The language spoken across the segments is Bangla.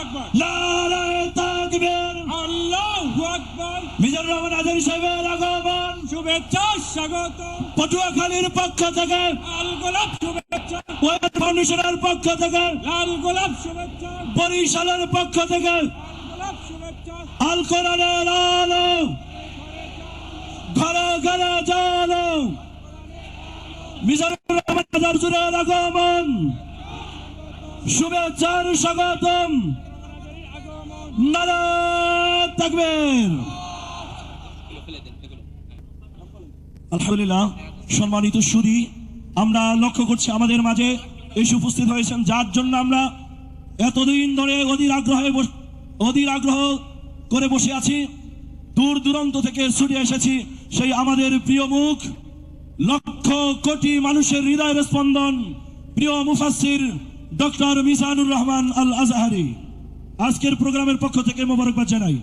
আকবার, নারায়ে তাকবীর, আল্লাহু আকবার। মিজানুর রহমান আজারী সাহেবের আগমন, শুভেচ্ছা স্বাগত, পটুয়াখালীর পক্ষ থেকে, লাল গোলাপ শুভেচ্ছা, ওয়ার ফাউন্ডেশনের পক্ষ থেকে, লাল গোলাপ শুভেচ্ছা, বরিশালের পক্ষ থেকে, লাল গোলাপ শুভেচ্ছা। আল কোরআনের আলো ঘরে ঘরে জালো, মিজানুর রহমান আজারীর আগমন, শুভেচ্ছার স্বাগতম, নারায়ে তাকবীর। আলহামদুলিল্লাহ, সম্মানিত সুধী, আমরা লক্ষ্য করছি আমাদের মাঝে এসে উপস্থিত হয়েছেন যার জন্য আমরা এতদিন ধরে অধীর আগ্রহ করে বসে আছি। দূর দূরান্ত থেকে ছুটে এসেছি সেই আমাদের প্রিয় মুখ, লক্ষ কোটি মানুষের হৃদয়ের স্পন্দন, প্রিয় মুফাসসির ডক্টর মিজানুর রহমান আল আজহারী। আজকের প্রোগ্রামের পক্ষ থেকে মোবারকবাদ জানাই।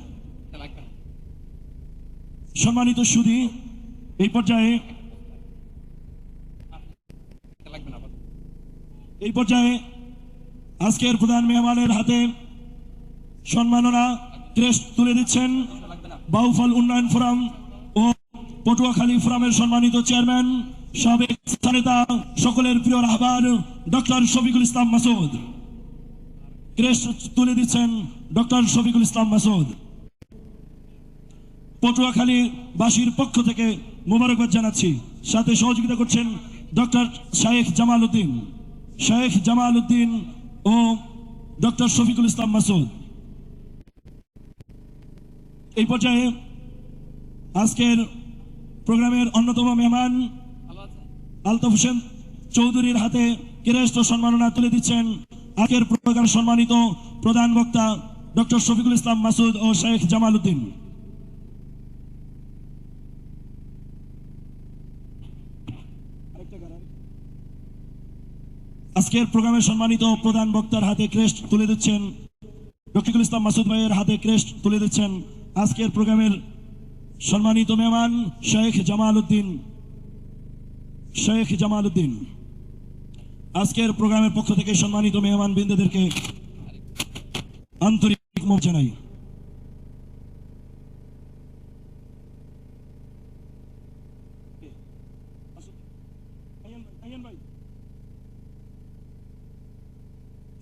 সম্মানিত সুধী, এই পর্যায়ে আজকের প্রধান মেহমানের হাতে সম্মাননা ক্রেস্ট তুলে দিচ্ছেন বাউফল উন্নয়ন ফোরাম ও পটুয়াখালী ফোরামের সম্মানিত চেয়ারম্যান, সাবেক নেতা, সকলের প্রিয় রাহবার ডক্টর শফিকুল ইসলাম মাসুদ। ক্রেস্ট তুলে দিচ্ছেন ডক্টর শফিকুল ইসলাম মাসুদ। পটুয়াখালী বাসীর পক্ষ থেকে মোবারকবাদ জানাচ্ছি। সাথে সহযোগিতা করছেন ডক্টর শেখ জামাল উদ্দিন ও ডক্টর শফিকুল ইসলাম মাসুদ। এই পর্যায়ে আজকের প্রোগ্রামের অন্যতম মেহমান আলতাফ হোসেন চৌধুরীর হাতে ক্রেস্ট ও সম্মাননা তুলে দিচ্ছেন আজকের প্রোগ্রাম সম্মানিত প্রধান বক্তা ডক্টর শফিকুল ইসলাম মাসুদ ও শেখ জামাল উদ্দিন। আজকের প্রোগ্রামের সম্মানিত প্রধান বক্তার হাতে ক্রেস্ট তুলে দিচ্ছেন শফিকুল ইসলাম মাসুদ ভাইয়ের হাতে ক্রেস্ট তুলে দিচ্ছেন আজকের প্রোগ্রামের সম্মানিত মেহমান শেখ জামাল উদ্দিন। আজকের প্রোগ্রামের পক্ষ থেকে সম্মানিত মেহমান বৃন্দদেরকে আন্তরিক মোবারক জানাই।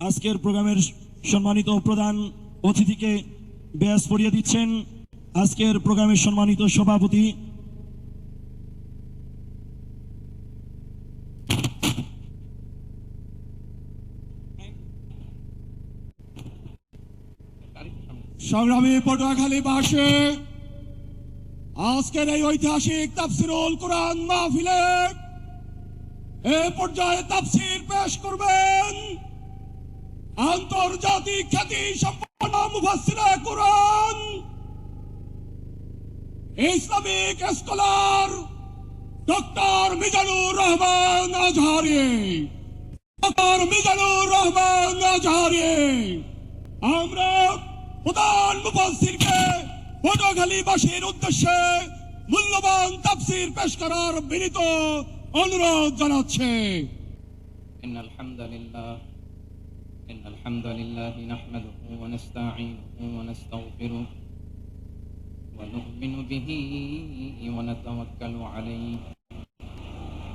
আজকের প্রোগ্রামের সম্মানিত প্রধান অতিথিকে ব্যাস পড়িয়ে দিচ্ছেন আজকের প্রোগ্রামের সম্মানিত সভাপতি সংগ্রামী পটুয়াখালীবাসী, আজকের এই ঐতিহাসিক তাফসিরুল কোরআন মাহফিলে এ পর্যায়ে তাফসির পেশ করবেন আন্তর্জাতিক খ্যাতি সম্পন্ন মুফাসসিরে কোরআন, Islamic scholar doctor Mizanur Rahman Azhari. আমরা প্রধান মুফাসসিরকে পটুয়াখালীবাসীর উদ্দেশ্যে মূল্যবান তাফসির পেশ করার বিনীত অনুরোধ জানাচ্ছে। إن الحمد لله نحمده ونستعينه ونستغفره ونؤمن به ونتوكل عليه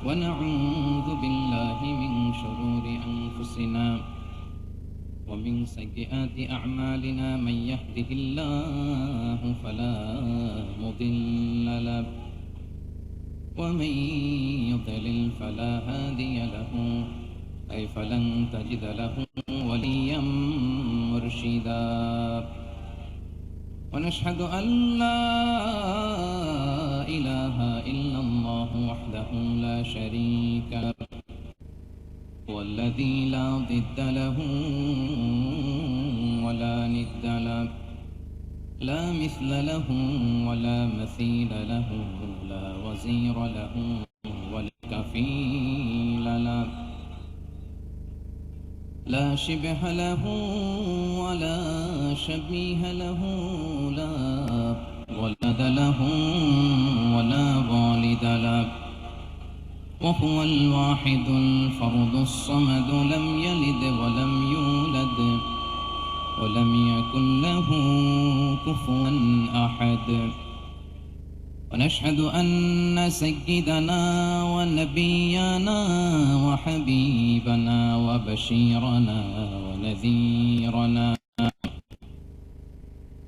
ونعوذ بالله من شرور أنفسنا ومن سيئات أعمالنا من يهده الله فلا مضل له ومن يضلل فلا هادي له أي فلن تجد له وليا مرشدا ونشهد أن لا إله إلا الله وحده لا شريك له والذي لا ضد له ولا ند له لا مثل له ولا مثيل له لا وزير له ولا كفيل له لا شبه له ولا شبيه له لا ولد له ولا والد له وهو الواحد الفرد الصمد لم يلد ولم يولد ولم يكن له كفوا أحد ونشهد أن سيدنا ونبينا وحبيبنا وبشيرنا ونذيرنا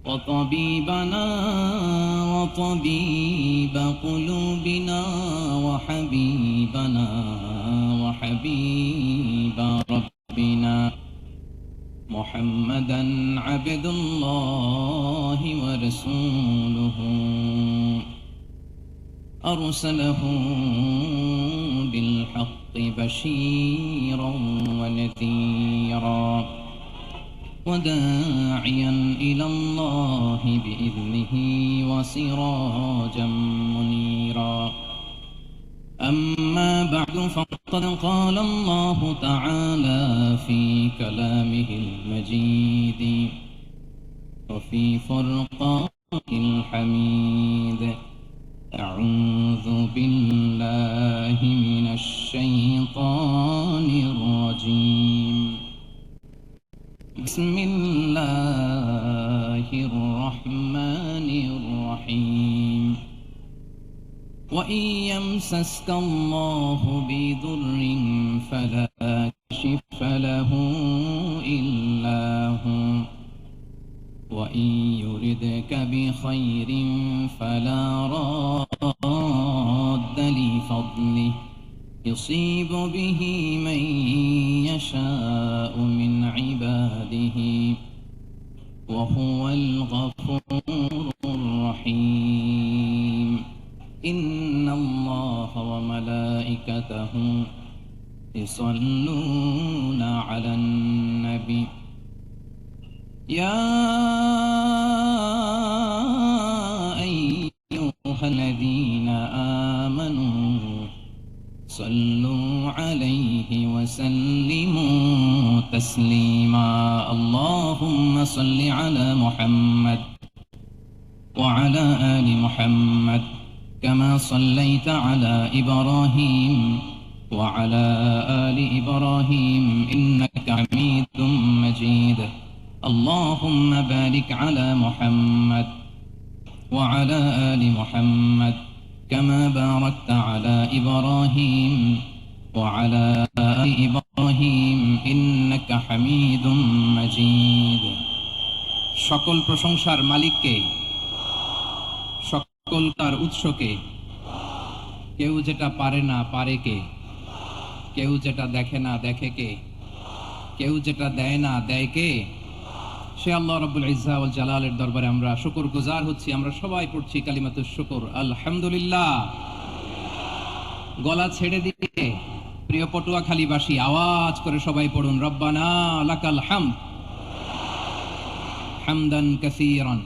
وطبيبنا وطبيب قلوبنا وحبيبنا وحبيب ربنا محمدا عبد الله ورسوله أرسله بالحق بشيرا ونذيرا وداعيا إلى الله بإذنه وسراجا منيرا أما بعد فقد قال الله تعالى في كلامه المجيد وفي فرقانه الحميد أعوذ بالله من الشيطان الرجيم بسم الله الرحمن الرحيم وإن يمسسك الله بضر فلا كاشف له إلا هو وإن يردك بخير فلا راد لفضله يصيب به من يشاء من عباده وهو الغفور الرحيم إن الله وملائكته يصلون على النبي يا أيها الذين آمنوا صلوا عليه وسلموا تسليما اللهم صل على محمد وعلى آل محمد كما صليت على إبراهيم وعلى آل إبراهيم إنك حميد مجيد اللهم بارك على محمد وعلى آل محمد كما باركت على إبراهيم وعلى آل إبراهيم إنك حميد مجيد সকল প্রশংসার মালিককে সকল তার উৎসকে কেউ যেটা পারে না পারে কে কেউ যেটা দেখে না দেখে কে কেউ যেটা দেয় না দেয় কে সে আল্লাহ রাব্বুল ইজ্জা ওয়াল জালালের দরবারে আমরা শুকরগুজার হচ্ছি আমরা সবাই পড়ছি কালিমাতুশ শুকর আলহামদুলিল্লাহ গলা ছেড়ে দিয়ে প্রিয় পটুয়াখালীবাসী আওয়াজ করে সবাই পড়ুন রব্বানা লাকাল হামদ হামদান কাসীরান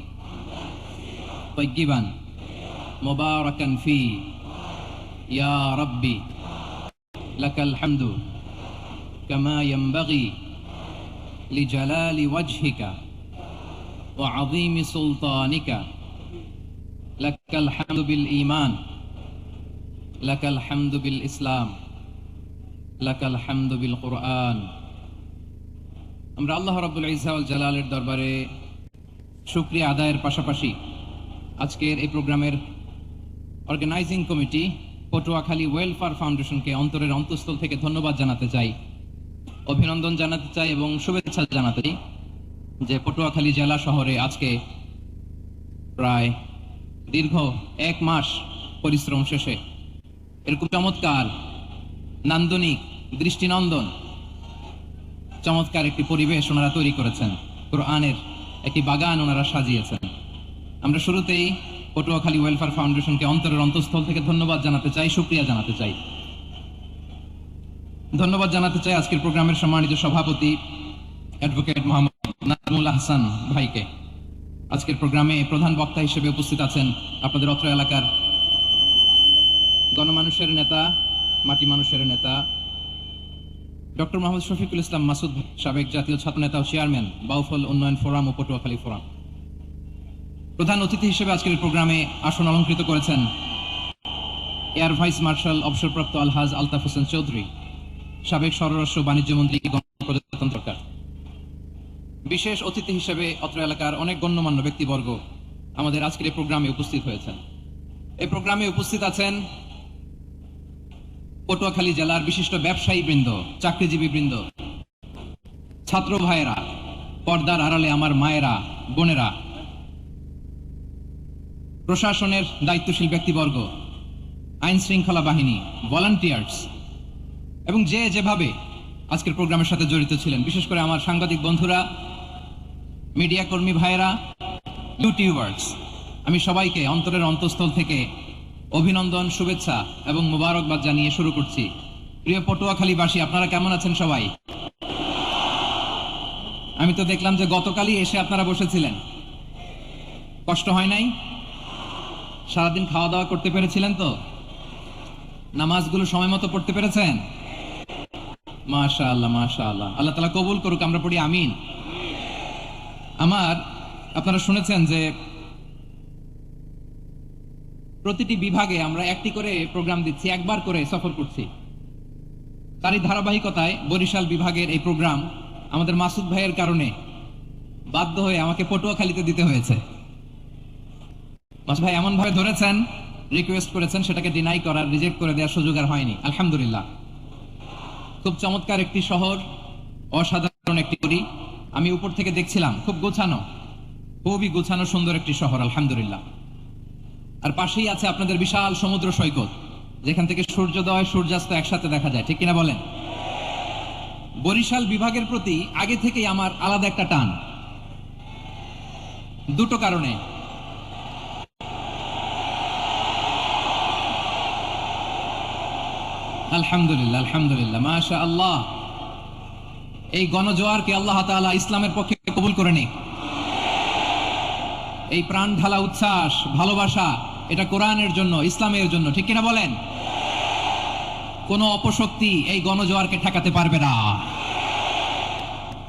তাইয়িবান মুবারাকান ফি ইয়া রাব্বি লাকাল হামদু কামা ইয়ানবাগি লিজালালি ওয়াজহিকা ওয়া আযীমি সুলতানিকা লাকাল হামদু বিল ঈমান লাকাল হামদু বিল ইসলাম লাকাল হামদু বিল কুরআন আমরা আল্লাহ রাব্বুল ইজ্জা ওয়াল জালালের দরবারে শুকরিয়া আদায়ের পাশাপাশি আজকের এই প্রোগ্রামের অর্গানাইজিং কমিটি পটুয়াখালী ওয়েলফেয়ার ফাউন্ডেশনকে অন্তরের অন্তঃস্থল থেকে ধন্যবাদ জানাতে চাই অভিনন্দন জানাতে চাই এবং শুভেচ্ছা জানাতে চাই যে পটুয়াখালী জেলা শহরে আজকে প্রায় দীর্ঘ 1 মাস পরিশ্রম শেষে এরকম চমৎকার নান্দনিক দৃষ্টিনন্দন চমৎকার একটি পরিবেশ ওনারা তৈরি করেছেন কোরআনের একটি বাগান ওনারা সাজিয়েছেন আমরা শুরুতেই পটুয়াখালী ওয়েলফেয়ার ফাউন্ডেশনকে অন্তরের অন্তঃস্থল থেকে ধন্যবাদ জানাতে চাই শুকরিয়া জানাতে চাই ধন্যবাদ জানাতে চাই আজকের প্রোগ্রামের সম্মানিত সভাপতি অ্যাডভোকেট মোহাম্মদ নাজমুল আহসান ভাইকে আজকের প্রোগ্রামে প্রধান বক্তা হিসেবে উপস্থিত আছেন আপনাদের অত্র এলাকার গণমানুষের নেতা মাটি মানুষের নেতা ডক্টর মোহাম্মদ শফিকুল ইসলাম মাসুদ সাবেক জাতীয় ছাত্র নেতা ও চেয়ারম্যান বাউফল উন্নয়ন ফোরাম ও পটুয়াখালী ফোরাম প্রধান অতিথি হিসেবে আজকের প্রোগ্রামে আসন অলঙ্কৃত করেছেন এয়ার ভাইস মার্শাল অবসরপ্রাপ্ত আলহাজ আলতাফ হোসেন চৌধুরী সাবেক স্বরাষ্ট্র বাণিজ্য মন্ত্রী গণপ্রজাতন্ত্র সরকার বিশেষ অতিথি হিসেবে অত্র এলাকার অনেক গণ্যমান্য ব্যক্তিবর্গ আমাদের আজকের এই প্রোগ্রামে উপস্থিত হয়েছেন। এই প্রোগ্রামে উপস্থিত আছেন পটুয়াখালী জেলার বিশিষ্ট ব্যবসায়ী বৃন্দ, চাকরিজীবী বৃন্দ, ছাত্র ভাইয়েরা, পর্দার আড়ালে আমার মায়েরা, বোনেরা, প্রশাসনের দায়িত্বশীল ব্যক্তিবর্গ, আইন শৃঙ্খলা বাহিনী, ভলান্টিয়ার্স এবং যে যেভাবে আজকের প্রোগ্রামের সাথে জড়িত ছিলেন, বিশেষ করে আমার সাংবাদিক বন্ধুরা, মিডিয়া কর্মী ভাইয়েরা, ইউটিউবার্স, আমি সবাইকে অন্তরের অন্তঃস্থল থেকে অভিনন্দন, শুভেচ্ছা এবং মোবারকবাদ জানিয়ে শুরু করছি। প্রিয় পটুয়াখালীবাসী, আপনারা কেমন আছেন সবাই? আমি তো দেখলাম যে গতকালই এসে আপনারা বসেছিলেন, কষ্ট হয় নাই? সারাদিন খাওয়া দাওয়া করতে পেরেছিলেন তো? নামাজগুলো সময় মতো পড়তে পেরেছেন? মাশাআল্লাহ, মাশাআল্লাহ, আল্লাহ তাআলা কবুল করুক, আমরা পড়ি আমিন। আপনারা শুনেছেন যে প্রতিটি বিভাগে আমরা একটি করে প্রোগ্রাম দিচ্ছি, একবার করে সফর করছি। তারই ধারাবাহিকতায় বরিশাল বিভাগের এই প্রোগ্রাম আমাদের মাসুদ ভাইয়ের কারণে বাধ্য হয়ে আমাকে পটুয়াখালীতে দিতে হয়েছে। মাসুদ ভাই এমন ভাবে ধরেছেন, রিকোয়েস্ট করেছেন, সেটাকে ডিনাই করার, রিজেক্ট করে দেওয়ার সুযোগ আর হয়নি। আলহামদুলিল্লাহ, খুব চমৎকার একটি শহর, অসাধারণ একটি করি। আমি উপর থেকে দেখছিলাম, খুব গোছানো, খুবই গোছানো সুন্দর একটি শহর, আলহামদুলিল্লাহ। আর পাশেই আছে আপনাদের বিশাল সমুদ্র সৈকত, যেখান থেকে সূর্যোদয় সূর্যাস্ত একসাথে দেখা যায়, ঠিক কিনা বলেন? বরিশাল বিভাগের প্রতি আগে থেকেই আমার আলাদা একটা টান, দুটো কারণে। আলহামদুলিল্লাহ, আলহামদুলিল্লাহ, মাশা আল্লাহ। এই গণজোয়ারকে আল্লাহ তাআলা ইসলামের পক্ষে কবুল করে নিক। এই প্রাণ ঢালা উচ্ছ্বাস, ভালোবাসা, এটা কোরআনের জন্য, ইসলামের জন্য, ঠিক কিনা বলেন? কোন অপশক্তি এই গণজোয়ারকে ঠেকাতে পারবে না,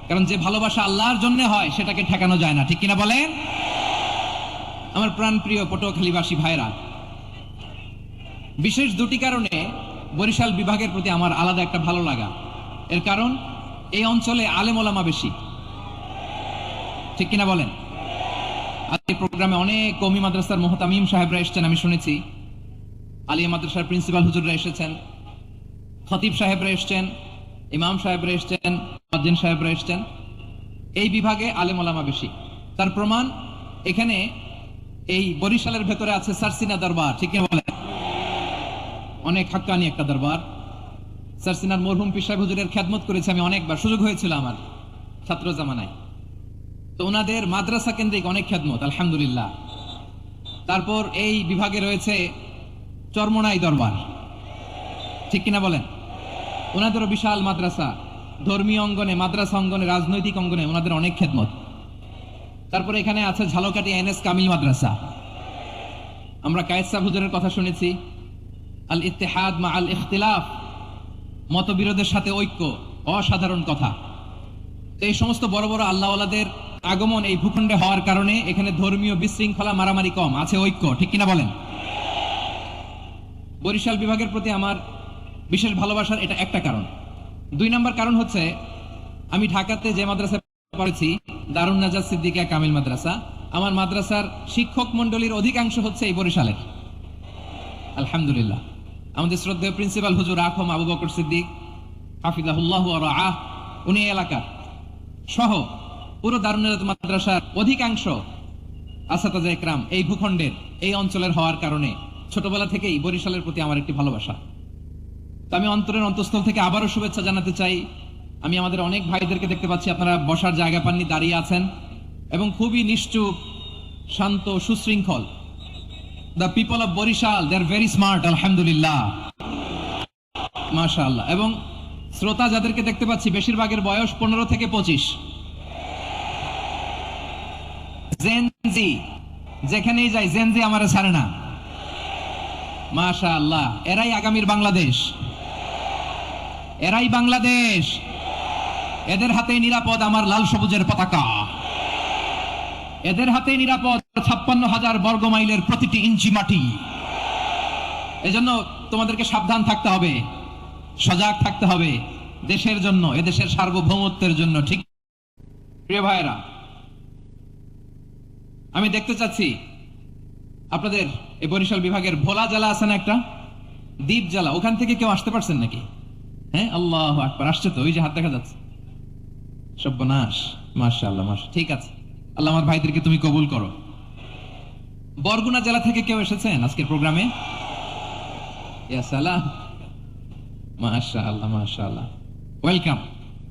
কারণ যে ভালোবাসা আল্লাহর জন্য হয় সেটাকে ঠেকানো যায় না, ঠিক কিনা বলেন? আমার প্রাণ প্রিয় পটুয়াখালীবাসী ভাইরা, বিশেষ দুটি কারণে বরিশাল বিভাগের প্রতি আমার আলাদা একটা ভালো লাগা। এর কারণ, এই অঞ্চলে আলেম ওলামা বেশি, ঠিক কিনা বলেন? আজকে প্রোগ্রামে অনেক কওমি মাদ্রাসার মুহতামিম সাহেবরা এসেছেন, আমি শুনেছি। আলিয়া মাদ্রাসার প্রিন্সিপাল হুজুররা এসেছেন, খতিব সাহেবরা এসেছেন, ইমাম সাহেবরা এসেছেন, মুয়াজ্জিন সাহেবরা এসেছেন। এই বিভাগে আলেম ওলামা বেশি। তার প্রমাণ, এখানে এই বরিশালের ভেতরে আছে সারসিনা দরবার, ঠিক কিনা বলেন? অনেক হাক্কানি একটা দরবার। সারসিনার মরহুম পীর সাহেব হুজুরের খেদমত করেছি আমি অনেকবার, সুযোগ হয়েছিল আমার ছাত্র জামানায়। তো ওনাদের মাদ্রাসা কেন্দ্রিক অনেক খেদমত, আলহামদুলিল্লাহ। তারপর এই বিভাগে রয়েছে চরমোনাই দরবার, ঠিক কিনা বলেন? ওনাদেরও বিশাল মাদ্রাসা, ধর্মীয় অঙ্গনে, মাদ্রাসা অঙ্গনে, রাজনৈতিক অঙ্গনে ওনাদের অনেক খেদমত। তারপরে এখানে আছে ঝালকাঠি এনএস কামিল মাদ্রাসা। আমরা কায়েদ সাহেব হুজুরের কথা শুনেছি, আল ইত্তেহাদ মা আল ইখতিলাফ, মতবিরোধের সাথে ঐক্য, অসাধারণ কথা। এই সমস্ত বড় বড় আল্লাহওয়ালাদের আগমন এই ভূখণ্ডে হওয়ার কারণে এখানে ধর্মীয় বিশৃঙ্খলা, মারামারি কম, আছে ঐক্য, ঠিক কিনা বলেন? বরিশাল বিভাগের প্রতি আমার বিশেষ ভালোবাসার এটা একটা কারণ। দুই নম্বর কারণ হচ্ছে, আমি ঢাকাতে যে মাদ্রাসায় পড়েছি, দারুন নাজাত সিদ্দিকিয়া কামিল মাদ্রাসা, আমার মাদ্রাসার শিক্ষক মন্ডলীর অধিকাংশ হচ্ছে এই বরিশালের, আলহামদুলিল্লাহ। আমাদের শ্রদ্ধেয় প্রিন্সিপাল হুজুর আখম আবু বকর সিদ্দিক হাফিজাহুল্লাহ ওয়া রাআহ, উনি এলাকার সহ পুরো দারুন নাজাত মাদ্রাসার অধিকাংশ আসাতাজা ইকরাম এই ভূখণ্ডের, এই অঞ্চলের হওয়ার কারণে ছোটবেলা থেকেই বরিশালের প্রতি আমার একটি ভালোবাসা। তো আমি অন্তরের অন্তঃস্থল থেকে আবারও শুভেচ্ছা জানাতে চাই। আমি আমাদের অনেক ভাইদেরকে দেখতে পাচ্ছি, আপনারা বসার জায়গা পাননি, দাঁড়িয়ে আছেন এবং খুবই নিশ্চুপ, শান্ত, সুশৃঙ্খল। The people of Barisal, they are very smart, আলহামদুলিল্লাহ, মাশাআল্লাহ। এবং শ্রোতা যাদেরকে দেখতে পাচ্ছি, বেশিরভাগের বয়স 15 থেকে 25। জেনজি, যেখানেই যাই জেনজি আমারে ছাড়ে না, মাশাআল্লাহ। এরাই আগামীর বাংলাদেশ, এরাই বাংলাদেশ। এদের হাতে নিরাপদ আমার লাল সবুজের পতাকা, এদের হাতে নিরাপদ 56,000 বর্গ মাইলের প্রতিটি ইঞ্চি মাটি। এজন্য তোমাদেরকে সাবধান থাকতে হবে, সজাগ থাকতে হবে, দেশের জন্য, এদেশের সার্বভৌমত্বের জন্য, ঠিক প্রিয় ভাইরা, আমি দেখতে চাচ্ছি আপনাদের এই বরিশাল বিভাগের ভোলা জেলা আছে না একটা, দ্বীপ জেলা, ওখান থেকে কেউ আসতে পারছেন নাকি? হ্যাঁ, আল্লাহু আকবার, আসছে তো, ওই যে হাত দেখা যাচ্ছে। সর্বনাশ, মাশাআল্লাহ, ঠিক আছে, আল্লাহ আমার ভাইদেরকে তুমি কবুল করো। বরগুনা জেলা থেকে কেউ এসেছেন আজকের প্রোগ্রামে? ইয়া সালাম, মাশাআল্লাহ মাশাআল্লাহ, ওয়েলকাম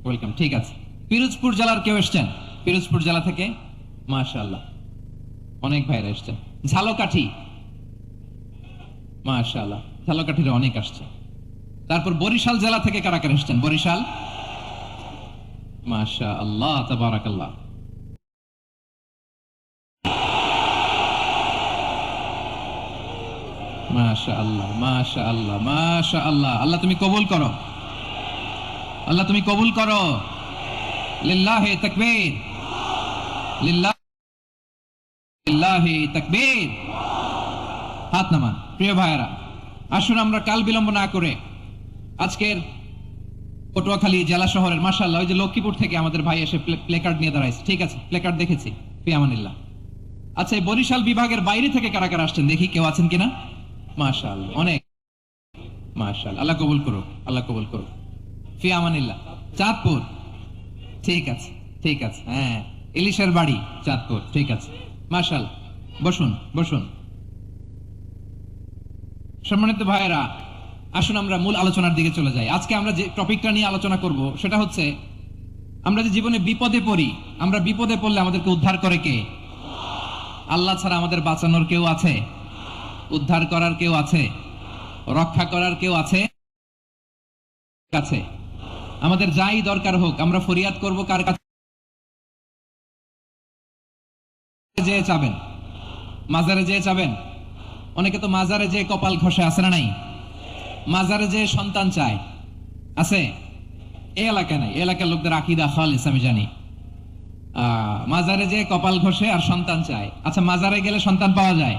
ওয়েলকাম, ঠিক আছে। পিরোজপুর জেলার কেউ এসেছেন? পিরোজপুর জেলা থেকে মাশাআল্লাহ অনেক ভাইরা এসেছেন। ঝালকাঠি, মাশাআল্লাহ, ঝালকাঠির অনেক আসছে। তারপর বরিশাল জেলা থেকে কারা কারা এসেছেন? বরিশাল, মাশাআল্লাহ তাবারাকাল্লাহ। মাশাআল্লাহ মাশাআল্লাহ মাশাআল্লাহ, আল্লাহ তুমি কবুল করো, আল্লাহ তুমি কবুল করো। লিল্লাহি তাকবীর, লিল্লাহি তাকবীর। হাত নামান। প্রিয় ভাইরা, আসুন আমরা কাল বিলম্ব না করে আজকের পটুয়াখালী জেলা শহরের, মাশাআল্লাহ, ওই যে লক্ষ্মীপুর থেকে আমাদের ভাই এসে প্লেকার্ড নিয়ে দাঁড়াইছে, ঠিক আছে, প্লেকার্ড দেখেছি, ফি আমানিল্লাহ। আচ্ছা, এই বরিশাল বিভাগের বাইরে থেকে কারা কারা আসছেন দেখি, কেউ আছেন কিনা? মাশাআল্লাহ অনেক, মাশাআল্লাহ, আল্লাহ কবুল করুক, আল্লাহ কবুল করুক, ফি আমানিল্লাহ। চাঁদপুর, ঠিক আছে ঠিক আছে, হ্যাঁ, ইলিশের বাড়ি চাঁদপুর, ঠিক আছে, মাশাআল্লাহ। বসুন বসুন। সম্মানিত ভাইয়েরা, আসুন আমরা মূল আলোচনার দিকে চলে যাই। আজকে আমরা যে টপিকটা নিয়ে আলোচনা করব সেটা হচ্ছে, আমরা যে জীবনে বিপদে পড়ি, আমরা বিপদে পড়লে আমাদেরকে উদ্ধার করে কে? আল্লাহ ছাড়া আমাদের বাঁচানোর কেউ আছে? উদ্ধার করার কেউ আছে? রক্ষা করার কেউ আছে? কাছে আমাদের যাই দরকার হোক, আমরা ফরিয়াদ করব কার কাছে? যেয়ে চাবেন, মাজারে যেয়ে চাবেন। অনেকে তো মাজারে যেয়ে কপাল ঘষে, আছে না নাই? মাজারে যেয়ে সন্তান চায়, আছে? এই এলাকায় নাই, এই এলাকার লোকদের আকীদা খালিস আমি জানি। মাজারে যেয়ে কপাল ঘষে আর সন্তান চায়। আচ্ছা, মাজারে গেলে সন্তান পাওয়া যায়?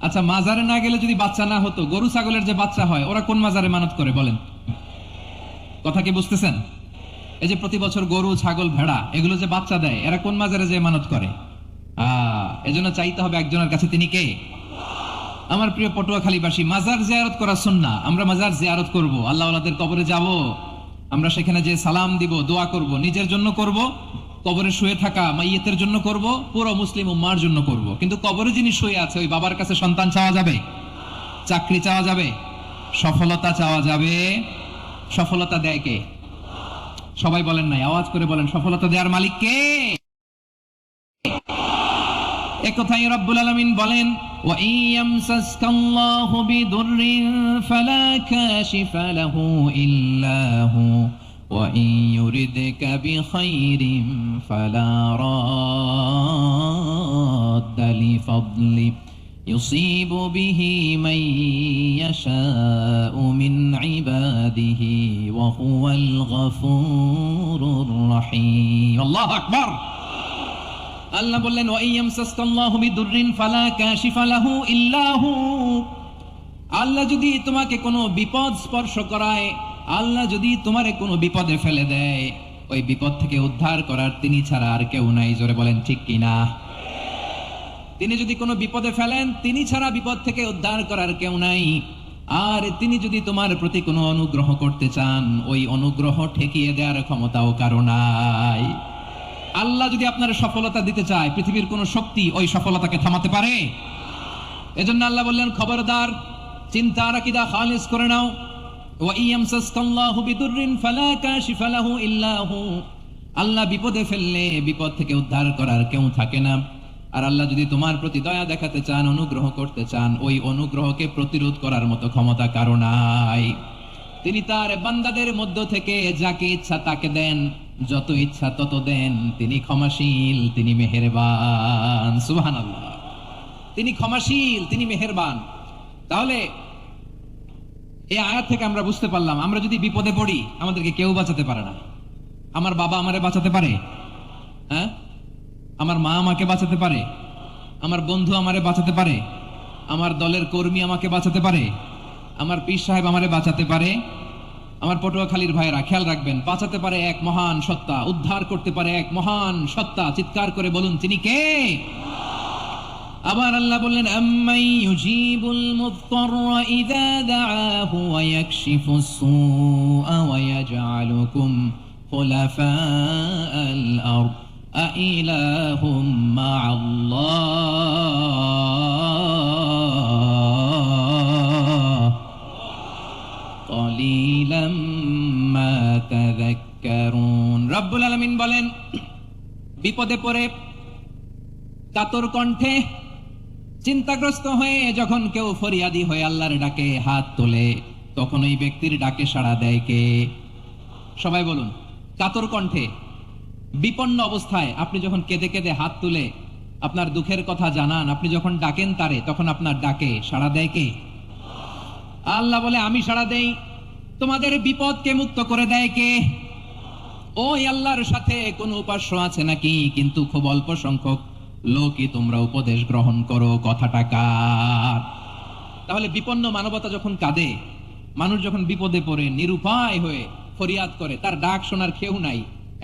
আচ্ছা, মাজারে না গেলে যদি বাচ্চা না হতো, গরু ছাগলের যে বাচ্চা হয়, ওরা কোন মাজারে মানত করে বলেন? কথা কি বুঝতেছেন? এই যে প্রতি বছর গরু ছাগল ভেড়া এগুলো যে বাচ্চা দেয়, এরা কোন মাজারে যে মানত করে? এজন্য চাইতে হবে একজনের কাছে, তিনি কে? আমার প্রিয় পটুয়াখালীবাসী, মাজার জিয়ারত করা সুন্নাহ। আমরা মাজার জিয়ারত করব, আল্লাহ ওয়ালাদের কবরে যাব, আমরা সেখানে যে সালাম দিব, দোয়া করব, নিজের জন্য করব, কবরে শুয়ে থাকা মাইয়েতের জন্য করব, পুরো মুসলিম উম্মার জন্য করব। কিন্তু কবরে যিনি শুয়ে আছে, ওই বাবার কাছে সন্তান চাওয়া যাবে? চাকরি চাওয়া যাবে? সফলতা চাওয়া যাবে? সফলতা দেয় কে? সবাই বলেন নাই, আওয়াজ করে বলেন, সফলতা দেওয়ার মালিক কে? একথাই রব্বুল আলামিন বলেন, ওয়া ইয়ামসাসকাল্লাহু বিদুররিন ফালা কাশিফা লাহু ইল্লা হু ওয়া ইয়ুরিদকা বিখাইরিন ফালা রাদ্দা লিফাদলি ইউসিবু বিহি মান ইয়াশাউ মিন ইবাদিহি ওয়া হুয়াল গফুরুর রহিম। আল্লাহু আকবার। আল্লাহ বললেন, ওয়া ইয়ামসাসকাল্লাহু বিদুররিন ফালা কাশিফা লাহু ইল্লা হু। আল্লাহ যদি তোমাকে কোনো বিপদ স্পর্শ করায়, আল্লাহ যদি তোমারে কোনো বিপদে ফেলে দেয়, ওই বিপদ থেকে উদ্ধার করার তিনি ছাড়া আর কেউ নাই। জোরে বলেন ঠিক কিনা? তিনি যদি কোনো বিপদে ফেলেন, তিনি ছাড়া বিপদ থেকে উদ্ধার করার কেউ নাই। আর তিনি যদি তোমার প্রতি কোনো অনুগ্রহ করতে চান, ওই অনুগ্রহ ঠেকিয়ে দেওয়ার ক্ষমতাও কারো নাই। আল্লাহ যদি আপনার সফলতা দিতে চায়, পৃথিবীর কোন শক্তি ওই সফলতাকে থামাতে পারে? এজন্য আল্লাহ বললেন, খবরদার, চিন্তার আকীদা খালিস করে নাও। ওয়া ইয়ামসাসকাল্লাহু বিদুররিন ফালা কাশিফা লাহু ইল্লা হু। আল্লাহ বিপদে ফেললে বিপদ থেকে উদ্ধার করার কেউ থাকে না। আর আল্লাহ যদি তোমার প্রতি দয়া দেখাতে চান, অনুগ্রহ করতে চান, ওই অনুগ্রহকে প্রতিরোধ করার মতো ক্ষমতা কারো নাই। তিনি তার বান্দাদের মধ্য থেকে যাকে ইচ্ছা তাকে দেন, যত ইচ্ছা তত দেন। তিনি ক্ষমাশীল, তিনি মেহেরবান। সুবহানাল্লাহ। তিনি ক্ষমাশীল, তিনি মেহেরবান। তাহলে এই আয়াত থেকে আমরা বুঝতে পারলাম, আমরা যদি বিপদে পড়ি, আমাদেরকে কেউ বাঁচাতে পারে না। আমার বাবা আমারে বাঁচাতে পারে? হ্যাঁ? আমার মা আমাকে বাঁচাতে পারে? আমার বন্ধু আমারে বাঁচাতে পারে? আমার দলের কর্মী আমাকে বাঁচাতে পারে? আমার পীর সাহেব আমারে বাঁচাতে পারে? আমার পটুয়াখালীর ভাইরা খেয়াল রাখবেন, বাঁচাতে পারে এক মহান সত্তা, উদ্ধার করতে পারে এক মহান সত্তা। চিৎকার করে বলুন তিনি কে? আবার আল্লাহ বললেন, আম্মাই ইউজিবুল মুত্তাররা ইযা দাআহু ওয়া ইয়াকশিফুস সুআ ওয়া ইয়াজআলুকুম খুলাফাআল আরদ আইলাহুম মা'আল্লাহ ক্বালিলাম মা তাযাক্কারুন। রব্বুল আলামিন বলেন, বিপদে পড়ে কাতর কণ্ঠে চিন্তাগ্রস্ত হয়ে যখন কেউ ফরিয়াদি হয়ে আল্লাহর ডাকে হাত তোলে, তখন ওই ব্যক্তির ডাকে সাড়া দেয় কে? সবাই বলুন। কাতর কণ্ঠে বিপন্ন অবস্থায় আপনি যখন কেঁদে কেঁদে হাত তুলে আপনার দুঃখের কথা জানান, আপনি যখন ডাকেন তারে, তখন আপনার ডাকে সাড়া দেয় কে? আল্লাহ বলে, আমি সাড়া দেই। তোমাদের বিপদকে মুক্ত করে দেয় কে? ওই আল্লাহর সাথে কোন উপাস্য আছে নাকি? কিন্তু খুব অল্প সংখ্যক লোকই তোমরা উপদেশ গ্রহণ করো। কথাটা কার? তাহলে বিপন্ন মানবতা যখন কাঁদে, মানুষ যখন বিপদে পড়ে নিরুপায় হয়ে ফরিয়াদ করে, তার ডাক শোনার কেউ নাই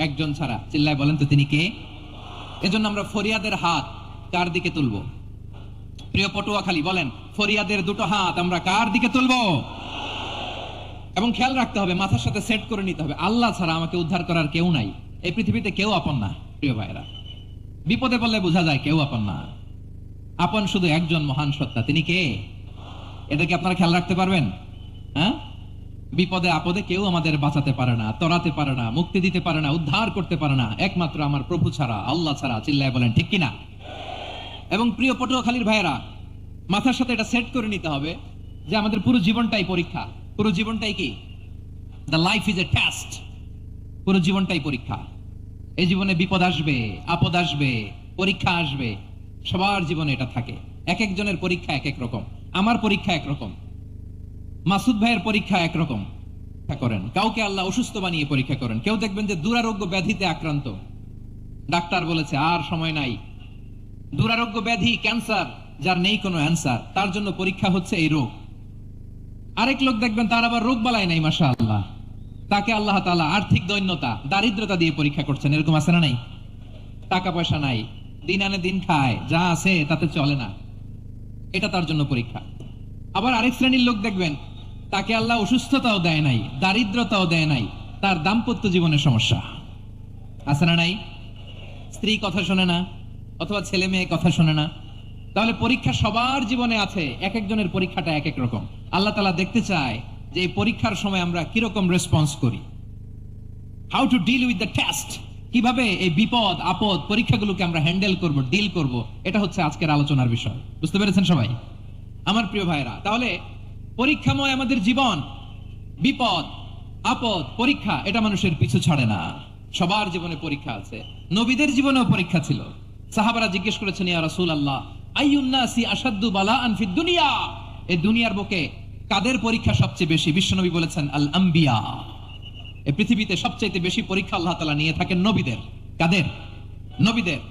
একজন ছাড়া। চিল্লায় বলেন তো তিনি কে? এজন্য আমরা ফরিয়াদের হাত কার দিকে তুলবো? প্রিয় পটুয়াখালী বলেন, ফরিয়াদের দুটো হাত আমরা কার দিকে তুলবো? এবং খেয়াল রাখতে হবে, মাথার সাথে সেট করে নিতে হবে, আল্লাহ ছাড়া আমাকে উদ্ধার করার কেউ নাই। এই পৃথিবীতে কেউ আপন না। প্রিয় ভাইরা, বিপদে পড়লে বোঝা যায় কেউ আপন না। আপন শুধু একজন মহান সত্তা, তিনি কে? এটা কি আপনারা খেয়াল রাখতে পারবেন? হ্যাঁ, বিপদে আপদে কেউ আমাদের বাঁচাতে পারে না, তরাতে পারে না, মুক্তি দিতে পারে না, উদ্ধার করতে পারে না, একমাত্র আমার প্রভু ছাড়া, আল্লাহ ছাড়া। চিল্লায় বলেন ঠিক কিনা? এবং প্রিয় পটুয়াখালীর ভাইরা, মাথার সাথে এটা সেট করে নিতে হবে যে আমাদের পুরো জীবনটাই পরীক্ষা। পুরো জীবনটাই কি? The life is a test. পুরো জীবনটাই পরীক্ষা। এই জীবনে বিপদ আসবে, আপদ আসবে, পরীক্ষা আসবে, সবার জীবনে এটা থাকে। এক একজনের পরীক্ষা এক এক রকম। আমার পরীক্ষা একরকম, মাসুদ ভাইয়ের পরীক্ষা একরকম করেন। কাউকে আল্লাহ অসুস্থ বানিয়ে পরীক্ষা করেন। কেউ দেখবেন যে দুরারোগ্য ব্যাধিতে আক্রান্ত, ডাক্তার বলেছে আর সময় নাই। দুরারোগ্য ব্যাধি, ক্যান্সার, যার নেই কোনো অ্যান্সার, তার জন্য পরীক্ষা হচ্ছে এই রোগ। আরেক লোক দেখবেন তার আবার রোগ বালাই নাই, মাশাআল্লাহ, তাকে আল্লাহ তাআলা আর্থিক দৈন্যতা, দারিদ্রতা দিয়ে পরীক্ষা করছেন। এরকম আছে না নাই? টাকা পয়সা নাই, দিন আনে দিন খায়, যা আছে তাতে চলে না, এটা তার জন্য পরীক্ষা। আবার আরেক শ্রেণীর লোক দেখবেন তাকে আল্লাহ অসুস্থতাও দেয় নাই, দারিদ্রতাও দেয় নাই, তার দাম্পত্য জীবনের সমস্যা আছে না নাই? স্ত্রী কথা শোনে না, অথবা ছেলে মেয়ে কথা শোনে না। তাহলে পরীক্ষা সবার জীবনে আছে, এক একজনের পরীক্ষাটা এক এক রকম। আল্লাহ তাআলা দেখতে চায় যে এই পরীক্ষার সময় আমরা কিরকম রেসপন্স করি, how to deal with the test. কিভাবে এই বিপদ আপদ পরীক্ষাগুলোকে আমরা হ্যান্ডেল করব, ডিল করব, এটা হচ্ছে আজকের আলোচনার বিষয়। বুঝতে পেরেছেন সবাই আমার প্রিয় ভাইরা? তাহলে পরীক্ষাময় আমাদের জীবন, বিপদ আপদ পরীক্ষা, এটা মানুষের পিছু ছাড়ে না। সবার জীবনে পরীক্ষা আছে। নবীদের জীবনেও পরীক্ষা ছিল। সাহাবারা জিজ্ঞেস করেছেন, ইয়া রাসূলুল্লাহ, আইয়ুন নাসি আশাদ্দু বালাআন ফিদ দুনিয়া, এই দুনিয়ার বুকে কাদের পরীক্ষা সবচেয়ে বেশি? বিশ্বনবী বলেছেন, আল আম্বিয়া। এই পৃথিবীতে সবচেয়ে বেশি পরীক্ষা আল্লাহ তাআলা নিয়ে থাকেন নবীদের। কাদের? নবীদের।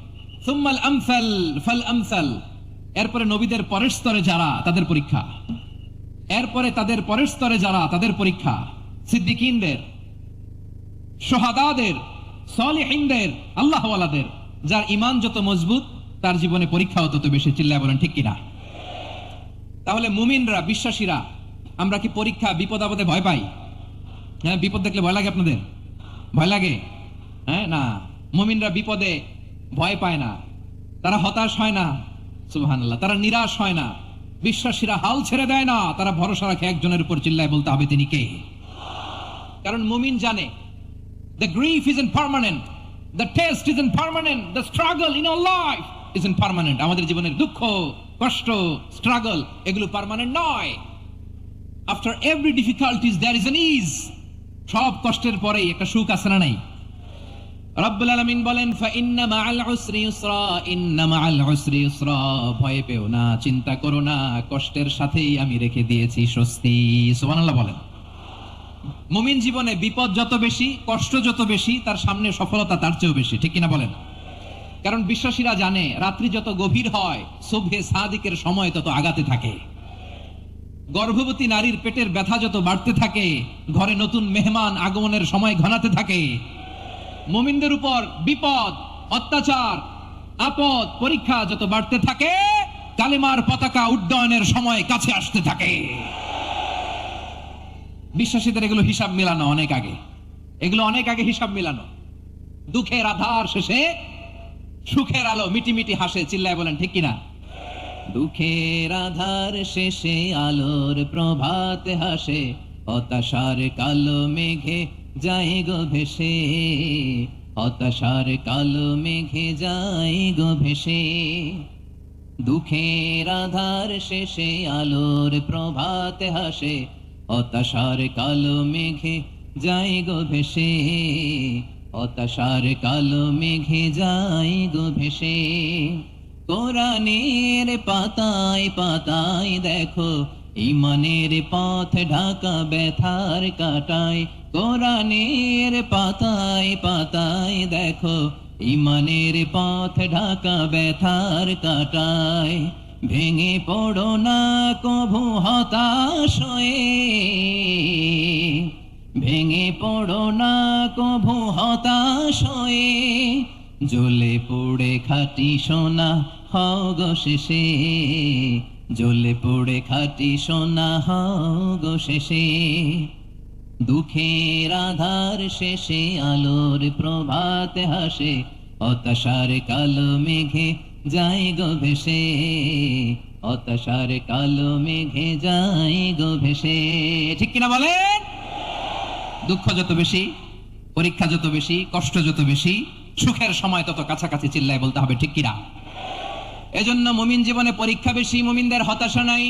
সুম্মাল আমসাল ফাল আমসাল, এরপরে নবীদের পরের স্তরে যারা, তাদের পরীক্ষা। এরপরে তাদের পরের স্তরে যারা, তাদের পরীক্ষা। সিদ্দিকিনদের, শুহাদাদের, সালিহিনদের, আল্লাহওয়ালাদের। যার ঈমান যত মজবুত, তার জীবনে পরীক্ষাও তত বেশি। চিল্লায় বলেন ঠিক কিনা? তাহলে মুমিনরা, বিশ্বাসীরা, আমরা কি পরীক্ষা বিপদ আপদে ভয় পাই? হ্যাঁ, বিপদ দেখলে ভয় লাগে আপনাদের? ভয় লাগে? হ্যাঁ, না, মুমিনরা বিপদে ভয় পায় না, তারা হতাশ হয় না, সুবহানাল্লাহ, তারা নিরাশ হয় না। বিশ্বাসীরা হাল ছেড়ে দেয় না, তারা ভরসা রাখে একজনের উপর। চিল্লায় বলতে হবে তিনি কে? কারণ মুমিন জানে the grief isn't permanent, the test isn't permanent, the struggle in our life isn't permanent. আমাদের জীবনের দুঃখ, কষ্ট, স্ট্রাগল, এগুলো পার্মানেন্ট নয়। after every difficulties there is an ease. সব কষ্টের পরেই একটা সুখ আছে না নাই? রব্বুল আলামিন বলেন, ফা ইন্না মাআল উসরি ইউসরা, ইন্না মাআল উসরি ইউসরা, ভয় পেও না, চিন্তা করো না, কষ্টের সাথেই আমি রেখে দিয়েছি স্বস্তি। সুবহানাল্লাহ বলেন। মুমিন জীবনে বিপদ যত বেশি, কষ্ট যত বেশি, তার সামনে সফলতা তার চেয়েও বেশি। ঠিক কিনা বলেন? কারণ বিশ্বাসীরা জানে রাত্রি যত গভীর হয়, সুবহে সাদিকের সময় তত আগাতে থাকে। গর্ভবতী নারীর পেটের ব্যথা যত বাড়তে থাকে, ঘরে নতুন মেহমান আগমনের সময় ঘনাতে থাকে, মুমিনদের উপর বিপদ, অত্যাচার, আপদ, পরীক্ষা যত বাড়তে থাকে, কালিমার পতাকা উড্ডয়নের সময় কাছে আসতে থাকে। বিশ্বাসীদের এগুলো হিসাব মিলানো অনেক আগে, এগুলো অনেক আগে হিসাব মিলানো। দুঃখের আধার শেষে সুখের আলো মিটি মিটি হাসে, চিল্লায় বলেন ঠিক কিনা? দুঃখের আধার শেষে আলোর প্রভাত হাসে, হতাশার কালো মেঘে যায় গো ভেসে, হতাশার কালো মেঘে যায় গো ভেসে। দুঃখের আধার শেষে আলোর প্রভাত হাসে, হতাশার কালো মেঘে যায় গো ভেসে, হতাশার কালো মেঘে যায় গো ভেসে। কোরআনের পাতায় পাতায় দেখো ইমানের পথ ঢাকা ব্যথার কাটায়, কোরআনের পাতায় পাতায় দেখো ইমানের পথ ঢাকা ব্যথার কাটায়। ভেঙে পড়ো না কভু হতাশ হয়ে, ভেঙে পড়ো না কভু হতাশ হয়ে, জ্বলে পড়ে খাঁটি সোনা হও গো শেষে, জ্বলে পড়ে খাঁটি সোনা হও গো শেষে। দুঃখের আধার শেষে আলোর প্রভাত হাসে, হতাশার কালো মেঘে যায় গো ভেসে, হতাশার কালো মেঘে যায় গো ভেসে। ঠিক কিনা বলেন? দুঃখ যত বেশি, পরীক্ষা যত বেশি, কষ্ট যত বেশি, সুখের সময় তত কাছাকাছি, চিল্লায় বলতে হবে ঠিক কিনা? এজন্য মুমিন জীবনে পরীক্ষা বেশি, মুমিনদের হতাশা নাই।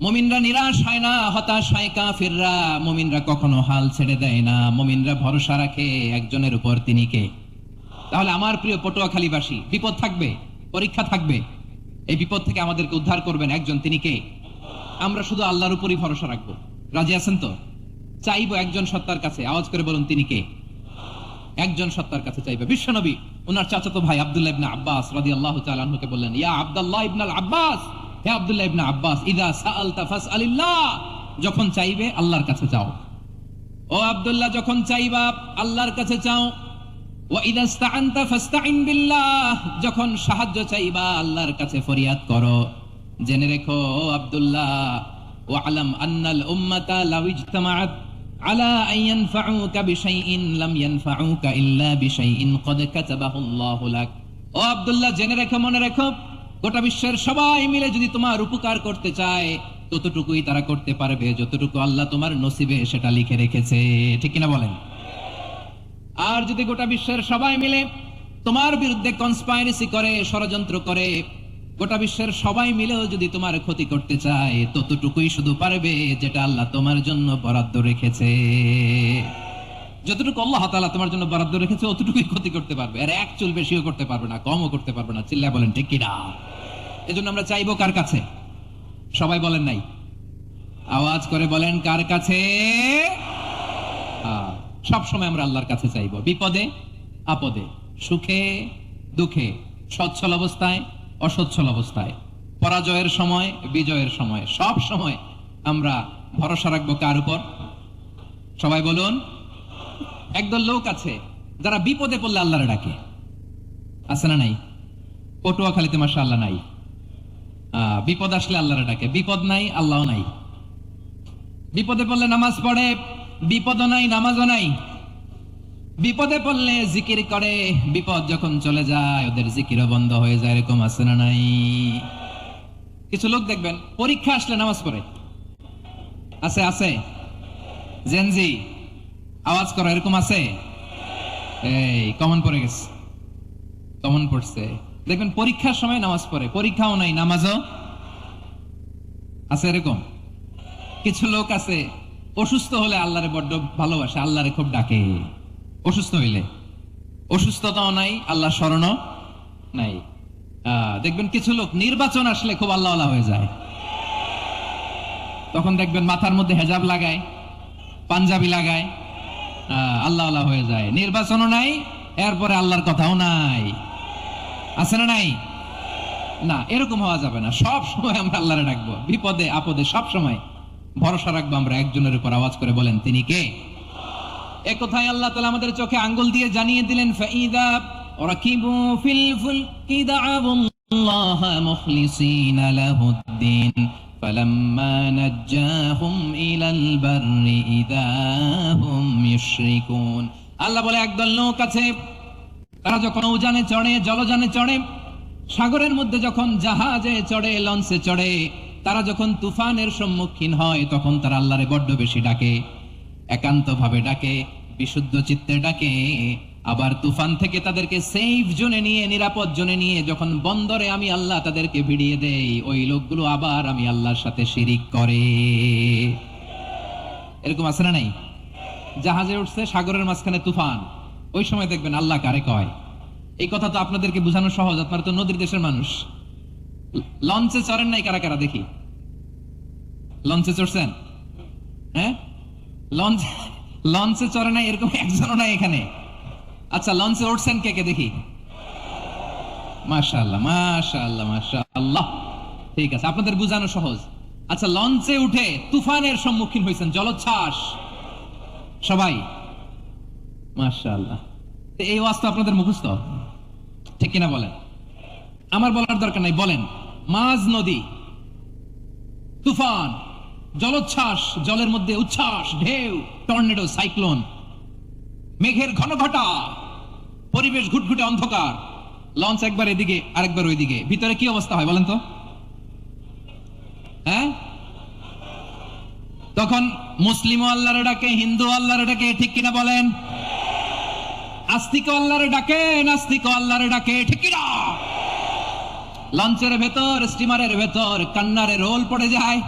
মুমিনরা নিরাশ হয় না, হতাশ হয় কাফিররা। মুমিনরা কখনো হাল ছেড়ে দেয় না, মুমিনরা ভরসা রাখে একজনের উপর, তিনি কে? তাহলে আমার প্রিয় পটুয়াখালীবাসী, বিপদ থাকবে, পরীক্ষা থাকবে, এই বিপদ থেকে আমাদেরকে উদ্ধার করবেন একজন, তিনি কে? আমরা শুধু আল্লাহর উপরই ভরসা রাখবো। রাজি আছেন তো? চাইবো একজন সত্তার কাছে, আওয়াজ করে বলুন তিনি কে? একজন সত্তার কাছে চাইবে। বিশ্বনবী ওনার চাচাতো ভাই আব্দুল্লাহ ইবনে আব্বাস রাদিয়াল্লাহু তাআলা আনহুকে বললেন, ইয়া আব্দুল্লাহ ইবনুল আব্বাস, হে আব্দুল্লাহ ইবনে আব্বাস, ইযা সাআলতা ফাসআলিল্লাহ, যখন চাইবে আল্লাহর কাছে চাও। ও আব্দুল্লাহ, যখন চাইবা আল্লাহর কাছে চাও। ওয়া ইযা ইসতাআনতা ফাসতাইন বিল্লাহ, যখন সাহায্য চাইবা আল্লাহর কাছে ফরিয়াদ করো। জেনে রেখো আব্দুল্লাহ, ওয়া আলাম আন্নাল উম্মাতা লাউ ইজতামাআত আলা আন ইয়ানফাউকা বিশাইইন লাম ইয়ানফাউকা ইল্লা বিশাইইন ক্বাদ কাতাবাহু আল্লাহু লাক। ও আব্দুল্লাহ, জেনে রেখো, মনে রেখো, গোটা বিশ্বের সবাই মিলে যদি তোমার উপকার করতে চায়, ততটুকুই তারা করতে পারবে যতটুকু আল্লাহ তোমার নসিবে সেটা লিখে রেখেছে। ঠিক কিনা বলেন? আর যদি গোটা বিশ্বের সবাই মিলে তোমার বিরুদ্ধে কনস্পাইরেসি করে, ষড়যন্ত্র করে, গোটা বিশ্বের সবাই মিলেও যদি তোমার ক্ষতি করতে চায়, ততটুকুই শুধু পারবে যেটা আল্লাহ তোমার জন্য বরাদ্দ রেখেছে। যতটুকু আল্লাহ তাআলা তোমার জন্য বরাদ্দ রেখেছে অতটুকুই ক্ষতি করতে পারবে, আর এক চুল বেশিও করতে পারবে না, কমও করতে পারবে না। চিল্লায় বলেন ঠিক কিনা? এজন্য আমরা চাইবো কার কাছে? সবাই বলেন নাই, আওয়াজ করে বলেন কার কাছে? সব সময় আমরা আল্লাহর কাছে চাইবো, বিপদে আপদে, সুখে দুঃখে, সচ্ছল অবস্থায় অসচ্ছল অবস্থায়, পরাজয়ের সময় বিজয়ের সময়, সব সময় আমরা ভরসা রাখবো কার উপর? সবাই বলুন। একদল লোক আছে যারা বিপদে পড়লে আল্লাহরে ডাকে, আছে না নাই? পটুয়াখালীতে মাশাআল্লাহ নাই। বিপদ আসলে আল্লাহরে ডাকে, বিপদ নাই আল্লাহও নাই। বিপদে পড়লে নামাজ পড়ে, বিপদও নাই নামাজও নাই। বিপদে পড়লে জিকির করে, বিপদ যখন চলে যায় ওদের জিকিরও বন্ধ হয়ে যায়। এরকম আছে না নাই? কিছু লোক দেখবেন পরীক্ষা আসলে নামাজ পড়ে, আছে আছে? জেনজি আওয়াজ করো, এরকম আছে? এই কমন পড়ে গেছে, কমন পড়ছে। দেখবেন পরীক্ষার সময় নামাজ পড়ে, পরীক্ষাও নাই নামাজও আছে। এরকম কিছু লোক আছে অসুস্থ হলে আল্লাহরে বড্ড ভালোবাসে, আল্লাহরে খুব ডাকে। অসুস্থ হইলে অসুস্থতাও নাই, আল্লাহ স্মরণও নাই। দেখবেন কিছু লোক নির্বাচন আসলে খুব আল্লাহওয়ালা হয়ে যায়, তখন দেখবেন মাথার মধ্যে হেজাব লাগায়, পাঞ্জাবি লাগায়, আল্লাহওয়ালা হয়ে যায়। নির্বাচনও নাই, এরপরে আল্লাহর কথাও নাই, আছে না নাই? না, এরকম হওয়া যাবে না। সব সময় আমরা আল্লাহরে ডাকবো, বিপদে আপদে সব সময় ভরসা রাখবো আমরা একজনের উপর। আওয়াজ করে বলেন তিনি কে? এ কথাই আল্লাহ তাআলা আমাদের চোখে আঙ্গুল দিয়ে জানিয়ে দিলেন, ফাইদা রাকিবু ফিল ফুলকি দা'আবুল্লাহ মুখলিসিনা লাহুদ্দিন ফালাম্মা নাজ্জাহুম ইলাল বাররি ইযা হুম ইউশরিকুন। আল্লাহ বলে একদল লোক আছে, তারা যখন নৌযানে চড়ে, জলযানে চড়ে, সাগরের মধ্যে যখন জাহাজে চড়ে, লঞ্চে চড়ে, তারা যখন তুফানের সম্মুখীন হয় তখন তারা আল্লাহরে বড্ড বেশি ডাকে, একান্ত ভাবে ডাকে, বিশুদ্ধ চিত্তে ডাকে। আবার তুফান থেকে তাদেরকে সেফ জোনে নিয়ে, নিরাপদ জোনে নিয়ে যখন বন্দরে আমি আল্লাহ তাদেরকে ভিড়িয়ে দেই, ওই লোকগুলো আবার আমি আল্লাহর সাথে শিরিক করে। এরকম আছে না নাই? জাহাজে উঠছে, সাগরের মাঝখানে তুফান, ওই সময় দেখবেন আল্লাহ কারে কয়। এই কথা তো আপনাদেরকে বোঝানো সহজ, আপনারা তো নদীর দেশের মানুষ। লঞ্চে চড়েন নাই কারা কারা দেখি? লঞ্চে চড়ছেন? হ্যাঁ, লঞ্চে চড়ে নাই এরকম একজনও নাই এখানে। আচ্ছা, লঞ্চে উঠছেন কে কে দেখি? মাশাআল্লাহ, মাশাআল্লাহ, মাশাআল্লাহ। ঠিক আছে, আপনাদের বোঝানো সহজ। আচ্ছা, লঞ্চে উঠে তুফানের সম্মুখীন হয়েছেন, জলোচ্ছ্বাস, সবাই? মাশাআল্লাহ। এই ওয়াজ তো আপনাদের মুখস্থ, ঠিক কিনা বলেন? আমার বলার দরকার নাই, বলেন। মাঝ নদী, তুফান, জলোচ্ছ্বাস, জলের মধ্যে উচ্ছ্বাস, ঢেউ, টর্নেডো, সাইক্লোন, মেঘের ঘনঘটা, পরিবেশ ঘুটঘুটে অন্ধকার, লঞ্চ একবার এদিকে আরেকবার ওইদিকে, ভিতরে কি অবস্থা হয় বলেন তো? হ্যাঁ, তখন মুসলিম আল্লাহরে ডাকে, হিন্দু আল্লাহরে ডাকে, ঠিক কিনা বলেন? আস্তিক আল্লাহরে ডাকে, নাস্তিক আল্লাহরে ডাকে, ঠিক কিনা? লঞ্চের ভেতর, স্টিমারের ভেতর কান্নারে রোল পড়ে যায়,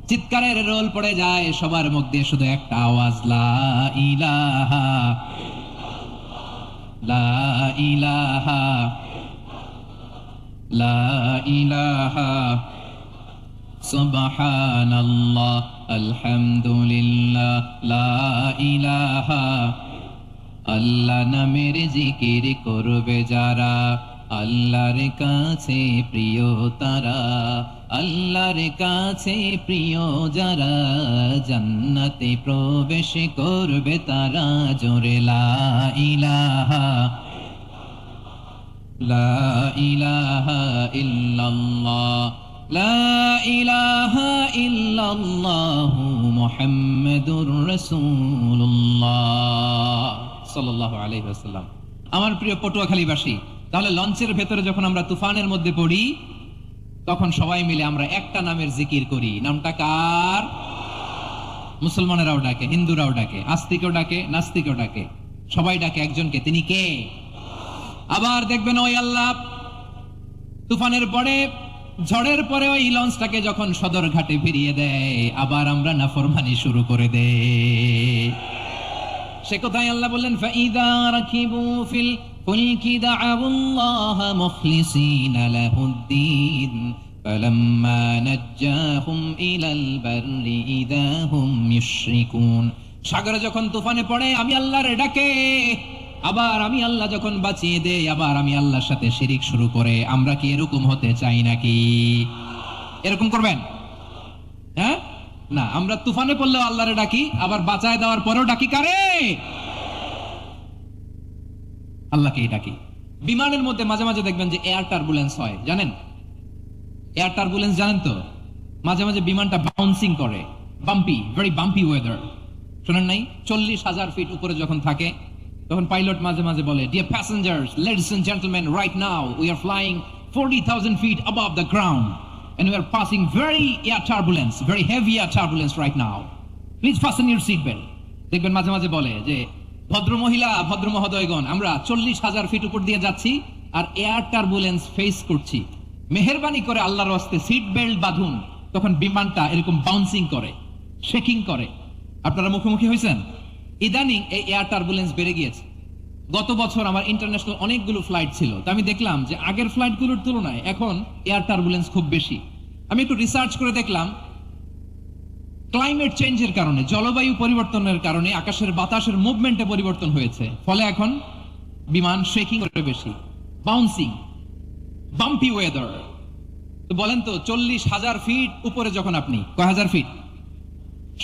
চিৎকারের রোল পড়ে যায়, সবার মুখ দিয়ে শুধু একটা আওয়াজ, লা ইলাহা, লা ইলাহা, লা ইলাহা, সুবহানাল্লাহ, আলহামদুলিল্লাহ, লা ইলাহা। আল্লাহ নামের জিকির করবে যারা, আল্লাহর কাছে প্রিয় তারা, আল্লাহর কাছে প্রিয় যারা, জান্নাতে প্রবেশ করবে তারা, জোরে লা ইলাহা, লা ইলাহা ইল্লাল্লাহ, লা ইলাহা ইল্লাল্লাহু মুহাম্মাদুর রাসূলুল্লাহ সাল্লাল্লাহু আলাইহি ওয়াসাল্লাম। আমার প্রিয় পটুয়াখালীবাসী, তাহলে লঞ্চের ভেতরে যখন আমরা তুফানের মধ্যে পড়ি, তখন সবাই মিলে আমরা একটা নামের জিকির করি। নামটা কার? মুসলমানেরাও ডাকে, হিন্দুরাও ডাকে, আস্তিকও ডাকে, নাস্তিকও ডাকে, সবাই ডাকে একজনকে, তিনি কে? আবার দেখবেন ওই আল্লাহ তুফানের পরে, ঝড়ের পরে ওই লঞ্চটাকে যখন সদর ঘাটে ফিরিয়ে দেয়, আবার আমরা নাফরমানি শুরু করে দেই। সে কথাই আল্লাহ বললেন, ফাইদা রাকিবু ফিল ফুলকি দা'আবুল্লাহ মুখলিসিনা লাহুদ্দিন ফালাম্মা নাজ্জাহুম ইলাল বাররি ইযা হুম ইউশরিকুন। সাগরে যখন তুফানে পড়ে আমি আল্লাহর ডাকে, আবার আমি আল্লাহ যখন বাঁচিয়ে দেই, আবার আমি আল্লাহর সাথে শিরিক শুরু করে। আমরা কি এরকম হতে চাই নাকি? এরকম করবেন? হ্যাঁ, না, আমরা তুফানে পড়লেও আল্লাহরে ডাকি, আবার বাঁচায় দেওয়ার পরেও ডাকি কারে? আল্লাহকেই ডাকি। বিমানের মধ্যে মাঝে মাঝে দেখবেন যে এয়ার টার্বুলেন্স হয়, জানেন? এয়ার টার্বুলেন্স জানেন তো? মাঝে মাঝে বিমানটা বাউন্সিং করে, বাম্পি, ভেরি বাম্পি ওয়েদার। শোনেন নাই? 40,000 ফিট উপরে যখন থাকে, তখন পাইলট মাঝে মাঝে বলে, dear passengers, ladies and gentleman, right now we are flying 40,000 feet above the ground and we are passing very air turbulence, very heavy air turbulence right now. Please fasten your seat belt. দেখবেন মাঝে মাঝে বলে যে, ভদ্র মহিলা, ভদ্র মহোদয়গণ, আমরা 40,000 ফিট উপর দিয়ে যাচ্ছি আর এয়ার টার্বুলেন্স ফেস করছি, মেহেরবানি করে আল্লাহর ওয়াস্তে সিট বেল্ট বাঁধুন। তখন বিমানটা এরকম বাউন্সিং করে, শেকিং করে। আপনারা মুখোমুখি হয়েছেন? ইদানিং এই এয়ার টার্বুলেন্স বেড়ে গিয়েছে। গত বছর আমার ইন্টারন্যাশনাল অনেকগুলো ফ্লাইট ছিল, তো আমি দেখলাম যে আগের ফ্লাইটগুলোর তুলনায় এখন এয়ার টার্বুলেন্স খুব বেশি। আমি একটু রিসার্চ করে দেখলাম, ক্লাইমেট চেঞ্জের কারণে, জলবায়ু পরিবর্তনের কারণে আকাশের বাতাসের মুভমেন্টে পরিবর্তন হয়েছে, ফলে এখন বিমান শেকিং করে বেশি, বাউন্সিং। Bumpy weather. তো বলেন তো 40,000 ফিট উপরে যখন আপনি, কয় হাজার ফিট,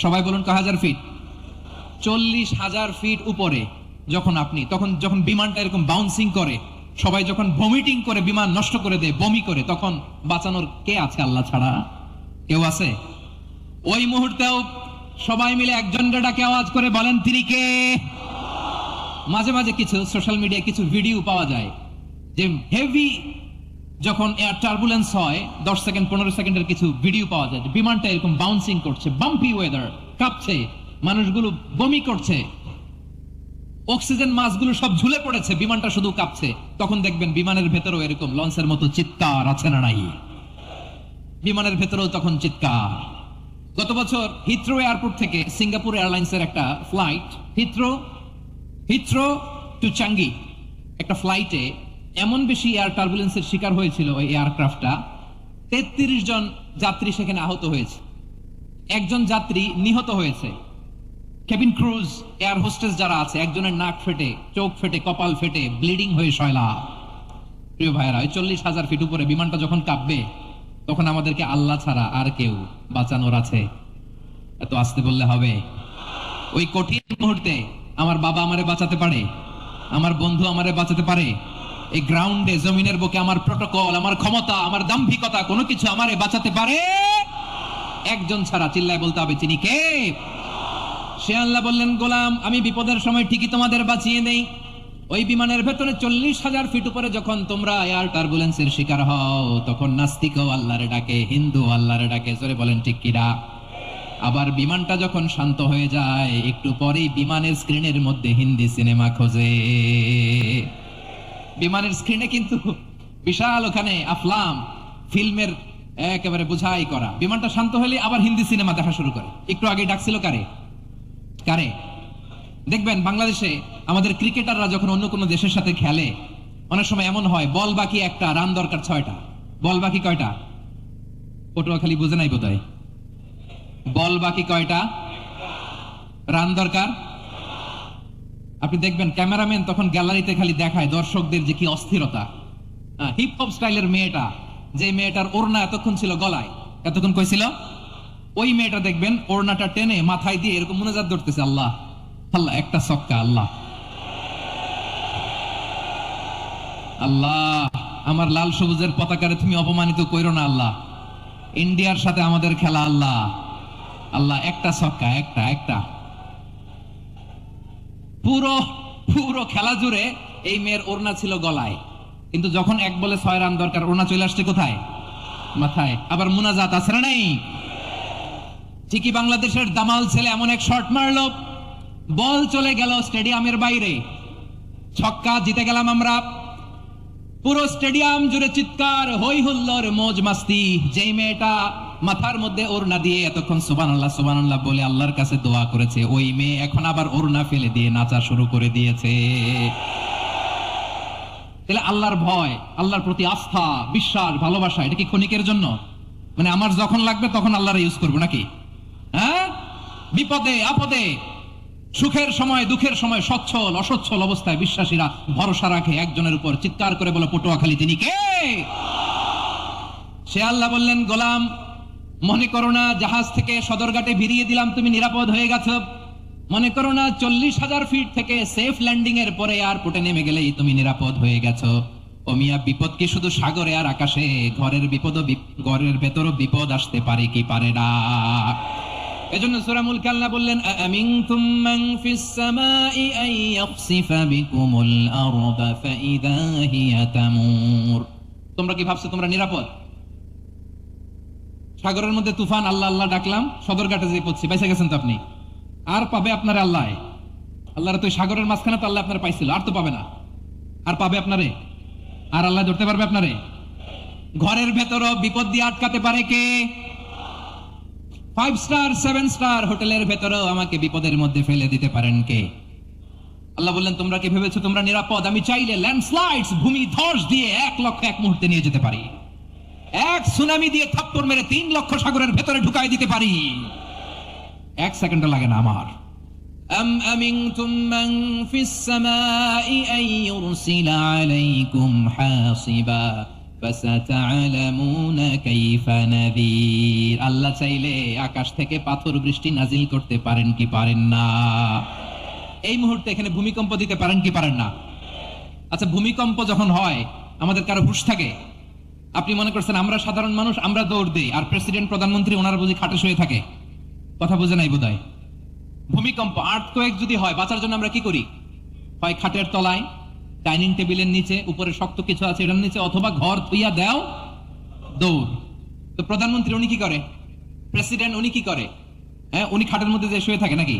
সবাই বলুন কয় হাজার ফিট, 40,000 ফিট উপরে যখন আপনি, তখন যখন বিমানটা এরকম বাউন্সিং করে, সবাই যখন ভমিটিং করে বিমান নষ্ট করে দেয়, বমি করে, তখন বাঁচানোর কে আছে আল্লাহ ছাড়া? কেউ আছে? ওই মুহূর্তেও সবাই মিলে একজনকে ডাকে আওয়াজ করে বলেন তিনি কে? মাঝে মাঝে কিছু সোশ্যাল মিডিয়ায় কিছু ভিডিও পাওয়া যায় যে হেভি যখন এয়ার টার্বুলেন্স হয় 10 সেকেন্ড 15 সেকেন্ডের কিছু ভিডিও পাওয়া যায়, বিমানটা এরকম বাউন্সিং করছে, বাম্পি ওয়েদার, কাঁপছে, মানুষগুলো বমি করছে, অক্সিজেন মাসগুলো সব ঝুলে পড়েছে, বিমানটা শুধু কাঁপছে। তখন দেখবেন বিমানের ভেতরেও এরকম লঞ্চের মতো চিৎকার আছে না নাই? বিমানের ভেতরেও তখন চিৎকার। গত বছর হিথ্রো এয়ারপোর্ট থেকে সিঙ্গাপুর এয়ারলাইন্সের একটা ফ্লাইট, হিথ্রো টু চাঙ্গি, একটা ফ্লাইটে এমন বেশি এয়ার টার্বুলেন্সের শিকার হয়েছিল ওই এয়ারক্রাফটটা, 33 জন যাত্রী সেখানে আহত হয়েছে, একজন যাত্রী নিহত হয়েছে। কেবিন ক্রুজ, এয়ার হোস্টেস যারা আছে, একজনের নাক ফেটে, চোখ ফেটে, কপাল ফেটে, ব্লিডিং হয়ে শয়লা। প্রিয় ভাইরা, ওই 40,000 ফিট উপরে বিমানটা যখন কাঁপবে, তখন আমাদেরকে আল্লাহ ছাড়া আর কেউ বাঁচানোর আছে? এত আসতে বললে হবে? ওই কঠিন মুহূর্তে আমার বাবা আমারে বাঁচাতে পারে, আমার বন্ধু আমারে বাঁচাতে পারে। এই গ্রাউন্ডে, জমিনের বুকে আমার প্রটোকল, আমার ক্ষমতা, আমার দাম্ভিকতা, কোনো কিছু আমারে বাঁচাতে পারে একজন ছাড়া। চিল্লায় বলতে হবে তিনি কে? সে আল্লাহ বললেন, গোলাম আমি বিপদের সময় ঠিকই তোমাদের বাঁচিয়ে নেই। ওই বিমানের ভেতরে 40,000 ফিট উপরে যখন তোমরা এয়ার টার্বুলেন্সের শিকার হও, তখন নাস্তিকও আল্লাহরে ডাকে, হিন্দু আল্লাহরে ডাকে, জোরে বলেন ঠিক কিনা? আবার বিমানটা যখন শান্ত হয়ে যায়, একটু পরেই বিমানের স্ক্রিনের মধ্যে হিন্দি সিনেমা খোঁজে। বিমানের স্ক্রিনে কিন্তু বিশাল ওখানে আফলাম ফিল্মের একেবারে বুঝাই করা। বিমানটা শান্ত হলে আবার হিন্দি সিনেমা দেখা শুরু করে। একটু আগে ডাকছিল কারে? দেখবেন বাংলাদেশে আমাদের ক্রিকেটাররা যখন অন্য কোনো দেশের সাথে খেলে, অনেক সময় এমন হয় বল বাকি একটা, রান দরকার 6টা। বল বাকি কয়টা? পটুয়াখালী বুঝে নাই বোধহয়। বল বাকি কয়টা, রান দরকার। আপনি দেখবেন ক্যামেরাম্যান তখন গ্যালারিতে খালি দেখায় দর্শকদের যে কি অস্থিরতা। হিপ হপ স্টাইলের মেয়েটা, যে মেয়েটার ওড়না এতক্ষণ ছিল গলায়, এতক্ষণ কই ছিল, ওই মেয়েটা দেখবেন ওড়নাটা টেনে মাথায় দিয়ে এরকম মুনাজাত ধরতেছে, আল্লাহ আল্লাহ, একটা সক্কা, আল্লাহ আল্লাহ, আমার লাল সবুজের পতাকারে তুমি অপমানিত কইরো না আল্লাহ, ইন্ডিয়ার সাথে আমাদের খেলা, আল্লাহ আল্লাহ, একটা সক্কা, একটা। পুরো খেলা জুড়ে এই মেয়ের ওড়না ছিল গলায়, কিন্তু যখন 1 বলে 6 রান দরকার, ওড়না চলে আসছে কোথায়? মাথায়। আবার মুনাজাত আছে না নাই? ঠিকই বাংলাদেশের দামাল ছেলে এমন এক শট মারলো, বল চলে গেল স্টেডিয়ামের বাইরে, ছক্কা, জিতে গেলাম আমরা। পুরো স্টেডিয়াম জুড়ে চিৎকার, হই হুল্লোড়, মৌজ মাস্তি। যেই মেয়েটা মাথার মধ্যে ওড়না দিয়ে এতক্ষণ সুবহানাল্লাহ সুবহানাল্লাহ বলে আল্লাহর কাছে দোয়া করেছে, ওই মেয়ে এখন আবার ওড়না ফেলে দিয়ে নাচা শুরু করে দিয়েছে। তাহলে আল্লাহর ভয়, আল্লাহর প্রতি আস্থা, বিশ্বাস, ভালোবাসা, এটা কি ক্ষণিকের জন্য? মানে আমার যখন লাগবে তখন আল্লাহর ইউজ করবো নাকি? হ্যাঁ, বিপদে আপদে, সুখের সময় দুঃখের সময়, সচ্ছল অসচ্ছল অবস্থায় বিশ্বাসীরা ভরসা রাখে একজনের উপর। চিৎকার করে বলে পটুয়াখালী তিনি কে? সে আল্লাহ বললেন, গোলাম মনে করো না জাহাজ থেকে সদরঘাটে ভিড়িয়ে দিলাম, তুমি নিরাপদ হয়ে গেছো। মনে করো না 40,000 ফিট থেকে সেফ ল্যান্ডিং এর পরে এয়ারপোর্টে নেমে গেলেই তুমি নিরাপদ হয়ে গেছো। ও মিয়া, বিপদ কি শুধু সাগরে আর আকাশে? ঘরের বিপদ, ঘরের ভেতরও বিপদ আসতে পারে কি পারে না? এজন্য সূরা মুলক আল্লাহ বললেন, আমিনতুম মান ফিস সামাই আন ইয়াখসিফা বিকুমুল আরদা ফাইদা হিয়া তামুর। তোমরা কি ভাবছো তোমরা নিরাপদ? সাগরের মধ্যে তুফান, আল্লাহ আল্লাহ ডাকলাম, সদরঘাটে যে পড়ছি, বেঁচে গেছেন তো আপনি। আর পাবে আপনারে আল্লাহ? আল্লাহর তো সাগরের মাঝখানে তো আল্লাহ আপনার পাইছিল, আর তো পাবে না। আর পাবে আপনারে? আর আল্লাহ ধরতে পারবে আপনারে? ঘরের ভেতরও বিপদ দিয়ে আটকাতে পারে কে? 5 স্টার 7 স্টার হোটেলের ভেতরেও আমাকে বিপদের মধ্যে ফেলে দিতে পারেন কে? আল্লাহ বললেন, তোমরা কি ভেবেছো তোমরা নিরাপদ? আমি চাইলে ল্যান্ডস্লাইডস, ভূমি ধস দিয়ে 1 লক্ষ এক মুহূর্তে নিয়ে যেতে পারি। এক সুনামি দিয়ে থাপ্পড় মেরে 3 লক্ষ সাগরের ভেতরে ঢুকাই দিতে পারি, 1 সেকেন্ডও লাগে না আমার। আম আমিনতুম মান ফিস সামাই আন ইউরসিলা আলাইকুম হাসিবা ফাসাতা'লামুনা কাইফা নাযীর। আল্লাহ চাইলে আকাশ থেকে পাথর বৃষ্টি নাজিল করতে পারেন কি পারেন না? এই মুহূর্তে এখানে ভূমিকম্প দিতে পারেন কি পারেন না? আচ্ছা, ভূমিকম্প যখন হয় আমাদের কারো হুঁশ থাকে? আপনি মনে করছেন আমরা সাধারণ মানুষ, আমরা দৌড় দিই, আর প্রেসিডেন্ট প্রধানমন্ত্রী ওনারা বুঝি খাটে শুয়ে থাকে? কথা বুঝে নাই বোধহয়। ভূমিকম্প, আর্থকোয়েক যদি হয়, বাঁচার জন্য আমরা কি করি? হয় খাটের তলায়, ডাইনিং টেবিলের নিচে, উপরে শক্ত কিছু আছে এটার নিচে, অথবা ঘর থুইয়া দেও দৌড়। তো প্রধানমন্ত্রী উনি কি করে? প্রেসিডেন্ট উনি কি করে? হ্যাঁ, উনি খাটের মধ্যে যে শুয়ে থাকে নাকি?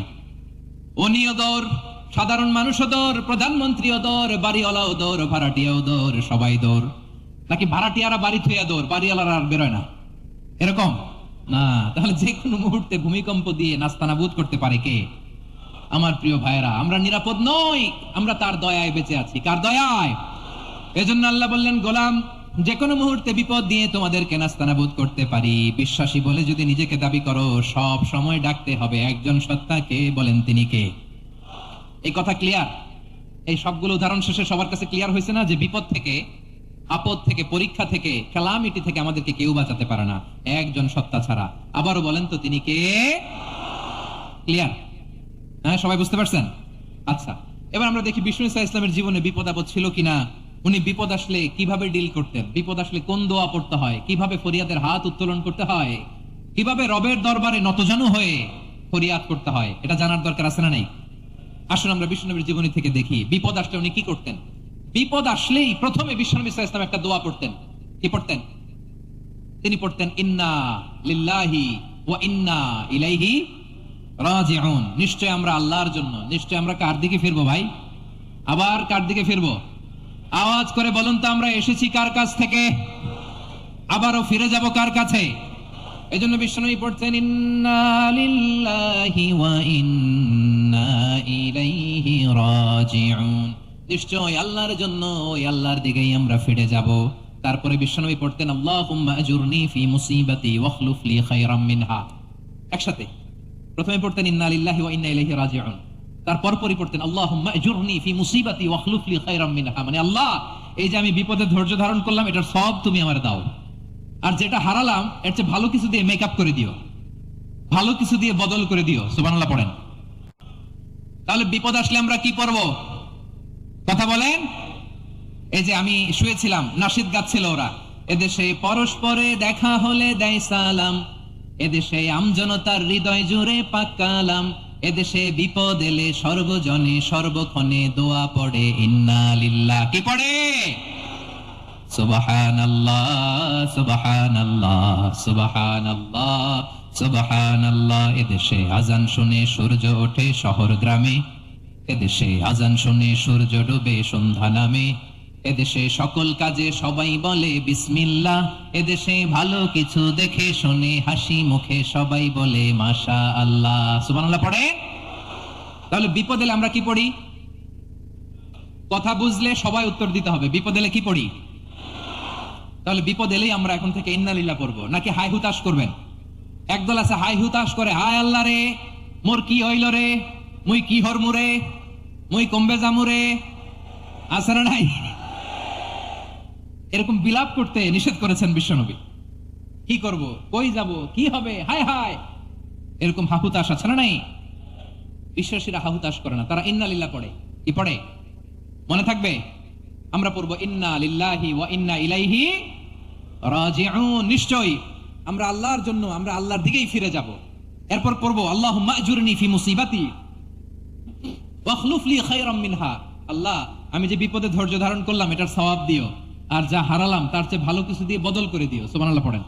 উনিও দৌড়, সাধারণ মানুষও দৌড়, প্রধানমন্ত্রীও দৌড়, বাড়িওয়ালাও দৌড়, ভাড়াটিয়াও দৌড়, সবাই দৌড়। নাকি ভাড়াটিয়ারা বাড়ি থুইয়া দৌড়, বাড়িওয়ালারা আর বেরোয় না? এরকম না। তাহলে যে কোনো মুহূর্তে ভূমিকম্প দিয়ে নাস্তানাবুদ করতে পারে কে? আমার প্রিয় ভাইরা, আমরা নিরাপদ নই, আমরা তার দয়ায় বেঁচে আছি। কার দয়ায়? এজন্য আল্লাহ বললেন, গোলাম, যে কোনো মুহূর্তে বিপদ দিয়ে তোমাদেরকে নাস্তানাবুদ করতে পারি। বিশ্বাসী বলে যদি নিজেকে দাবি করো, সব সময় ডাকতে হবে একজন সত্তাকে। বলেন তিনি কে? এই কথা ক্লিয়ার? এই সবগুলো উদাহরণ শেষে সবার কাছে ক্লিয়ার হয়েছে না যে বিপদ থেকে, আপদ থেকে, পরীক্ষা থেকে, ক্যালামিটি থেকে আমাদেরকে কেউ বাঁচাতে পারে না একজন সত্তা ছাড়া। আবারও বলেন তো তিনি কে? ক্লিয়ার? হ্যাঁ, সবাই বুঝতে পারছেন? আচ্ছা, এবার আমরা দেখি বিষ্ণু ইসা ইসলামের জীবনে বিপদ আপদ ছিল কিনা। উনি বিপদ আসলে কিভাবে ডিল করতেন, বিপদ আসলে কোন দোয়া পড়তে হয়, কিভাবে ফরিয়াদের হাত উত্তোলন করতে হয়, কিভাবে রবের দরবারে নতজানু হয়ে ফরিয়াদ করতে হয়, এটা জানার দরকার আছে না নাই? আসলে আমরা বিষ্ণুনবীর জীবনী থেকে দেখি বিপদ আসলে উনি কি করতেন। বিপদ আসলেই প্রথমে বিশ্বনবী সাল্লাল্লাহু আলাইহি ওয়াসাল্লাম একটা দোয়া পড়তেন। কি পড়তেন? তিনি পড়তেন, ইন্না লিল্লাহি ওয়া ইন্না ইলাইহি রাজিউন। নিশ্চয় আমরা আল্লাহর জন্য, নিশ্চয় আমরা কার দিকে ফিরবো ভাই? আবার কার দিকে ফিরবো? আওয়াজ করে বলুন তো, আমরা এসেছি কার কাছ থেকে, আবারও ফিরে যাব কার কাছে? এজন্য বিশ্বনবী পড়তেন, ইন্না লিল্লাহি ওয়া ইন্না ইলাইহি রাজিউন। নিশ্চয় আল্লাহর জন্য, ওই আল্লাহর দিকেই আমরা ফিরে যাব। তারপরে বিশ্বনবী পড়তেন, আল্লাহুম্মা আজুরনি ফি মুসিবাতি ওয়াখলুফ লি খায়রাম মিনহা। একসাথে প্রথমে পড়তেন ইন্না লিল্লাহি ওয়া ইন্না ইলাইহি রাজিউন, তারপর পরে পড়তেন আল্লাহুম্মা আজুরনি ফি মুসিবাতি ওয়াখলুফ লি খায়রাম মিনহা। মানে আল্লাহ, এই যে আমি বিপদে ধৈর্য ধারণ করলাম, এটার সব তুমি আমারে দাও, আর যেটা হারালাম এর চেয়ে ভালো কিছু দিয়ে মেকআপ করে দিও, ভালো কিছু দিয়ে বদল করে দিও। সুবহানাল্লাহ পড়েন। তাহলে বিপদ আসলে আমরা কি করব? কথা বলেন। এই যে আমি শুয়েছিলাম, নাশিদ গাচ্ছিল ওরা, এদেশে পরস্পরে দেখা হলে দেয় সালাম, এদেশে আমজনতার হৃদয় জুড়ে পাক কালাম, এদেশে বিপদ এলে সর্বজনে সর্বক্ষণে দোয়া পড়ে ইন্না লিল্লাহ। কি পড়ে? সুবহানাল্লাহ সুবহানাল্লাহ সুবহানাল্লাহ সুবহানাল্লাহ। এদেশে আজান শুনে সূর্য ওঠে শহর গ্রামে, এদেশে আজান শুনে সূর্য ডুবে সন্ধ্যা নামে, এদেশে সকল কাজে সবাই বলে বিসমিল্লাহ, এদেশে ভালো কিছু দেখে শুনে হাসি মুখে সবাই বলে মাশা আল্লাহ। সুবহানাল্লাহ পড়ে। তাহলে বিপদ এলে আমরা কি পড়ি? কথা বুঝলে সবাই উত্তর দিতে হবে, বিপদ এলে কি পড়ি? তাহলে বিপদ এলেই আমরা এখন থেকে ইন্না লিল্লাহ পড়বো, নাকি হাই হুতাশ করবেন? একদল আছে হাই হুতাশ করে, হায় আল্লাহ রে মোর কি হইল রে, মুই কি হরমু রে, মুই কমবে যামু রে, আছে না নাই? এরকম বিলাপ করতে নিষেধ করেছেন বিশ্বনবী। কি করব, কই যাব, কি হবে, হায় হায়, এরকম হাহুতাশ আছে না নাই? বিশ্বাসীরা হাহুতাশ করে না, তারা ইন্না লিল্লাহ পড়ে। কি পড়ে? মনে থাকবে? আমরা পড়বো ইন্না লিল্লাহি ওয়া ইন্না ইলাইহি রাজিউন। নিশ্চয়ই আমরা আল্লাহর জন্য, আমরা আল্লাহর দিকেই ফিরে যাব। এরপর পড়বো আল্লাহুম্মা আজুরনি ফি মুসিবাতি ওয়াখলুফ লি খায়রাম মিনহা। আল্লাহ, আমি যে বিপদে ধৈর্য ধারণ করলাম এটার সওয়াব দিও, আর যা হারালাম তার চেয়ে ভালো কিছু দিয়ে বদল করে দিও। সুবহানাল্লাহ পড়েন।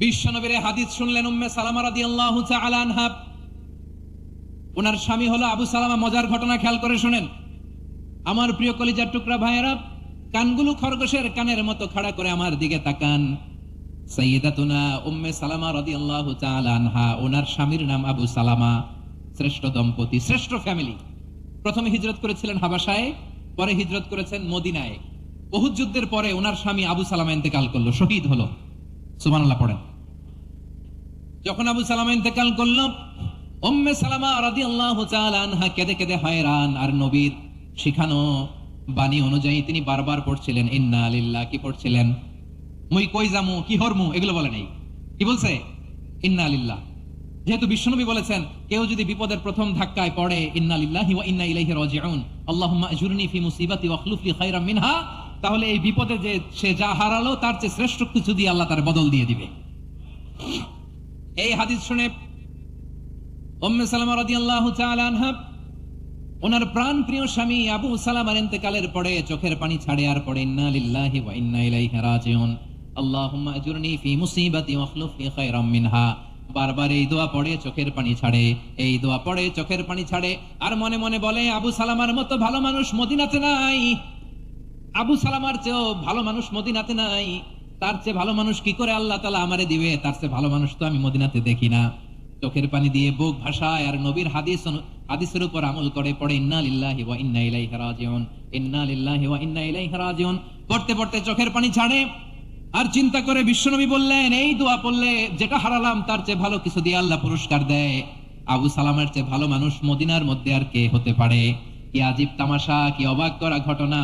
বিশ্বনবীর হাদিস শুনলেন উম্মে সালামা রাদিয়াল্লাহু তাআলা আনহা। ওনার স্বামী হলো আবু সালামা। মজার ঘটনা খেয়াল করে শুনেন আমার প্রিয় কলিজার টুকরা ভাইয়েরা। কানগুলো খরগোশের কানের মতো খাড়া করে আমার দিকে তাকান। সাইয়্যিদাতুনা উম্মে সালামা রাদিয়াল্লাহু তাআলা আনহা, ওনার স্বামীর নাম আবু সালামা। শ্রেষ্ঠ দম্পতি, শ্রেষ্ঠ ফ্যামিলি। প্রথমে হিজরত করেছিলেন হাবাসায়, পরে হিজরত করেছেন মদিনায়। উহুদ যুদ্ধের পরে ওনার স্বামী আবু সালামা ইন্তেকাল করলো, শহীদ হলো। সুবহানাল্লাহ পড়েন। যখন আবু সালামা ইন্তেকাল করলো, উম্মে সালামা রাদিয়াল্লাহু তাআলা আনহা কেঁদে কেঁদে হয়রান। আর নবীর শিখানো বাণী অনুযায়ী তিনি বারবার পড়ছিলেন ইন্না লিল্লাহ। কি পড়ছিলেন? মুই কই যামু, কি হরমু, এগুলো বলে নাই। কি বলছে? ইন্না লিল্লাহ। যেহেতু বিশ্বনবী বলেছেন কেউ যদি বিপদের প্রথম ধাক্কায় পড়ে ইন্না লিল্লাহি ওয়া ইন্না ইলাইহি রাজিউন, আল্লাহুম্মা আজুরনি ফি মুসিবাতি ওয়া আখলুফ লি খায়রাম মিনহা, তাহলে এই বিপদে যে সে যা হারালো তার চেয়ে শ্রেষ্ঠ কিছু দিয়ে আল্লাহ তার বদল দিয়ে দিবে। এই হাদিস শুনে উম্মে সালামা রাদিয়াল্লাহু তাআলা আনহা ওনার প্রাণ প্রিয় স্বামী আবু সালামার ইন্তেকালের পরে চোখের পানি ছাড়ে আর পড়ে ইন্না লিল্লাহি ওয়া ইন্না ইলাইহি রাজিউন, আল্লাহুম্মা আজুরনি ফি মুসিবাতি ওয়া আখলুফ লি খায়রাম মিনহা। বারবার এই দোয়া পড়ে চোখের পানি ছাড়ে, এই দোয়া পড়ে চোখের পানি ছাড়ে, আর মনে মনে বলে আবু সালামার মতো ভালো মানুষ মদিনাতে নাই, আবু সালামার চেয়েও ভালো মানুষ মদিনাতে নাই, তার চেয়ে ভালো মানুষ কি করে আল্লাহ তাআলা আমারে দিবে, তার চেয়ে ভালো মানুষ তো আমি মদিনাতে দেখি না। চোখের পানি দিয়ে বুক ভাসায় আর নবীর হাদিসের উপর আমল করে পড়ে ইন্না লিল্লাহি ওয়া ইন্না ইলাইহি রাজিউন, ইন্না লিল্লাহি ওয়া ইন্না ইলাইহি রাজিউন। পড়তে পড়তে চোখের পানি ছাড়ে আর চিন্তা করে বিশ্বনবী বললেন এই দোয়া পড়লে যেটা হারালাম তার চেয়ে ভালো কিছু দিয়ে আল্লাহ পুরস্কার দেয়। আবু সালামের চেয়ে ভালো মানুষ মদিনার মধ্যে আর কে হতে পারে? কি আজীব তামাশা, কি অবাক করা ঘটনা।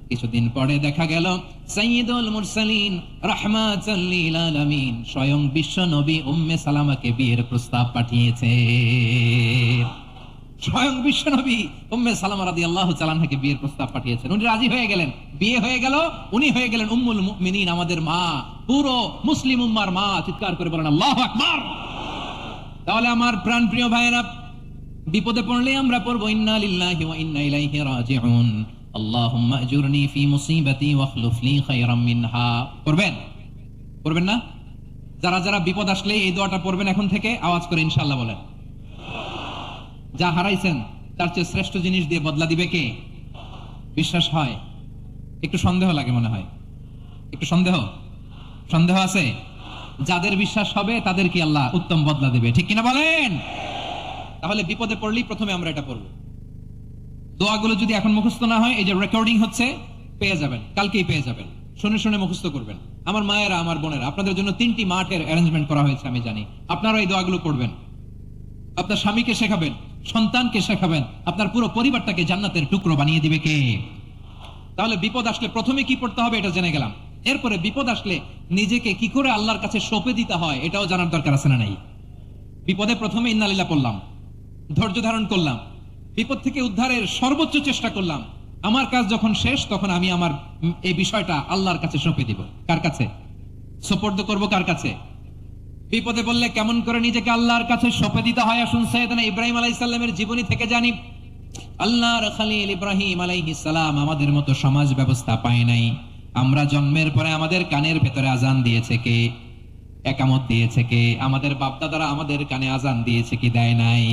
কিছুদিন পরে দেখা গেল সাইয়্যিদুল মুরসালিন রাহমাতাল লিল আলামিন স্বয়ং বিশ্ব নবী উম্মে সালামাকে বিয়ের প্রস্তাব পাঠিয়েছে। স্বয়ং বিশ্ব নবী উম্মে সালামা রাদিয়াল্লাহু তাআলা আনহাকে বিয়ের প্রস্তাব পাঠিয়েছেন। উনি রাজি হয়ে গেলেন, বিয়ে হয়ে গেল, উনি হয়ে গেলেন উম্মুল মুমিনিন, আমাদের মা, পুরো মুসলিম উম্মার মা। চিৎকার করে বলেন আল্লাহু আকবার। তাহলে আমার প্রাণ প্রিয় ভাইয়েরা, বিপদে পড়লে আমরা পড়বো ইন্না লিল্লাহি ওয়া ইন্না ইলাইহি রাজিউন, আল্লাহুম্মা আজুরনি ফি মুসিবাতি ওয়া আখলুফ লি খায়রাম মিনহা। পড়বেন? পড়বেন না? যারা যারা বিপদ আসলে এই দোয়াটা পড়বেন এখন থেকে আওয়াজ করে ইনশাআল্লাহ বলেন। যা হারাইছেন তার চেয়ে শ্রেষ্ঠ জিনিস দিয়ে বদলা দিবে কে? বিশ্বাস হয়? একটু সন্দেহ লাগে মনে হয়, একটু সন্দেহ আছে? যাদের বিশ্বাস হবে তাদের কি আল্লাহ উত্তম বদলা দেবে, ঠিক কিনা বলেন? তাহলে বিপদে পড়লেই প্রথমে আমরা এটা পড়বো। দোয়াগুলো যদি এখন মুখস্থ না হয়, এই যে রেকর্ডিং হচ্ছে পেয়ে যাবেন, কালকেই পেয়ে যাবেন, শুনে শুনে মুখস্থ করবেন। আমার মায়েরা, আমার বোনেরা, আপনাদের জন্য 3টি মাঠের অ্যারেঞ্জমেন্ট করা হয়েছে, আমি জানি। আপনারা এই দোয়াগুলো পড়বেন, আপনার স্বামীকে শেখাবেন, সন্তানকে শেখাবেন, আপনার পুরো পরিবারটাকে জান্নাতের টুকরো বানিয়ে দিবে কে? তাহলে বিপদ আসলে প্রথমে কি পড়তে হবে এটা জেনে গেলাম। এরপরে বিপদ আসলে নিজেকে কি করে আল্লাহর কাছে সঁপে দিতে হয় এটাও জানার দরকার আছে না নাই? বিপদে প্রথমে ইন্না লিল্লাহ পড়লাম, ধৈর্য ধারণ করলাম, বিপদ থেকে উদ্ধারের সর্বোচ্চ চেষ্টা করলাম। আমার কাজ যখন শেষ তখন আমি আমার এই বিষয়টা আল্লাহর কাছে সঁপে দিব। কার কাছে সুপর্দ করব? কার কাছে? বিপদে বললে কেমন করে নিজেকে আল্লাহর কাছে সঁপে দিতে হয় আসুন সাইয়েদনা ইব্রাহিম আলাইহিস সালামের জীবনী থেকে জানি। আল্লাহর খলিল ইব্রাহিম আলাইহিস সালাম আমাদের মতো সমাজ ব্যবস্থা পায় নাই। আমরা জন্মের পরে আমাদের কানের ভেতরে আজান দিয়েছে কে? একামত দিয়েছে কে? আমাদের বাপদাদারা আমাদের কানে আজান দিয়েছে কি দেয় নাই?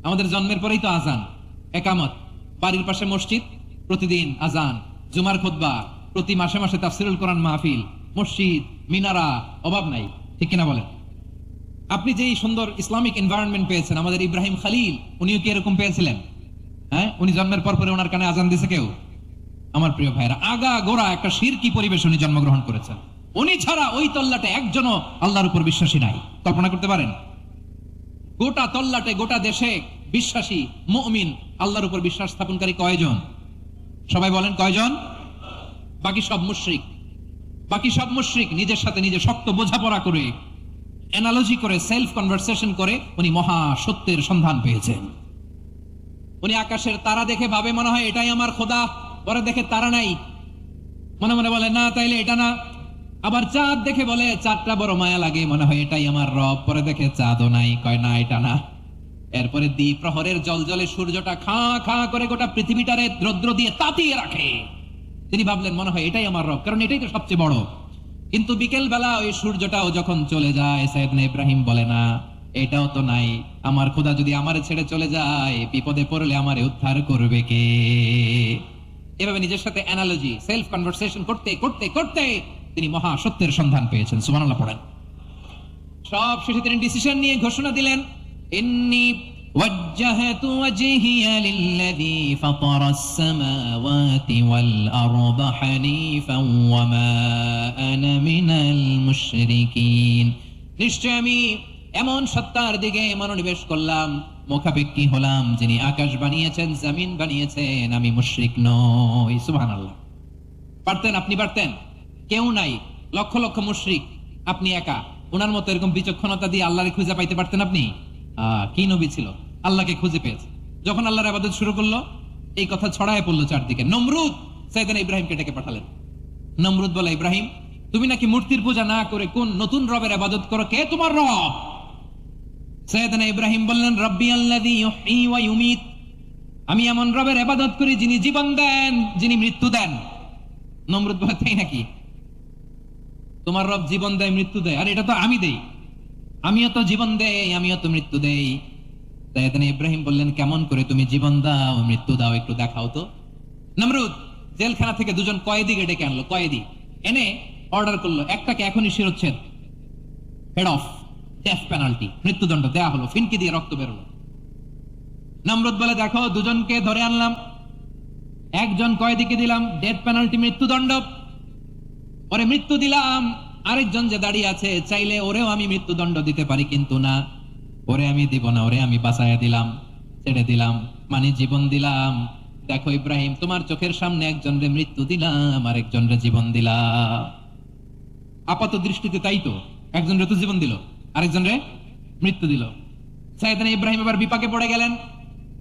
আমাদের জন্মের পরেই তো আজান, একামত, বাড়ির পাশে মসজিদ, প্রতিদিন আজান, জুমার খুতবা, প্রতি মাসে মাসে তাফসিরুল কোরআন মাহফিল, মসজিদ, মিনারা, অভাব নাই, ঠিক কিনা বলেন? আপনি যে সুন্দর ইসলামিক এনভায়রনমেন্ট পেয়েছেন, আমাদের ইব্রাহিম খলিল উনিও কি এরকম পেয়েছিলেন? হ্যাঁ, উনি জন্মের পর পরে ওনার কানে আজান দিয়েছে কেউ? আমার প্রিয় ভাইরা, আগা গোড়া একটা শিরকি পরিবেশ উনি জন্মগ্রহণ করেছেন। উনি ছাড়া ওই তল্লাটে একজনও আল্লাহর উপর বিশ্বাসী নাই। কল্পনা করতে পারেন? গোটা তল্লাটে, গোটা দেশে বিশ্বাসী মুমিন, আল্লাহর উপর বিশ্বাস স্থাপনকারী কয়জন? সবাই বলেন কয়জন? বাকি সব মুশরিক। বাকি সব মুশরিক নিজের সাথে নিজে শক্ত বোঝাপড়া করে, অ্যানালজি করে, সেলফ কনভারসেশন করে উনি মহা সত্যের সন্ধান পেয়েছেন। উনি আকাশের তারা দেখে ভাবে মনে হয় এটাই আমার খোদা, পরে দেখে তারা নাই, মনে মনে বলে না তাইলে এটা না। আবার চাঁদ দেখে বলে চাঁদটা বড় মায়া লাগে, মনে হয় এটাই আমার রব, পরে দেখে চাঁদও নাই, কয় না এটা না। এরপরে দ্বীপ প্রহরের জলজলে সূর্যটা খা খা করে গোটা পৃথিবীটারে রৌদ্র দিয়ে তাতিয়ে রাখে। তিনি ভাবলেন মনে হয় এটাই আমার রব, কারণ এটাই তো সবচেয়ে বড়। কিন্তু বিকেল বেলা ওই সূর্যটাও যখন চলে যায়, সাইয়েদনা ইব্রাহিম বলে না এটাও তো নাই, আমার খোদা যদি আমারে ছেড়ে চলে যায়, বিপদে পড়লে আমারে উদ্ধার করবে কে? এভাবে নিজের সাথে অ্যানালজি, সেলফ কনভারসেশন করতে করতে করতে তিনি মহা সত্যের সন্ধান পেয়েছেন। সুবহানাল্লাহ পড়েন। সব শেষে তিনি ডিসিশন নিয়ে ঘোষণা দিলেন, ইন্নী ওয়াজ্জাহতু ওয়াজহিয়া লিল্লাযী ফাতারাস সামাওয়াতি ওয়াল আরদা হানিফান ওয়া মা আনা মিনাল মুশরিকিন। নিশ্চয় আমি এমন সত্তার দিকে মনোনিবেশ করলাম, মুখাপেক্ষী হলাম, যিনি আকাশ বানিয়েছেন, জমিন বানিয়েছেন, আমি মুশরিক নই। সুবহানাল্লাহ। পারতেন, আপনি পারতেন? কেউ নাই, লক্ষ লক্ষ মুশরিক, আপনি একা। ওনার মতো এরকম বিচক্ষণতা দিয়ে আল্লাহরে খুঁজে পাইতে পারতেন আপনি? কি নবী ছিল, আল্লাহকে খুঁজে পেয়েছে। যখন আল্লাহর ইবাদত শুরু করলো, এই কথা ছড়ায় পড়লো চারদিকে। নমরুদ সাইয়েদনা ইব্রাহিমকে ডেকে পাঠালেন। নমরুদ বলে, ইব্রাহিম, তুমি নাকি মূর্তির পূজা না করে কোন নতুন রবের ইবাদত করো, কে তোমার রব? সাইয়েদনা ইব্রাহিম বললেন, রব্বি আল্লাযী ইউহয়ী ওয়া ইউমীত, আমি এমন রবের ইবাদত করি যিনি জীবন দেন, যিনি মৃত্যু দেন। নমরুদ বলে, তাই নাকি? তোমার রব জীবন দেয়, মৃত্যু দেয়? আর এটা তো আমি দেই, আমিও তো জীবন দেই, আমিও তো মৃত্যু দেই। সাইয়েদনা ইব্রাহিম বললেন, কেমন করে তুমি জীবন দাও, মৃত্যু দাও, একটু দেখাও তো। নমরুদ জেলখানা থেকে দুজন কয়েদিকে ডেকে আনলো। কয়েদি এনে অর্ডার করলো, একটাকে এখনই শিরোচ্ছেদ, হেড অফ, ডেথ পেনাল্টি, মৃত্যুদণ্ড দেয়া হলো। ফিনকি দিয়ে রক্ত বেরোলো। নমরুদ বলে, দেখো, দুজনকে ধরে আনলাম, একজন কয়েদিকে দিলাম ডেথ পেনাল্টি, মৃত্যুদণ্ড, ওরে মৃত্যু দিলাম। আরেকজন যে দাঁড়িয়ে আছে, চাইলে ওরেও আমি মৃত্যুদণ্ড দিতে পারি, কিন্তু না, ওরে আমি দিব না, ওরে আমি বাঁচাইয়া দিলাম, ছেড়ে দিলাম, মানে জীবন দিলাম। দেখো ইব্রাহিম, তোমার চোখের সামনে একজনরে মৃত্যু দিলাম, আর একজনরে জীবন দিলাম। আপাত দৃষ্টিতে তাই তো, একজনরে তো জীবন দিল, আরেকজনরে মৃত্যু দিল। সাইয়েদনা ইব্রাহিম এবার বিপাকে পড়ে গেলেন।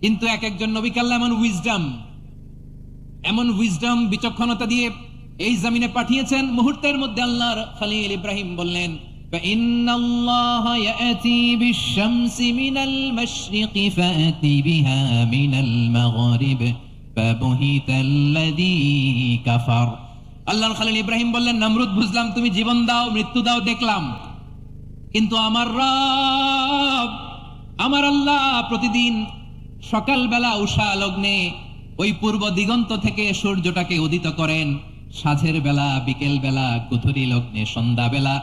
কিন্তু এক একজন নবীকে আল্লাহ এমন উইজডম, বিচক্ষণতা দিয়ে এই জমিনে পাঠিয়েছেন। মুহূর্তের মধ্যে আল্লাহর খলিল ইব্রাহিম বললেন, ফাইন্নাল্লাহা ইয়াতি বিশ-শামসি মিনাল মাশরিকি ফাতি বিহা মিনাল মাগরিব ফাবুহিতাল্লাযী কাফার। আল্লাহর খলিল ইব্রাহিম বললেন, নমরুদ, বুঝলাম তুমি জীবন দাও, মৃত্যু দাও, দেখলাম, কিন্তু আমার রব, আমার আল্লাহ প্রতিদিন সকালবেলা উষা লগ্নে ওই পূর্ব দিগন্ত থেকে সূর্যটাকে উদিত করেন, সাঁঝের বেলা, বিকেল বেলা, গধূলি লগ্নে, সন্ধ্যা বেলা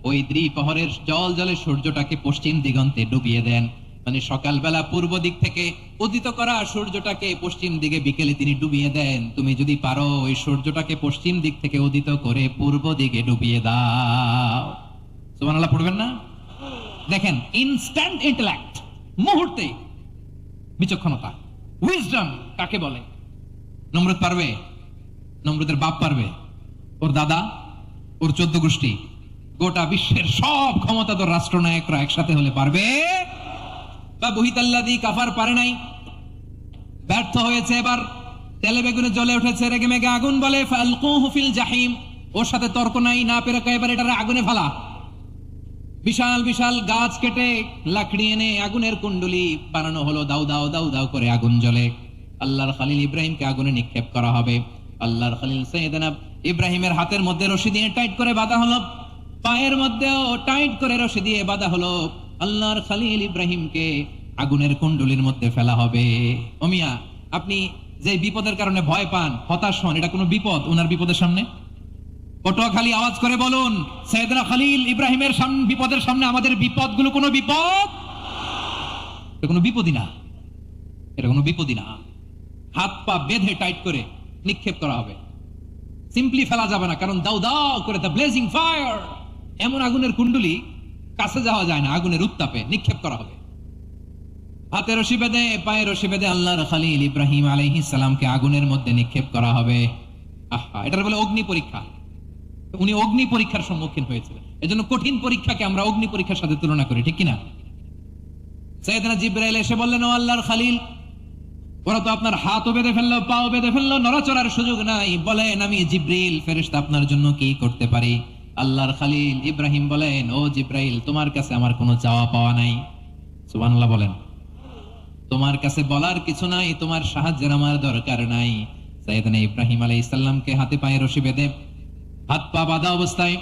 ওই দ্বিপ্রহরের জল জলে সূর্যটাকে পশ্চিম দিগন্তে ডুবিয়ে দেন। মানে সকালবেলা পূর্ব দিক থেকে উদিত করা সূর্যটাকে পশ্চিম দিকে বিকেলে তিনি ডুবিয়ে দেন। তুমি যদি পারো ওই সূর্যটাকে পশ্চিম দিক থেকে উদিত করে পূর্ব দিকে ডুবিয়ে দাও। সুবহানাল্লাহ পড়বেন না? দেখেন, ইনস্ট্যান্ট ইন্টেলেক্ট, মুহূর্তে বিচক্ষণতা, উইজডম কাকে বলে? নমরুদ পারবে? নমরুদের বাপ পারবে, ওর দাদা, ওর 14 গোষ্ঠী, গোটা বিশ্বের সব ক্ষমতাধর রাষ্ট্রনায়করা একসাথে হলে পারবে? বা বহিতাল্লাযী কাফার পারে নাই, ব্যর্থ হয়েছে। এবার তেলে বেগুনে জ্বলে উঠেছে, রেগে মেগে আগুন বলে, ফালকুহু ফিল জাহিম, ওর সাথে তর্ক নাই, না পেরে এবার এটারে আগুনে ফেলা। বিশাল বিশাল গাছ কেটে লাকড়ি এনে আগুনের কুণ্ডলি বানানো হলো, দাউ দাউ দাউ দাউ করে আগুন জ্বলে। আল্লাহর খলিল ইব্রাহিমকে আগুনে নিক্ষেপ করা হবে। আল্লাহর খলিল সাইয়েদনা ইব্রাহিমের হাতের মধ্যে রশি দিয়ে টাইট করে বাঁধা হলো, পায়ের মধ্যেও টাইট করে রশি দিয়ে বাঁধা হলো। আল্লাহর খলিল ইব্রাহিমকে আগুনের কুণ্ডলির মধ্যে ফেলা হবে। ও মিয়া, আপনি যে বিপদের কারণে ভয় পান, হতাশ হন, এটা কোনো বিপদ ওনার বিপদের সামনে? পটুয়াখালী আওয়াজ করে বলুন, সাইয়েদনা খলিল ইব্রাহিমের সামনে, বিপদের সামনে আমাদের বিপদগুলো কোনো বিপদ? এটা কোনো বিপদই না, এটা কোনো বিপদই না। হাত পা বেঁধে টাইট করে নিক্ষেপ করা হবে, সিম্পলি ফেলা যাবে না, কারণ দাউ দাউ করে দ্য ব্লেজিং ফায়ার, এমন আগুনের কুণ্ডলি, কাছে যাওয়া যায় না, আগুনের উত্তাপে নিক্ষেপ করা হবে। হাতে রশি বেঁধে, পায়ে রশি বেঁধে আল্লাহর খলিল ইব্রাহিম আলাইহিস সালামকে আগুনের মধ্যে নিক্ষেপ করা হবে। আহা, এটার বলে অগ্নি পরীক্ষা। উনি অগ্নি পরীক্ষার সম্মুখীন হয়েছিলেন, এজন্য কঠিন পরীক্ষাকে আমরা অগ্নি পরীক্ষার সাথে তুলনা করি, ঠিক কিনা? সাইয়েদনা জিবরাইল এসে বললেন, ও আল্লাহর খলিল, ওরা তো আপনার হাতও বেঁধে ফেললো, পাও বেঁধে ফেললো, নড়াচড়ার সুযোগ নাই, বলেন আমি জিবরিল ফেরেশতা আপনার জন্য কি করতে পারি? আল্লাহর খলিল ইব্রাহিম বলেন, ও জিবরাইল, তোমার কাছে আমার কোনো চাওয়া পাওয়া নাই। সুবহানাল্লাহ বলেন। তোমার কাছে বলার কিছু নাই, তোমার সাহায্যের আমার দরকার নাই। সাইয়েদনা ইব্রাহিম আলাইহিস সালামকে হাতে পায়ে রশি বেঁধে, হাত পা বাঁধা অবস্থায়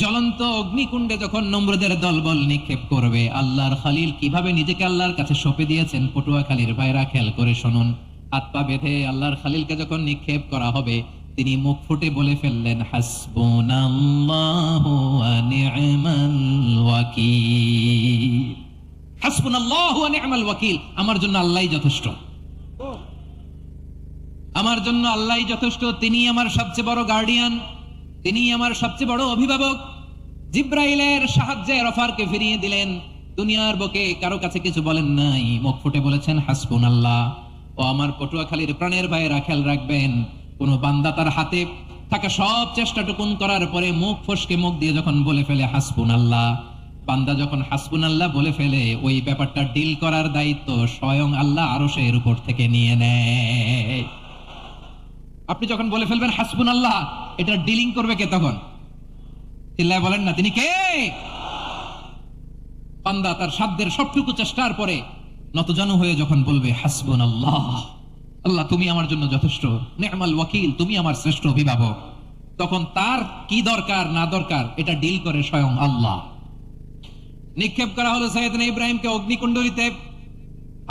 জ্বলন্ত অগ্নিকুণ্ডে যখন নমরুদের দলবল নিক্ষেপ করবে, আল্লাহর খলিল কিভাবে নিজেকে আল্লাহর কাছে সঁপে দিয়েছেন, পটুয়াখালীর ভাইরা খেয়াল করে শুনুন। হাত পা বেঁধে আল্লাহর খলিলকে যখন নিক্ষেপ করা হবে, তিনি মুখ ফুটে বলে ফেললেন, হাসবুনাল্লাহু ওয়া নি'মাল ওয়াকিল। হাসবুনাল্লাহু ওয়া নি'মাল ওয়াকিল, আমার জন্য আল্লাহই যথেষ্ট, আমার জন্য আল্লাহই যথেষ্ট। তিনি আমার সবচেয়ে বড় গার্ডিয়ান, তিনি আমার সবচেয়ে বড় অভিভাবক। জিব্রাইলের সাহায্যে অফারকে ফিরিয়ে দিলেন। দুনিয়ার বুকে কারো কাছে কিছু বলেন নাই, মুখ ফুটে বলেছেন হাসবুনাল্লাহ। ও আমার পটুয়াখালীর প্রাণের ভাইয়েরা, খেয়াল রাখবেন, কোন বান্দা তার হাতে থাকা সব চেষ্টাটুকুন করার পরে মুখ ফসকে মুখ দিয়ে যখন বলে ফেলে হাসবুনাল্লাহ, বান্দা যখন হাসবুনাল্লাহ বলে ফেলে, ওই ব্যাপারটা ডিল করার দায়িত্ব স্বয়ং আল্লাহ আরশের উপর থেকে নিয়ে নেয়। আপনি যখন বলে ফেলবেন হাসবুনাল্লাহ, এটা ডিলিং করবে কে তখন? চিল্লায় বলেন না, তিনি কে? বান্দা তার সাধ্যের সবটুকু চেষ্টার পরে নতজানু হয়ে যখন বলবে হাসবুনাল্লাহ, আল্লাহ তুমি আমার জন্য যথেষ্ট, নি'মাল ওয়াকিল, তুমি আমার শ্রেষ্ঠ অভিভাবক, তখন তার কি দরকার না দরকার এটা ডিল করে স্বয়ং আল্লাহ। নিক্ষেপ করা হলো সাইয়েদনা ইব্রাহিমকে অগ্নিকুণ্ডলিতে।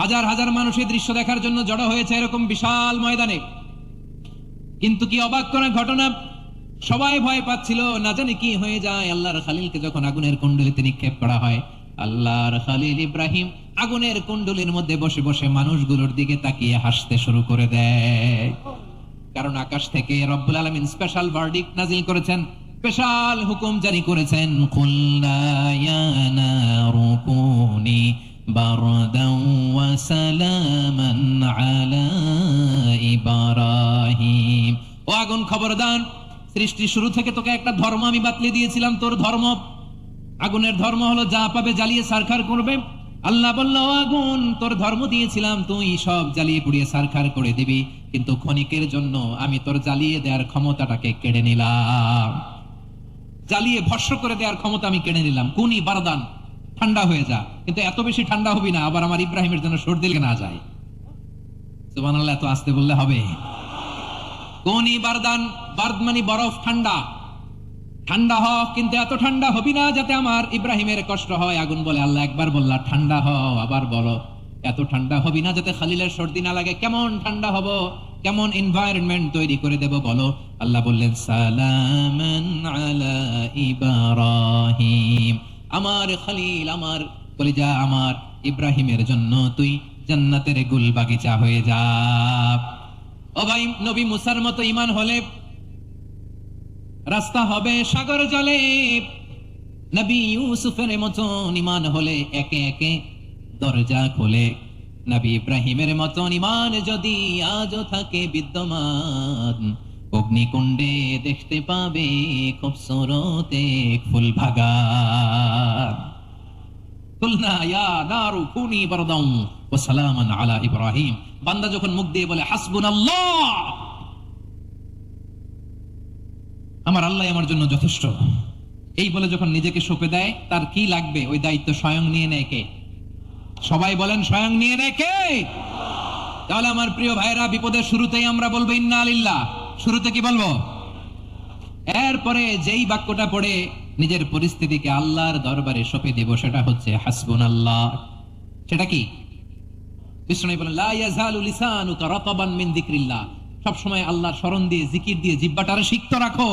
হাজার হাজার মানুষ এই দৃশ্য দেখার জন্য জড়ো হয়েছে এরকম বিশাল ময়দানে। কিন্তু কি অবাক করা ঘটনা, সবাই ভয় পাচ্ছিল, না জানি কি হয়ে যায়। আল্লাহর খালিলকে যখন আগুনের কুণ্ডলিতে নিক্ষেপ করা হয়, আল্লাহর খালিল ইব্রাহিম আগুনের কুণ্ডলীর মধ্যে বসে বসে মানুষগুলোর দিকে তাকিয়ে হাসতে শুরু করে দেয়। কারণ আকাশ থেকে রব্বুল আলামিন স্পেশাল ভার্ডিক্ট নাজিল করেছেন, স্পেশাল হুকুম জারি করেছেন, কুলনা ইয়া নারু কুনি বারদান ওয়া সালামান আলা ইব্রাহিম। ও আগুন খবরদার, সৃষ্টির শুরু থেকে তোকে একটা ধর্ম আমি বাতলে দিয়েছিলাম, তোর ধর্ম, আগুনের ধর্ম হলো যা পাবে জ্বালিয়ে সারখার করবে। আল্লাহ বলল, আগুন তোর ধর্ম দিয়েছিলাম, তুই সব জ্বালিয়ে পুড়িয়ে সারখার করে দিবি, কিন্তু ক্ষণিকের জন্য আমি তোর জ্বালিয়ে দেওয়ার ক্ষমতাটাকে কেড়ে নিলাম, জ্বালিয়ে ভস্ম করে দেওয়ার ক্ষমতা আমি কেড়ে নিলাম। কুনি বারদান, ঠান্ডা হয়ে যা, কিন্তু এত বেশি ঠান্ডা হবি না আবার আমার ইব্রাহিমের জন্য সর্দি লেগে না যায়। সুবহানাল্লাহ, এত আস্তে বললে হবে? কুনি বারদান, বারদ মানে বরফ, ঠান্ডা, ঠান্ডা হ, কিন্তু এত ঠান্ডা হবি না যাতে আমার ইব্রাহিমের কষ্ট হয়। আগুন বলে, আল্লাহ একবার বললা ঠান্ডা হও, আবার বলো এত ঠান্ডা হবি না যাতে খালিলের সর্দি না লাগে। কেমন ঠান্ডা হব, কেমন এনভায়রনমেন্ট তৈরি করে দেব বলো? আল্লাহ বললেন, সালামান আলা ইব্রাহিম, আমার খালিল, আমার কলিজা, আমার ইব্রাহিমের জন্য তুই জান্নাতের গুল বাগিচা হয়ে যা। ও ভাই, নবী মুসার মতো ঈমান হলে রাস্তা হবে সাগর জলে, নবী ইউসুফের মতন ঈমান হলে একে একে দরজা খোলে, নবী ইব্রাহিমের মতন ঈমান যদি আজও থাকে বিদ্যমান, অগ্নিকুণ্ডে দেখতে পাবে খুবসুরত এক ফুল বাগান। কুলনা ইয়া নারু কুনি বারদান ওয়া সালামান আলা ইব্রাহিম। বান্দা যখন মুখ দিয়ে বলে হাসবুনাল্লাহ, আমার আল্লাহ আমার জন্য যথেষ্ট, এই বলে যখন নিজেকে সঁপে দেয়, তার কি লাগবে ওই দায়িত্ব স্বয়ং নিয়ে নেয় কে? সবাই বলেন, স্বয়ং নিয়ে নেয় কে? তাহলে আমার প্রিয় ভাইরা, বিপদের শুরুতেই আমরা বলবো ইন্না লিল্লাহ। শুরুতে কি বলবো? এরপরে যেই বাক্যটা পড়ে নিজের পরিস্থিতিকে আল্লাহর দরবারে সঁপে দেব, সেটা হচ্ছে হাসবুনাল্লাহ। সেটা কি? বিষ্ণু বলেন, লা ইয়াজালু লিসানুকা রাতাবান মিন যিকরিল্লাহ, সব সময় আল্লাহর স্মরণ দিয়ে, জিকির দিয়ে জিহ্বাটারে সিক্ত রাখো।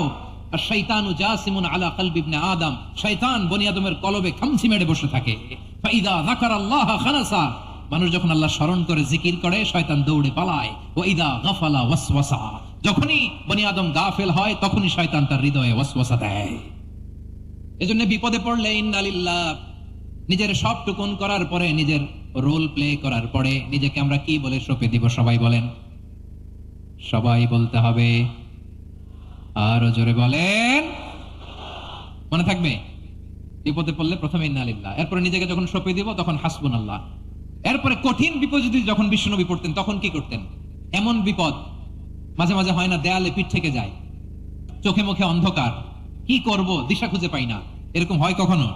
আর শয়তানু জাসিমুন আলা কলবি ইবনে আদম, শয়তান বনি আদমের কলবে খামচি মেরে বসে থাকে। ফাইদা যাকারাল্লাহ খানাসা, মানুষ যখন আল্লাহ স্মরণ করে জিকির করে, শয়তান দৌড়ে পালায়। ওয়া ইদা গাফালা ওয়াসওয়াসা, যখনই বনি আদম গাফেল হয় তখনই শয়তান তার হৃদয়ে ওয়াসওয়াসা দেয়। এজন্য বিপদে পড়লে ইন্না লিল্লাহ, নিজের সবটুকুন করার পরে, নিজের রোল প্লে করার পরে নিজেকে আমরা কি বলে সঁপে দিব? সবাই বলেন, সবাই বলতে হবে, আরো জোরে বলেন, মনে থাকবে। বিপদে পড়লে প্রথমে ইন্না লিল্লাহ, এরপরে নিজেকে যখন সঁপে দিব তখন হাসবুনাল্লাহ। এরপরে কঠিন বিপদ যদি যখন বিশ্বনবী পড়তেন তখন কি করতেন? এমন বিপদ মাঝে মাঝে হয় না, দেয়ালে পিঠ থেকে যায়, চোখে মুখে অন্ধকার, কি করব দিশা খুঁজে পাই না, এরকম হয় কখনো?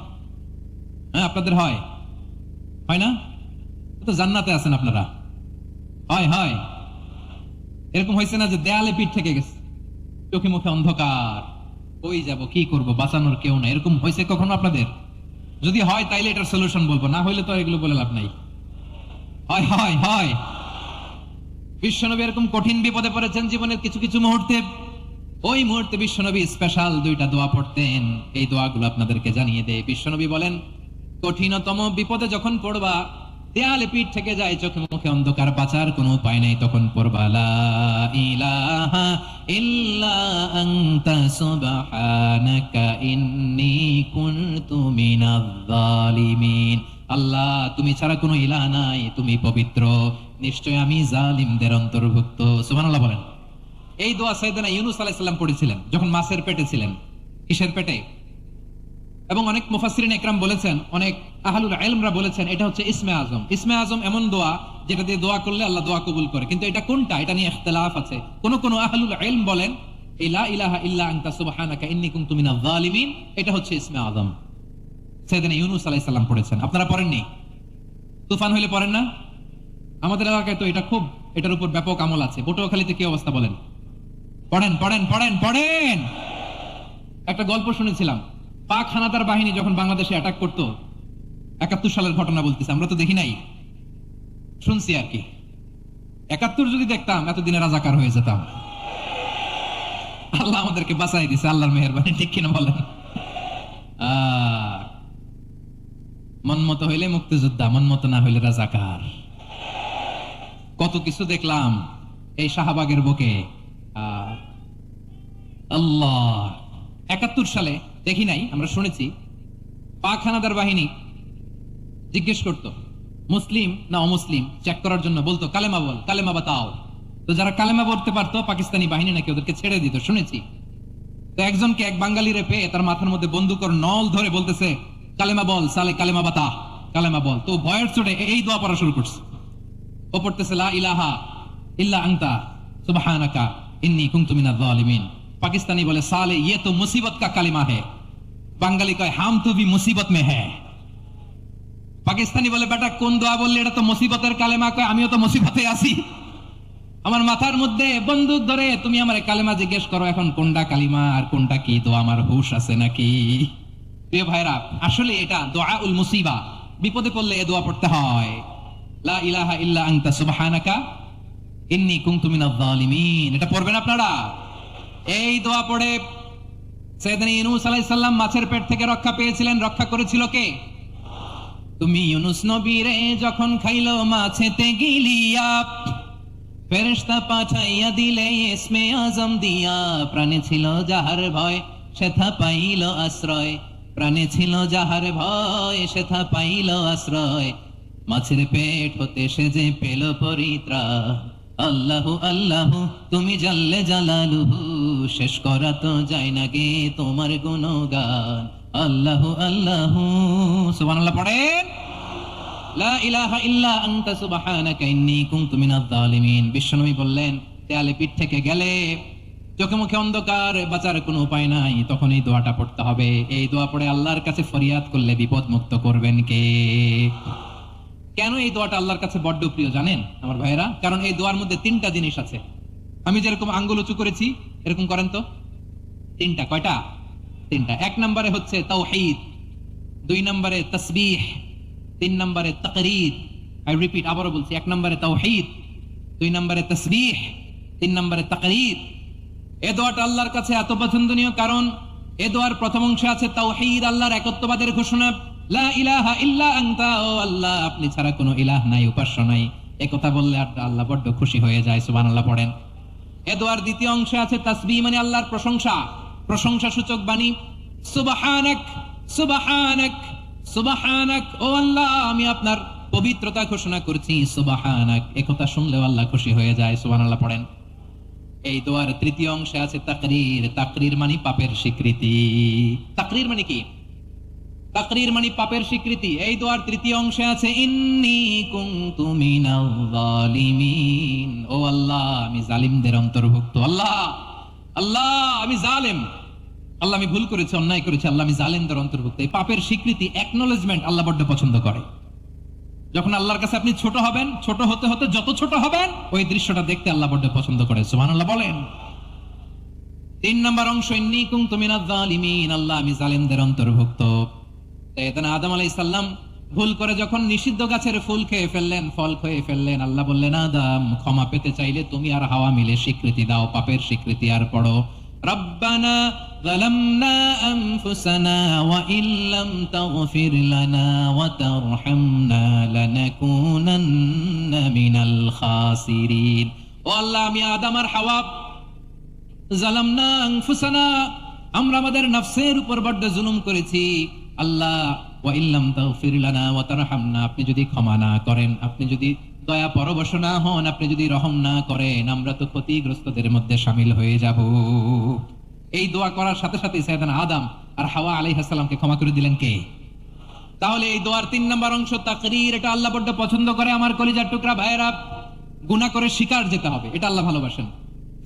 হ্যাঁ, আপনাদের হয়? হয় না? তো জান্নাতে আছেন আপনারা। হয় হয়, এরকম হয়েছে না যে দেয়ালে পিঠ থেকে গেছে, চোখে মুখে অন্ধকার, কই যাব, কি করব, বাঁচানোর কেউ না, এরকম হয়েছে কখনো আপনাদের? যদি হয় তাইলে এটার সলিউশন বলবো, না হইলে তো এগুলো বলে লাভ নাই। হয় হয় হয়, বিশ্বনবী এরকম কঠিন বিপদে পড়েছেন জীবনের কিছু কিছু মুহূর্তে। ওই মুহূর্তে বিশ্বনবী স্পেশাল দুইটা দোয়া পড়তেন, এই দোয়াগুলো আপনাদেরকে জানিয়ে দেয়। বিশ্বনবী বলেন, কঠিনতম বিপদে যখন পড়বা, দেয়ালে পিঠ থেকে যায়, চোখে মুখে অন্ধকার, বাঁচার কোনো উপায় নেই, তখন পড়বা লা ইলাহা ইল্লা আনতা সুবহানাকা ইন্নী কুনতু মিনাজ জালিমিন। আল্লাহ তুমি ছাড়া কোনো ইলাহ নাই, তুমি পবিত্র, নিশ্চয় আমি জালিমদের অন্তর্ভুক্ত। সুবহানাল্লাহ বলেন। এই দোয়া সাইয়েদনা ইউনূস আলাইহিস সালাম পড়েছিলেন যখন মাছের পেটে ছিলেন। কিসের পেটে? এবং অনেক মুফাসসিরিন ইকরাম বলেছেন, অনেক আহলুল ইলমরা বলেছেন এটা হচ্ছে ইসমে আজম। ইসমে আজম এমন দোয়া যেটা দিয়ে দোয়া করলে আল্লাহ দোয়া কবুল করে, কিন্তু এটা কোনটা এটা নিয়ে ইখতিলাফ আছে। কোন আহলুল ইলম বলেন লা ইলাহা ইল্লা আনতা সুবহানাকা ইন্নী কুনতু মিনাজ জালিমিন, এটা হচ্ছে ইসমে আজম। সাইয়েদনা ইউনূস আলাইহিস সালাম পড়েছেন, আপনারা পড়েননি? তুফান হইলে পড়েন না? আমাদের এলাকায় তো এটা খুব, এটার উপর ব্যাপক আমল আছে। পটুয়াখালীতে কি অবস্থা বলেন? পড়েন পড়েন পড়েন পড়েন। একটা গল্প শুনেছিলাম, পাক হানাদার বাহিনী যখন বাংলাদেশে অ্যাটাক করতো, ৭১ সালের ঘটনা বলতেছে, আমরা তো দেখি নাই, শুনছি আর কি। ৭১ যদি দেখতাম এতদিনে রাজাকার হয়ে যেতাম। আল্লাহ আমাদেরকে বাঁচাই দিছে, আল্লাহর মেহেরবানি, ঠিক কিনা বলেন? মন মতো হইলে মুক্তিযোদ্ধা, মন মতো না হইলে রাজাকার। কত কিছু দেখলাম এই শাহবাগের বুকে। আল্লাহ ৭১ সালে দেখি নাই, আমরা শুনেছি পাক হানাদার বাহিনী জিজ্ঞেস করতো মুসলিম না অমুসলিম চেক করার জন্য, বলতো কালেমা বল, কালেমা বাতাও। তো যারা কালেমা বলতে পারতো পাকিস্তানি বাহিনী নাকি ওদেরকে ছেড়ে দিত, শুনেছি। তো একজনকে এক বাঙালিরে পেয়ে তার মাথার মধ্যে বন্দুকের নল ধরে বলতেছে কালেমা বল সালে, কালেমা বাতা, কালেমা বল। তো ভয়ের চোটে এই দোয়া পড়া শুরু করছে। ও পড়তেছে লা ইলাহা ইল্লা আনতা সুবহানাকা ইন্নী কুনতু মিনাজ জালিমিন। পাকিস্তানি বলে সালে ये तो मुसीबत का কালিমা है, বাঙালি কয় হাম তো ভি মুসিবত মে হ্যায়। পাকিস্তানি বলে বেটা কোন দোয়া বললি, এটা তো মুসিবতের কালেমা। কয় আমিও তো মুসিবতে আছি, আমার মাথার মধ্যে বন্দুক ধরে তুমি আমার কালেমা জিজ্ঞেস করো, এখন কোনটা কালিমা আর কোনটা কি দোয়া, আমার হুশ আছে নাকি? প্রিয় ভাইরা, আসলে এটা দুআউল মুসিবা, বিপদে পড়লে এই দোয়া পড়তে হয়। লা ইলাহা ইল্লা আনতা সুবহানাকা ইন্নী কুনতু মিনাজ জালিমিন, এটা পড়বেন আপনারা। এই দোয়া পড়ে সাইয়েদনা ইউনূস আলাইহিস সালাম মাছের পেট থেকে রক্ষা পেয়েছিলেন। রক্ষা করেছিল কে? তুমি ইউনূস নবীরে যখন খাইলো মাছেতে গিলিয়া, ফেরেশতা পাঠাইয়া দিলে ইসমে আজম দিয়া। প্রাণে ছিল যাহার ভয় সেথা পাইল আশ্রয়, প্রাণে ছিল যাহার ভয় সেথা পাইল আশ্রয়। মাছের পেট হতে সে যে পেল পরিত্রাণ। আল্লাহু আল্লাহু তুমি জাল্লে জালালুহু, শেষ করা তো যায় না গে তোমার গুণগান। আল্লাহু আল্লাহু, সুবহানাল্লাহ পড়েন। লা ইলাহা ইল্লা আনতা সুবহানাকা ইন্নী কুনতু মিনাজ জালিমিন। বিশ্বনবী বললেন দেয়ালে পিঠ থেকে গেলে, চোখে মুখে অন্ধকার, বাঁচার কোনো উপায় নাই, তখন এই দোয়াটা পড়তে হবে। এই দোয়া পড়ে আল্লাহর কাছে ফরিয়াদ করলে বিপদ মুক্ত করবেন কে? কেন এই দোয়াটা আল্লাহর কাছে বড্ড প্রিয় জানেন আমার ভাইরা? কারণ এই দোয়ার মধ্যে 3টা জিনিস আছে। আমি যেরকম আঙ্গুল উঁচু করেছি এরকম করেন তো। 3টা, কয়টা? 3টা। 1 নম্বরে হচ্ছে তাওহীদ, 2 নম্বরে তাসবিহ, 3 নম্বরে তাকরীর। আই রিপিট, আবারও বলছি, 1 নম্বরে তাওহীদ, 2 নম্বরে তাসবিহ, 3 নম্বরে তাকরীর। এই দোয়াটা আল্লাহর কাছে এত পছন্দনীয় কারণ এই দোয়ার প্রথম অংশে আছে তাওহীদ, আল্লাহর একত্ববাদের ঘোষণা। লা ইলাহা ইল্লা আনতা, ও আল্লাহ আপনি ছাড়া কোনো ইলাহ নাই, উপাস্য নাই। এই কথা বললে আল্লাহ বড্ড খুশি হয়ে যায়, সুবহানাল্লাহ পড়েন। এই দোয়ার দ্বিতীয় অংশে আছে তাসবিহ, মানে আল্লাহর প্রশংসা, প্রশংসা সূচক বাণী। সুবহানাক সুবহানাক সুবহানাক, ও আল্লাহ আমি আপনার পবিত্রতা ঘোষণা করছি, সুবহানাক। এই কথা শুনলেও আল্লাহ খুশি হয়ে যায়, সুবহানাল্লাহ পড়েন। এই দোয়ার তৃতীয় অংশে আছে তাকরীর, তাকরীর মানে পাপের স্বীকৃতি। তাকরীর মানে কি? তাকরীর মানে পাপের স্বীকৃতি। এই দোয়ার তৃতীয় অংশে আছে ইন্নী কুনতু মিনাজ জালিমিন, ও আল্লাহ আমি জালিমদের অন্তর্ভুক্ত। আল্লাহ আল্লাহ আমি জালেম, আল্লাহ আমি ভুল করেছি, অন্যায় করেছি, আল্লাহ আমি জালেমদের অন্তর্ভুক্ত। এই পাপের স্বীকৃতি, অ্যাকনলেজমেন্ট আল্লাহ বড্ড পছন্দ করে। যখন আল্লাহর কাছে আপনি ছোট হবেন, ছোট হতে হতে যত ছোট হবেন ওই দৃশ্যটা দেখতে আল্লাহ বড্ড পছন্দ করে, সুবহানাল্লাহ বলেন। 3 নম্বর অংশ ইন্নী কুনতু মিনাজ জালিমিন, আল্লাহ আমি জালেমদের অন্তর্ভুক্ত। সাইয়েদনা আদম আলাইহিস সালাম ভুল করে যখন নিষিদ্ধ গাছের ফুল খেয়ে ফেললেন, ফল খেয়ে ফেললেন, আল্লাহ বললেন আদম ক্ষমা পেতে চাইলে তুমি আর হাওয়া মিলে স্বীকৃতি দাও, পাপের স্বীকৃতি। আর পড়ো রব্বানা যালামনা আনফুসানা ওয়া ইল্লাম তাগফির লানা ওয়া তারহামনা লানাকুনান্না মিনাল খাসিরিন। ও আল্লাহ আমি আদম আর হাওয়া যালামনা আনফুসানা, আমরা আমাদের নফসের উপর বড্ড জুলুম করেছি। আল্লাহ ওয়া ইল্লাম তাগফির লানা ওয়া তারহামনা, আপনি যদি ক্ষমা না করেন, আপনি যদি দয়া পরবশ না হন, আপনি যদি রহম না করেন, আমরা তো ক্ষতিগ্রস্তদের মধ্যে শামিল হয়ে যাব। এই দোয়া করার সাথে সাথে সাইয়েদানা আদম আর হাওয়া আলাইহিস সালামকে ক্ষমা করে দিলেন কে? তাহলে এই দোয়ার 3 নম্বর অংশ তাকরীর, এটা আল্লাহ বড় পছন্দ করে। আমার কলিজার টুকরা ভাইরা, গুনাহ করে শিকার যেতে হবে, এটা আল্লাহ ভালোবাসেন।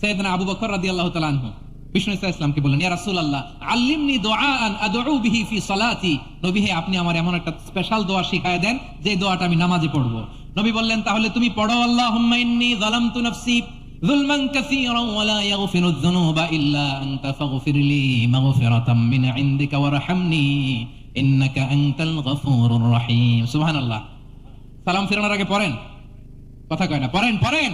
সাইয়েদনা আবু বকর রাদিয়াল্লাহু তাআলা আনহু বিষ্ণু ইসা ইসলামকে বললেন, ইয়া রাসূলুল্লাহ আল্লিমনি দুআআন আদউ বিহি ফি সালাতি, নবী হে আপনি আমার এমন একটা স্পেশাল দোয়া শিখায় দেন যে দোয়াটা আমি নামাজে পড়ব। নবী বললেন, তাহলে তুমি পড়ো, আল্লাহুম্মা ইন্নী যালামতু নাফসি যুলমান কাসীরান ওয়া লা ইয়াগফিরুয যুনুবা ইল্লা আনতা ফাগফিরলি মাগফিরাতাম মিন ইনদিকা ওয়ারহামনি ইন্নাকা আনতাল গফুরুর রহিম। সুবহানাল্লাহ। সালাম ফিরানোর আগে পড়েন, কথা কয় না, পড়েন পড়েন।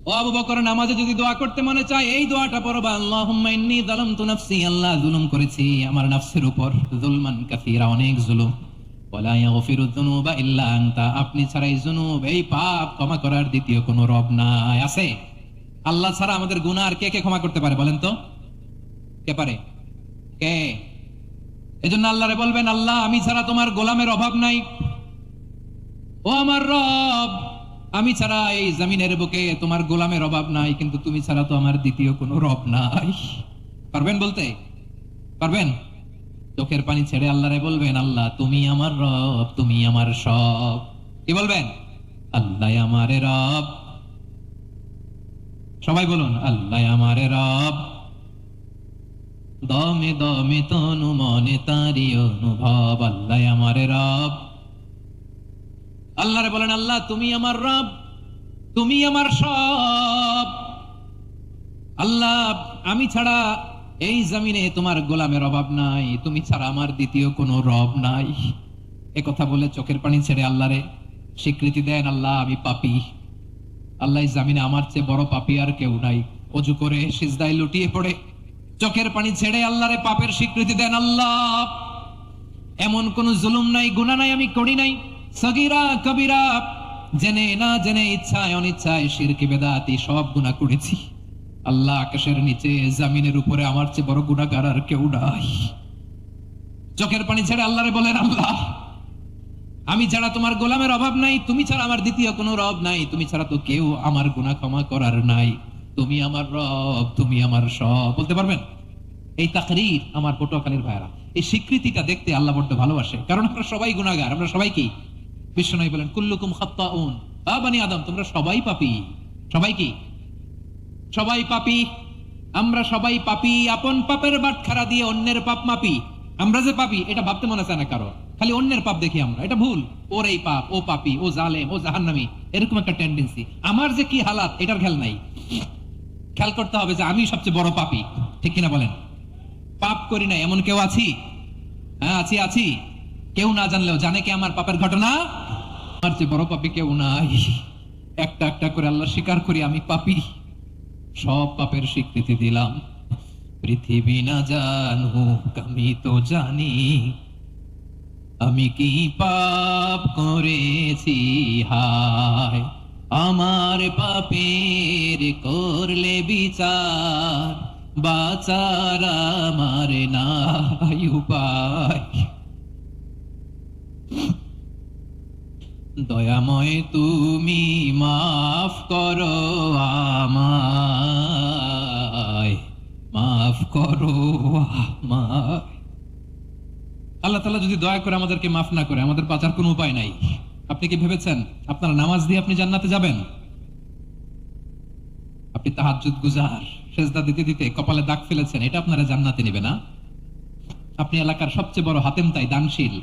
ও আবু বকর, নামাজে যদি দোয়া করতে মনে চায় এই দোয়াটা পড়বা, আল্লাহুম্মা ইন্নী যালামতু নাফসি, আল্লাহ জুলুম করেছি আমার নফসের উপর, যুলমান কাসীরা, অনেক জুলুম, ওয়া লা ইয়াগফিরুয যুনুবা ইল্লা আনতা, আপনি ছাড়া এই যুনুব, এই পাপ ক্ষমা করার দ্বিতীয় কোনো রব নাই। আছে? আল্লাহ ছাড়া আমাদের গুনাহ আর কে কে ক্ষমা করতে পারে বলেন তো? কে পারে? কে? এজন্য আল্লাহরে বলবেন, আল্লাহ আমি ছাড়া তোমার গোলামের অভাব নাই, ও আমার রব আমি ছাড়া এই জমিনের বুকে তোমার গোলামের অভাব নাই, কিন্তু তুমি ছাড়া তো আমার দ্বিতীয় কোনো রব নাই। পারবেন বলতে? পারবেন? চোখের পানি ছেড়ে আল্লাহরে বলবেন, আল্লাহ তুমি আমার রব, তুমি আমার সব। কি বলবেন? আল্লাহ আমারে রব। সবাই বলুন, আল্লাহ আমারে রব, দমে দমে তনু মনে তারি অনুভব, আল্লাহ আমারে রব। আল্লাহরে বলেন, আল্লাহ তুমি আমার রব, তুমি আমার সব। আল্লাহ আমি ছাড়া এই জমিনে তোমার গোলামের অভাব নাই, তুমি ছাড়া আমার দ্বিতীয় কোনো রব নাই। এ কথা বলে চোখের পানি ছেড়ে আল্লাহরে স্বীকৃতি দেন, আল্লাহ আমি পাপী, আল্লাহ এই জমিনে আমার চেয়ে বড় পাপী আর কেউ নাই। ওযু করে সিজদায় লুটিয়ে পড়ে চোখের পানি ছেড়ে আল্লাহরে পাপের স্বীকৃতি দেন, আল্লাহ এমন কোন জুলুম নাই, গুনাহ নাই আমি করি নাই, সগীরা কবিরা, জেনে না জেনে, ইচ্ছায় অনিচ্ছায়, শিরকি বেদাতি সব গুনাহ করেছি। আল্লাহ আকাশের নিচে জমিনের উপরে আমার চেয়ে বড় গুনাহগার আর কেউ নাই। চোখের পানি ছেড়ে আল্লাহরে বলেন, আল্লাহ আমি ছাড়া তোমার গোলামের অভাব নাই, তুমি ছাড়া আমার দ্বিতীয় কোনো রব নাই, তুমি ছাড়া তো কেউ আমার গুনাহ ক্ষমা করার নাই, তুমি আমার রব, তুমি আমার সব। বলতে পারবেন? এই তাকরীর আমার পটুয়াখালীর ভাইরা, এই স্বীকৃতিটা দেখতে আল্লাহ বড্ড ভালোবাসে, কারণ আমরা সবাই গুনাহগার, আমরা সবাই কি? বিশ্বনবী বলেন, কুল্লুকুম খাত্তাউন, আ বনি আদম তোমরা সবাই পাপী। সবাই কি? সবাই পাপী, আমরা সবাই পাপী। আপন পাপের বাটখারা দিয়ে অন্যের পাপ মাপি। আমরা যে পাপী এটা ভাবতে মনে চায় না কারো, খালি অন্যের পাপ দেখি আমরা, এটা ভুল। ওর এই পাপ, ও পাপী, ও জালেম, ও জাহান্নামী, এরকম একটা টেন্ডেন্সি। আমার যে কি হালাত এটার খেয়াল নাই। খেয়াল করতে হবে যে আমি সবচেয়ে বড় পাপী, ঠিক কিনা বলেন? পাপ করি না এমন কেউ আছি? হ্যাঁ আছি, আছি। কেউ না জানলেও জানে কি আমার পাপের ঘটনা? আমার চেয়ে বড় পাপী কেউ নাই। একটা একটা করে আল্লাহ স্বীকার করি আমি পাপী, সব পাপের স্বীকৃতি দিলাম। পৃথিবী না জানুক আমি তো জানি আমি কি পাপ করেছি, হায় আমার পাপের করলে বিচার, বাঁচার আমার নাই উপায়। দয়াময় তুমি মাফ করো আমায়, মাফ করো আমায়। আল্লাহ তাআলা যদি দয়া করে আমাদেরকে মাফ না করে, আমাদের বাঁচার কোনো উপায় নাই। আপনি কি ভেবেছেন আপনার নামাজ দিয়ে আপনি জান্নাতে যাবেন? আপনি তাহাজ্জুদ গুজার, সেজদা দিতে দিতে কপালে দাগ ফেলেছেন, এটা আপনারা জান্নাতে নেবে না? আপনি এলাকার সবচেয়ে বড় হাতেম তাই, দানশীল,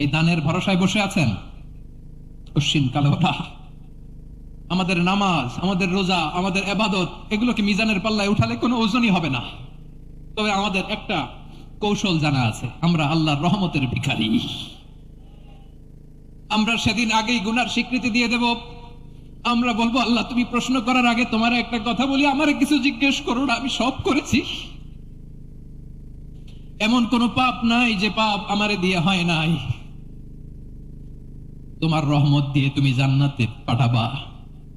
এই দানের ভরসায় বসে আছেন, কশিন কালো না। আমাদের নামাজ, আমাদের রোজা, আমাদের ইবাদত, এগুলোকে মিজানের পাল্লায় উঠালে কোনো ওজনই হবে না। তবে আমাদের একটা কৌশল জানা আছে, আমরা আল্লাহর রহমতের ভিখারি। আমরা সেদিন আগেই গুনার স্বীকৃতি দিয়ে দেব। আমরা বলবো, আল্লাহ তুমি প্রশ্ন করার আগে তোমার একটা কথা বলি, আমারে কিছু জিজ্ঞেস করো না, আমি সব করেছি। এমন কোন পাপ নাই যে পাপ আমারে দিয়ে হয় নাই। তোমার রহমত দিয়ে তুমি জান্নাতে পাঠাবা,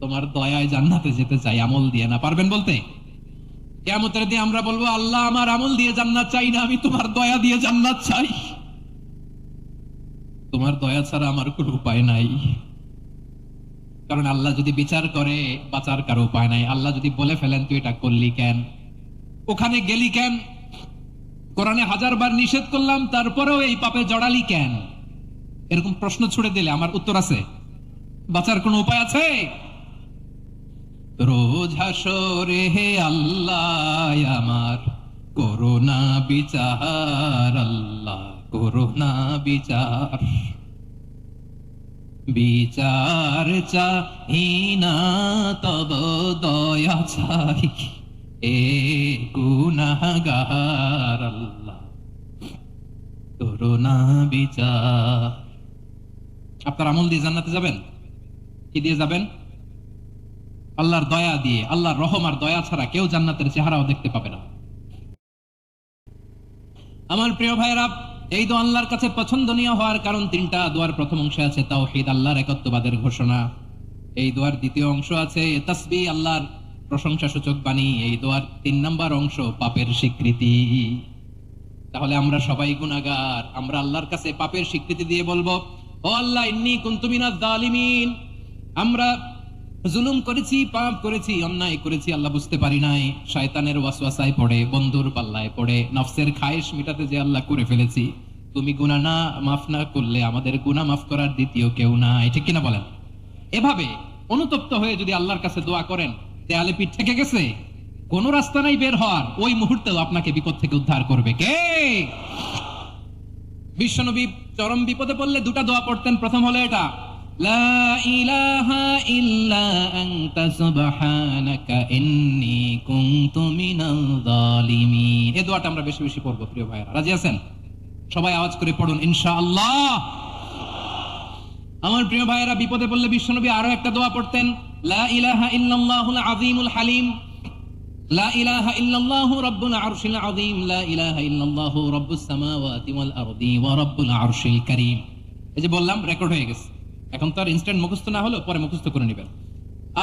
তোমার দয়ায় জান্নাতে যেতে চাই, আমল দিয়ে না। পারবেন বলতে? কিয়ামতের দিন আমরা বলবো, আল্লাহ আমার আমল দিয়ে জান্নাত চাই না, আমি তোমার দয়া দিয়ে জান্নাত চাই। তোমার দয়া ছাড়া আমার কোনো উপায় নাই। কারণ আল্লাহ যদি বিচার করে বাঁচার কারো উপায় নাই। আল্লাহ যদি বলে ফেলেন তুই এটা করলি কেন, ওখানে গেলি কেন, কোরআনে 1000 বার নিষেধ করলাম তারপরেও এই পাপে জড়ালি কেন, এরকম প্রশ্ন ছুড়ে দিলে আমার উত্তর আছে? বাঁচার কোনো উপায় আছে? রোজ হাসরে হে আল্লাহ আমার করোনা বিচার, আল্লাহ করোনা বিচার, বিচার চাই না তব দয়া চাই এ গুনাহগার, আল্লাহ করোনা বিচার। আপনার আমল দিয়ে জান্নাতে যাবেন? কি দিয়ে যাবেন? আল্লাহর দয়া দিয়ে। আল্লাহর রহম আর দয়া ছাড়া কেউ জান্নাতের চেহারাও দেখতে পাবে না। আমার প্রিয় ভাইরা, এই দোয়া আল্লাহর কাছে পছন্দনীয় হওয়ার কারণ 3টা। দোয়ার প্রথম অংশে আছে তাওহীদ, আল্লাহর একত্ববাদের ঘোষণা। এই দোয়ার দ্বিতীয় অংশ আছে তাসবিহ, আল্লাহর প্রশংসা সূচক বাণী। এই দোয়ার 3 নম্বর অংশ পাপের স্বীকৃতি। তাহলে আমরা সবাই গুনাহগার, আমরা আল্লাহর কাছে পাপের স্বীকৃতি দিয়ে বলবো, ও আল্লাহ ইন্নী কুনতু মিনাজ জালিমিন, আমরা জুলুম করেছি, পাপ করেছি, অন্যায় করেছি, আল্লাহ বুঝতে পারি নাই, শয়তানের ওয়াসওয়াসায় পড়ে, বন্ধুর পাল্লায় পড়ে, নফসের খায়েশ মিটাতে যে আল্লাহ করে ফেলেছি। তুমি গুনাহ না মাফ না করলে আমাদের গুনাহ মাফ করার দ্বিতীয় কেউ নাই, ঠিক কিনা বলেন? এভাবে অনুতপ্ত হয়ে যদি আল্লাহর কাছে দোয়া করেন, দেয়ালে পিঠ থেকে গেছে, কোন রাস্তা নাই বের হওয়ার, ওই মুহূর্তেও আপনাকে বিপদ থেকে উদ্ধার করবে কে? বিশ্বনবী চরম বিপদে পড়লে 2টা দোয়া পড়তেন। প্রথম হলো এটা, লা ইলাহা ইল্লা আনতা সুবহানাকা ইন্নী কুনতু মিনাল জালিমিন। এই দোয়াটা আমরা বেশি বেশি পড়ব প্রিয় ভাইরা। রাজি আছেন? সবাই আওয়াজ করে পড়ুন ইনশাআল্লাহ। আমার প্রিয় ভাইরা, বিপদে পড়লে বিশ্বনবী আরো একটা দোয়া পড়তেন, লা ইলাহা ইল্লাল্লাহুল আযীমুল হালিম, লা ইলাহা ইল্লাল্লাহু রাব্বুল আরশিল আযীম, লা ইলাহা ইল্লাল্লাহু রাব্বুস সামাওয়াতি ওয়াল আরদি ওয়া রাব্বুল আরশিল কারীম। এই যে বললাম, রেকর্ড হয়ে গেছে। এখন তো আর ইনস্ট্যান্ট মুখস্থ না হলো, পরে মুখস্থ করে নেবেন।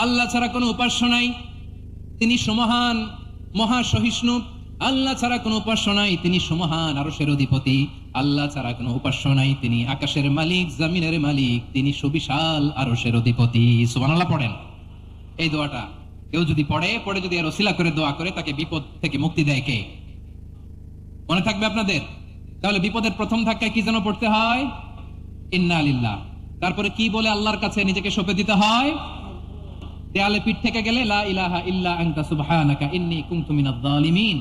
আল্লাহ ছাড়া কোনো উপাস্য নাই, তিনি সমহান মহা সহিষ্ণু। আল্লাহ ছাড়া কোনো উপাস্য নাই, তিনি সমহান আরশের অধিপতি। আল্লাহ ছাড়া কোনো উপাস্য নাই, তিনি আকাশের মালিক, জমিনের মালিক, তিনি সুবিশাল আরশের অধিপতি। সুবহানাল্লাহ পড়েন। এই দোয়াটা কেউ যদি পড়ে যদি এর ওসিলা করে দোয়া করে, তাকে বিপদ থেকে মুক্তি দেয় কে? মনে থাকবে আপনাদের? তাহলে বিপদের প্রথম ধাক্কায় কি যেন পড়তে হয়? ইন্না লিল্লাহ। তারপরে কি বলে আল্লাহর কাছে নিজেকে সঁপে দিতে হয়? দেয়ালে পিঠ থেকে গেলে লা ইলাহা ইল্লা আনতা সুবহানাকা ইন্নী কুনতু মিনাজ জালিমিন।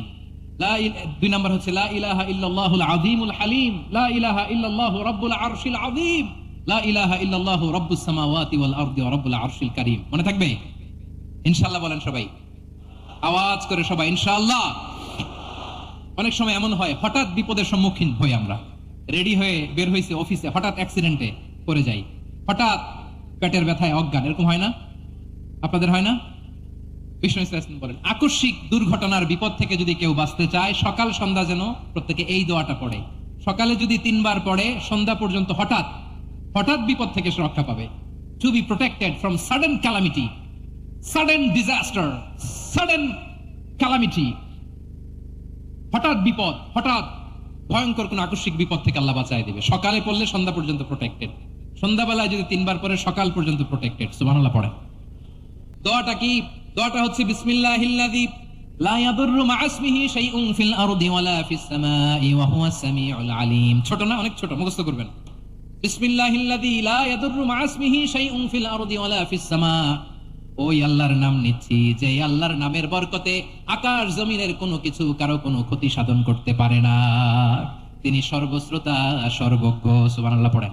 2 নম্বর হচ্ছে লা ইলাহা ইল্লাল্লাহুল আযীমুল হালিম, লা ইলাহা ইল্লাল্লাহু রাব্বুল আরশিল আযীম, লা ইলাহা ইল্লাল্লাহু রাব্বুস সামাওয়াতি ওয়াল আরদি ওয়া রাব্বুল আরশিল কারীম। মনে থাকবে? ইনশাআল্লাহ বলেন সবাই, আওয়াজ করে সবাই ইনশাআল্লাহ। অনেক সময় এমন হয়, হঠাৎ বিপদের সম্মুখীন হই আমরা, রেডি হয়ে বের হইছে অফিসে, হঠাৎ অ্যাক্সিডেন্টে পড়ে যাই, হঠাৎ পেটের ব্যথায় অজ্ঞান, এরকম হয় না? আপনাদের হয় না? বিষ্ণু ইসলাম বলেন, আকস্মিক দুর্ঘটনার বিপদ থেকে যদি কেউ বাঁচতে চায়, সকাল সন্ধ্যা যেন প্রত্যেকে এই দোয়াটা পড়ে। সকালে যদি 3 বার পড়ে, সন্ধ্যা পর্যন্ত হঠাৎ হঠাৎ বিপদ থেকে সে রক্ষা পাবে। To be protected from sudden calamity, sudden disaster, sudden calamity, হঠাৎ বিপদ, হঠাৎ ভয়ঙ্কর কোন আকস্মিক বিপদ থেকে আল্লাহ বাঁচায় দিবে। সকালে পড়লে সন্ধ্যা পর্যন্ত প্রোটেক্টেড, সন্ধ্যাবেলায় যদি 3 বার পরে সকাল পর্যন্ত প্রোটেক্টেড। সুবহানাল্লাহ পড়ে। দোয়াটা কি? দোয়াটা হচ্ছে বিসমিল্লাহিল্লাযী লা ইয়াদুররু মা ইসমিহি শাইউন ফিল আরদি ওয়ালা ফিস সামাই ওয়া হুয়াস সামিউল আলিম। ছোট না? অনেক ছোট, মুখস্থ করবেন। বিসমিল্লাহিল্লাযী লা ইয়াদুররু মা ইসমিহি শাইউন ফিল আরদি ওয়ালা ফিস সামা। ওই আল্লাহর নাম নিচ্ছি, যে আল্লাহর নামের বরকতে আকাশ জমিনের কোনো কিছু কারো কোনো ক্ষতি সাধন করতে পারে না। তিনি সর্বশ্রোতা, সর্বজ্ঞ। সুবহানাল্লাহ পড়েন।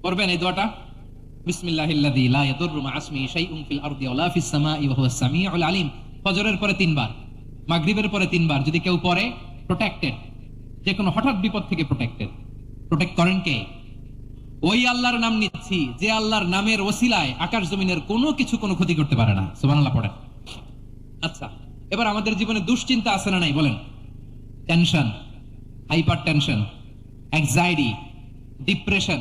পড়বেন এই দোয়াটা, বিসমিল্লাহিল্লাযী লা ইয়াদুররু মা ইসমিহি শাইউন ফিল আরদি ওয়ালা ফিস সামাই ওয়া হুয়াস সামিউল আলিম। ফজরের পরে 3 বার, মাগরিবের পরে 3 বার যদি কেউ পড়ে, প্রোটেক্টেড, যে কোনো হঠাৎ বিপদ থেকে প্রোটেক্টেড। প্রোটেক্ট করেন কে? ওই আল্লাহর নাম নিচ্ছি, যে আল্লাহর নামের ওসিলায় আকাশ জমিনের কোনো কিছু কোনো ক্ষতি করতে পারে না। সুবহানাল্লাহ পড়েন। আচ্ছা, এবার আমাদের জীবনে দুশ্চিন্তা আছে না নাই বলেন? Tension, hyper tension, anxiety, depression,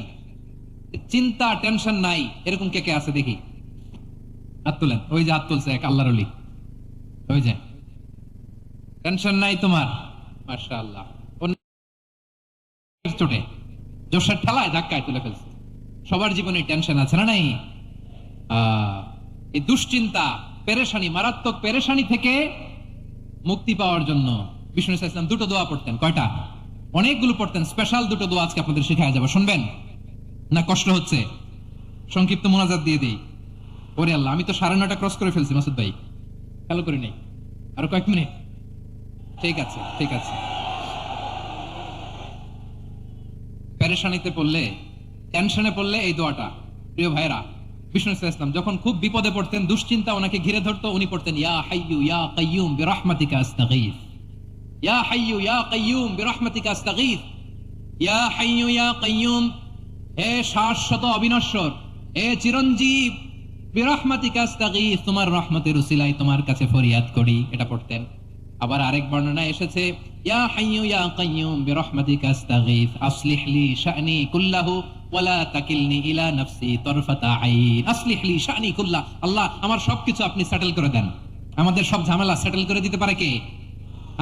চিন্তা টেনশন নাই, এরকম কে কে আছে দেখি? হাত তোলেন। ওই যে হাত তুলছে এক আল্লাহর ওলি, ওই যে। টেনশন নাই তোমার? মাশাআল্লাহ। চোটে জোশের ঠেলায় ধাক্কায় তুলে ফেলছে। সবার জীবনে টেনশন আছে না নাই? এই দুশ্চিন্তা, পেরেশানি, মারাত্মক পেরেশানি থেকে মুক্তি পাওয়ার জন্য বিষ্ণু ইসলাম দুটো দোয়া পড়তেন। কয়টা? অনেকগুলো পড়তেন। স্পেশাল দুটো দোয়া আজকে আপনাদের শেখায় যাবো, শুনবেন না? কষ্ট হচ্ছে? সংক্ষিপ্ত মোনাজাত দিয়ে দিই। ওরে আল্লাহ, আমি তো 9:30 ক্রস করে ফেলছি মাসুদ ভাই, খেয়াল করি নাই। আরো কয়েক মিনিট। ঠিক আছে, ঠিক আছে। পেরেশানিতে পড়লে, টেনশনে পড়লে এই দোয়াটা, প্রিয় ভাইরা, বিষ্ণু ইসলাম যখন খুব বিপদে পড়তেন, দুশ্চিন্তা ওনাকে ঘিরে ধরতো, উনি পড়তেন ইয়া হাইয়ু ইয়া কাইয়ুম বিরহমাতিকা আস্তাগীথ, ইয়া হাইয়ু ইয়া কাইয়ুম বিরহমাতিকা আস্তাগীথ, ইয়া হাইয়ু ইয়া কাইয়ুম, হে শাশ্বত অবিনশ্বর, হে চিরঞ্জীব, বিরহমাতিকা আস্তাগীথ, তোমার রহমতের উসিলায় তোমার কাছে ফরিয়াদ করি। এটা পড়তেন। আবার আরেক বর্ণনা এসেছে ইয়া হাইয়ু ইয়া কাইয়ুম বিরহমাতিকা আস্তাগীথ আসলিহ লি শা'নি কুল্লাহু ওয়ালা তাকিলনি ইলা নাফসি তারফাতা আইন। আসলিহ লি শা'নি কুল্লাহ, আল্লাহ আমার সবকিছু আপনি সেটেল করে দেন। আমাদের সব ঝামেলা সেটেল করে দিতে পারে কে?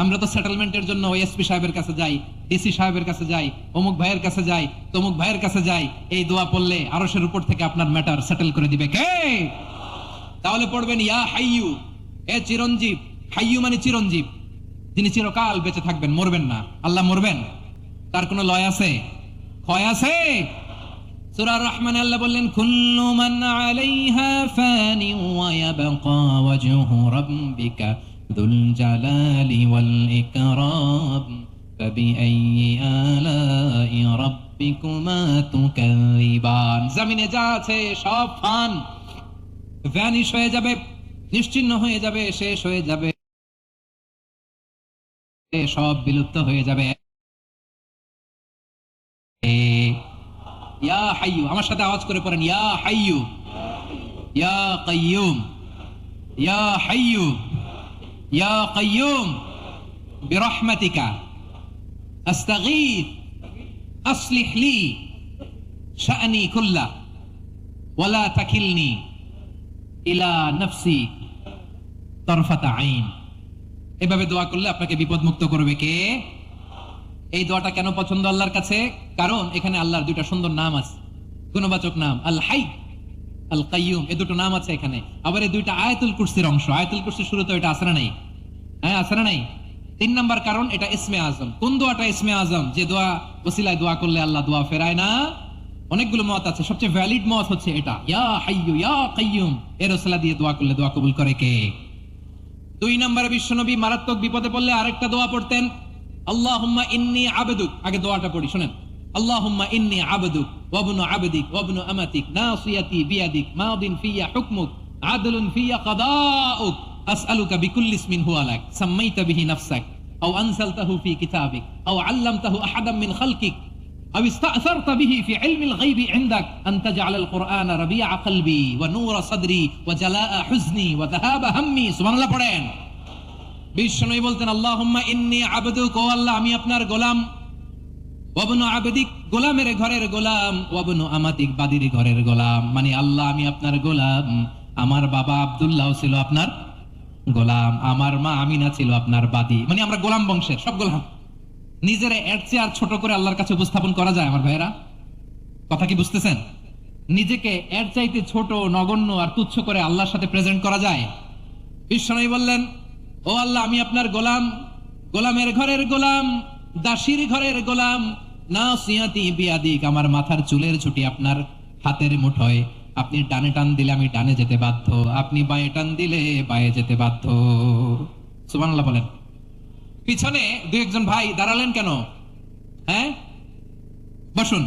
আমরা তো সেটেলমেন্টের জন্য ওএসপি সাহেবের কাছে যাই, ডিসি সাহেবের কাছে যাই, অমুক ভাইয়ের কাছে যাই, তমুক ভাইয়ের কাছে যাই। এই দোয়া পড়লে আরশের উপর থেকে আপনার ম্যাটার সেটেল করে দিবে কে? তাহলে পড়বেন ইয়া হাইয়ু, হে চিরঞ্জীব। হাইয়ু মানে চিরঞ্জীব, যিনি চিরকাল বেঁচে থাকবেন, মরবেন না। আল্লাহ মরবেন? তার কোনো লয় আছে? ক্ষয় আছে? সূরা রহমানে আল্লাহ বললেন কুল্লু মান আলাইহা ফানি ওয়া ইয়াবকা ওয়াজহু রাব্বিকা যুল জালালি ওয়াল ইকরাম ফাবিআইয়ি আলাই রাব্বিকুমা তুকাযিবান। জমিনে যা আছে সব ফান, ভ্যানিশ হয়ে যাবে, নিশ্চিহ্ন হয়ে যাবে, শেষ হয়ে যাবে, সব বিলুপ্ত হয়ে যাবে। ইয়া হাইয়ু, আমার সাথে আওয়াজ করে পড়েন ইয়া হাইয়ু ইয়া কাইয়ুম, ইয়া হাইয়ু ইয়া কাইয়ুম বিরহমাতিকা আস্তাগীথ আসলিহ লি শা'নি কুল্লাহ ওয়ালা তাকিলনি ইলা নাফসি তারফাতা আইন। এভাবে দোয়া করলে আপনাকে বিপদ মুক্ত করবে কে? এই দোয়াটা কেন পছন্দ আল্লাহর কাছে? কারণ এখানে আল্লাহর দুইটা সুন্দর নাম আছে, গুণবাচক নাম, আল হাই, আল কাইয়ুম। এই দুটো নাম আছে এখানে। আবার এই দুইটা আয়াতুল কুরসির অংশ। আয়াতুল কুরসির শুরুতে এটা আছে না নাই? হ্যাঁ, আছে না নাই? 3 নাম্বার কারণ এটা ইসমে আজম। কোন দোয়াটা ইসমে আজম? যে দোয়া ওসিলায় দোয়া করলে আল্লাহ দোয়া ফেরায় না। অনেকগুলো মত আছে, সবচেয়ে ভ্যালিড মত হচ্ছে এটা, ইয়া হাইয়ু ইয়া কাইয়ুম। এর ওসিলা দিয়ে দোয়া করলে দোয়া কবুল করে কে? 2 নম্বরে বিশ্বনবী মারাত্মক বিপদে পড়লে আরেকটা দোয়া পড়তেন, আল্লাহুম্মা ইন্নী আবদুক। আগে দোয়াটা পড়ি, শুনেন। আল্লাহুম্মা ইন্নী আবদুক ওয়া ইবনু আবদিক ওয়া ইবনু আমাতিক নাসিয়াতি বিয়াদিক মাদিন ফিয়া হুকমুক আদলুন ফিয়া কাদাউক আসআলুকা বিকুল্লি ইসমিন হুয়া লাক সাম্মাইতা বিহি নাফসাক আও আনসালতাহু ফি কিতাবিক আও আল্লামতাহু আহাদাম মিন খালকিক আও ইসতা'সারতা বিহি ফি ইলমিল গায়বি ইনদাক আন তাজআলাল কুরআনা রাবিআ কলবি ওয়া নূরা সাদরি ওয়া জালাআ হুজনি ওয়া যাহাবা হাম্মি। সুবহানাল্লাহ পড়েন। বিশ্বনবী বলতেন আল্লাহুম্মা ইন্নী আবদুক, ও আল্লাহ আমি আপনার গোলাম, ওয়া ইবনু আবদিক, গোলামের ঘরের গোলাম, ওয়া ইবনু আমাতিক, বাদীর ঘরের গোলাম। মানে আল্লাহ আমি আপনার গোলাম। আমার বাবা আব্দুল্লাহ ছিল আপনার গোলাম, আমার মা আমিনা ছিল আপনার বাদী। মানে আমরা গোলাম বংশের, সব গোলাম। নিজের এর চেয়ে আর ছোট করে আল্লাহর কাছে উপস্থাপন করা যায় আমার ভাইয়েরা? কথা কি বুঝতেছেন? নিজেকে এর চাইতে ছোট, নগণ্য আর তুচ্ছ করে আল্লাহর সাথে প্রেজেন্ট করা যায়? বিশ্বনবী বললেন ও আল্লাহ আমি আপনার গোলাম, গোলামের ঘরের গোলাম, দাসীর ঘরের গোলাম, নাসিয়াতি বিয়াদিক, আমার মাথার চুলের ছুটি আপনার হাতের মুঠোয়। আপনি ডানে টান দিলে আমি ডানে যেতে বাধ্য, আপনি বাঁয়ে টান দিলে বাঁয়ে যেতে বাধ্য। সুবহানাল্লাহ বলেন। পিছনে 2-1 ভাই দাঁড়ালেন কেন? হ্যাঁ, বসুন।